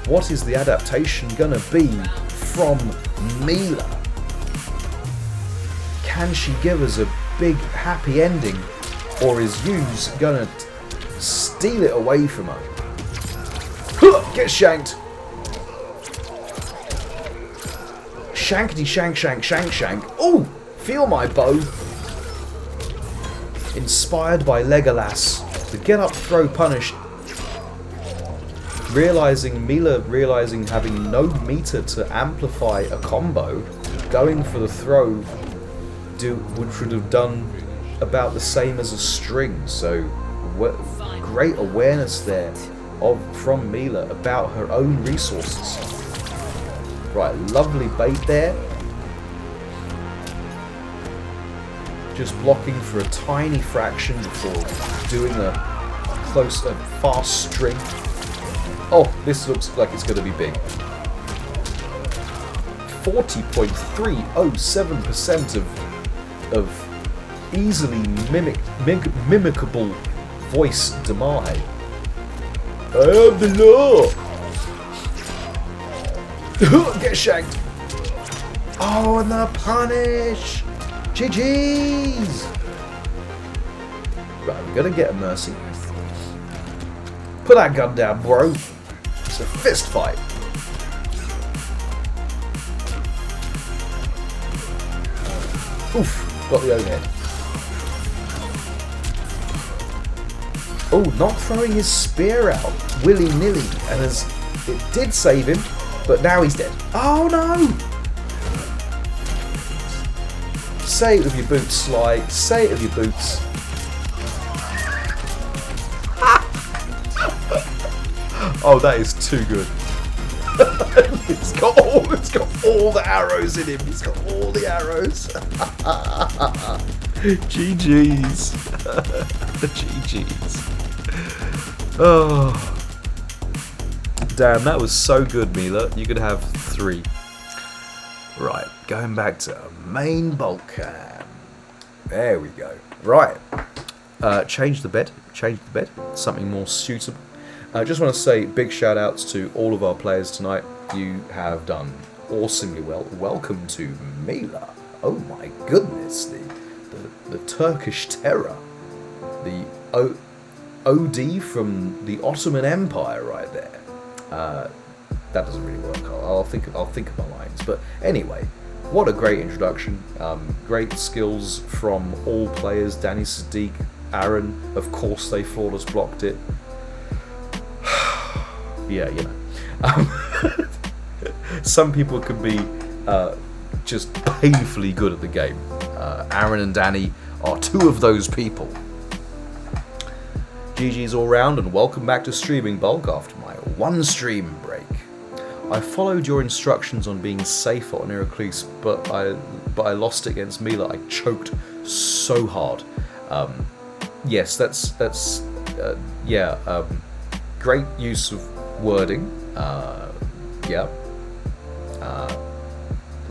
What is the adaptation gonna be from Mila? Can she give us a big happy ending, or is Yuz gonna steal it away from her? Get shanked! Shankety shank shank shank shank. Oh! Feel my bow! Inspired by Legolas. The get up throw punish. Mila realizing having no meter to amplify a combo, going for the throw would have done about the same as a string. So great awareness there from Mila about her own resources. Right, lovely bait there. Just blocking for a tiny fraction before doing a fast string. Oh, this looks like it's going to be big. 40.307% of easily mimicable voice Damae. I am the law! Get shanked! Oh, and the punish! GG's! Right, we're gonna get a mercy. Put that gun down, bro. It's a fist fight. Oof, got the overhead. Oh, not throwing his spear out willy-nilly, and it did save him, but now he's dead. Oh no! Say it with your boots, Sly. Say it with your boots. Oh, that is too good. It's got all the arrows in him. He's got all the arrows. GG's. GG's. Oh. Damn, that was so good, Mila. You could have 3. Right, going back to main bulk cam. There we go. Right. Change the bed. Something more suitable. I just want to say big shout outs to all of our players tonight. You have done awesomely well. Welcome to Mila. Oh my goodness, the Turkish terror. The OD from the Ottoman Empire right there. That doesn't really work. I'll think of my lines. But anyway, what a great introduction. Great skills from all players. Danny, Sadiq, Aaron. Of course they flawless blocked it. Yeah, you know. Some people can be just painfully good at the game. Aaron and Danny are two of those people. GG's all round and welcome back to streaming Bulk after my one stream break. I followed your instructions on being safe on Iracluse, but I lost it against Mila. I choked so hard. Yes, that's great use of wording. Yeah.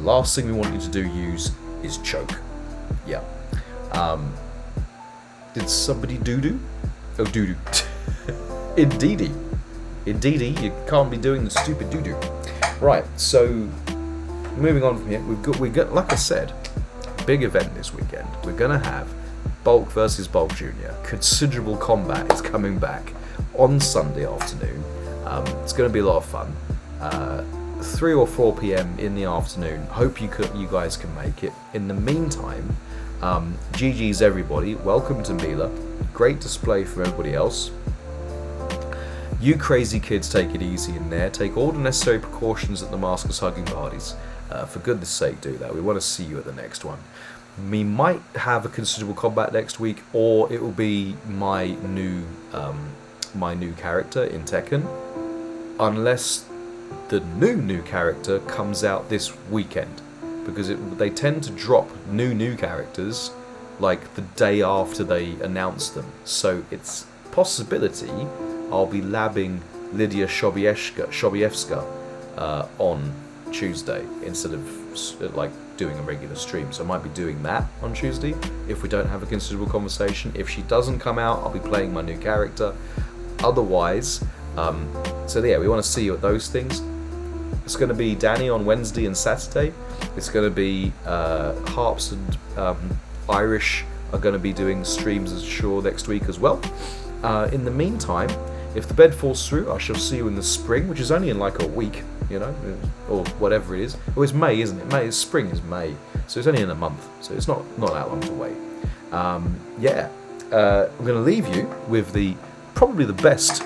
Last thing we want you to use is choke. Yeah. Did somebody doo-doo? Oh, doo-doo. Indeedy. Indeedy, you can't be doing the stupid doo-doo. Right, so moving on from here, we've got like I said, big event this weekend. We're gonna have Bulk versus Bulk Junior. Considerable combat is coming back on Sunday afternoon. It's gonna be a lot of fun. 3 or 4 p.m. in the afternoon. Hope you guys can make it. In the meantime, GG's everybody. Welcome to Mila. Great display from everybody else. You crazy kids, take it easy in there. Take all the necessary precautions at the Maskers hugging parties. For goodness sake, do that. We want to see you at the next one. We might have a considerable combat next week, or it will be my new character in Tekken, unless the new character comes out this weekend, because they tend to drop new characters like the day after they announce them. So it's possibility I'll be labbing Lydia Shobievska on Tuesday instead of like doing a regular stream. So I might be doing that on Tuesday if we don't have a considerable conversation. If she doesn't come out, I'll be playing my new character. Otherwise, so yeah, we want to see you at those things. It's going to be Danny on Wednesday and Saturday. It's going to be Harps and Irish are going to be doing streams as sure next week as well. In the meantime, if the bed falls through, I shall see you in the spring, which is only in like a week, you know, or whatever it is. Oh, it's May, isn't it? May, spring is May, so it's only in a month, so it's not that long to wait. I'm going to leave you with probably the best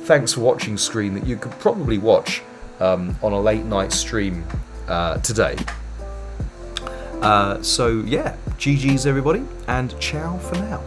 thanks for watching screen that you could probably watch on a late night stream today. So yeah, GG's everybody, and ciao for now.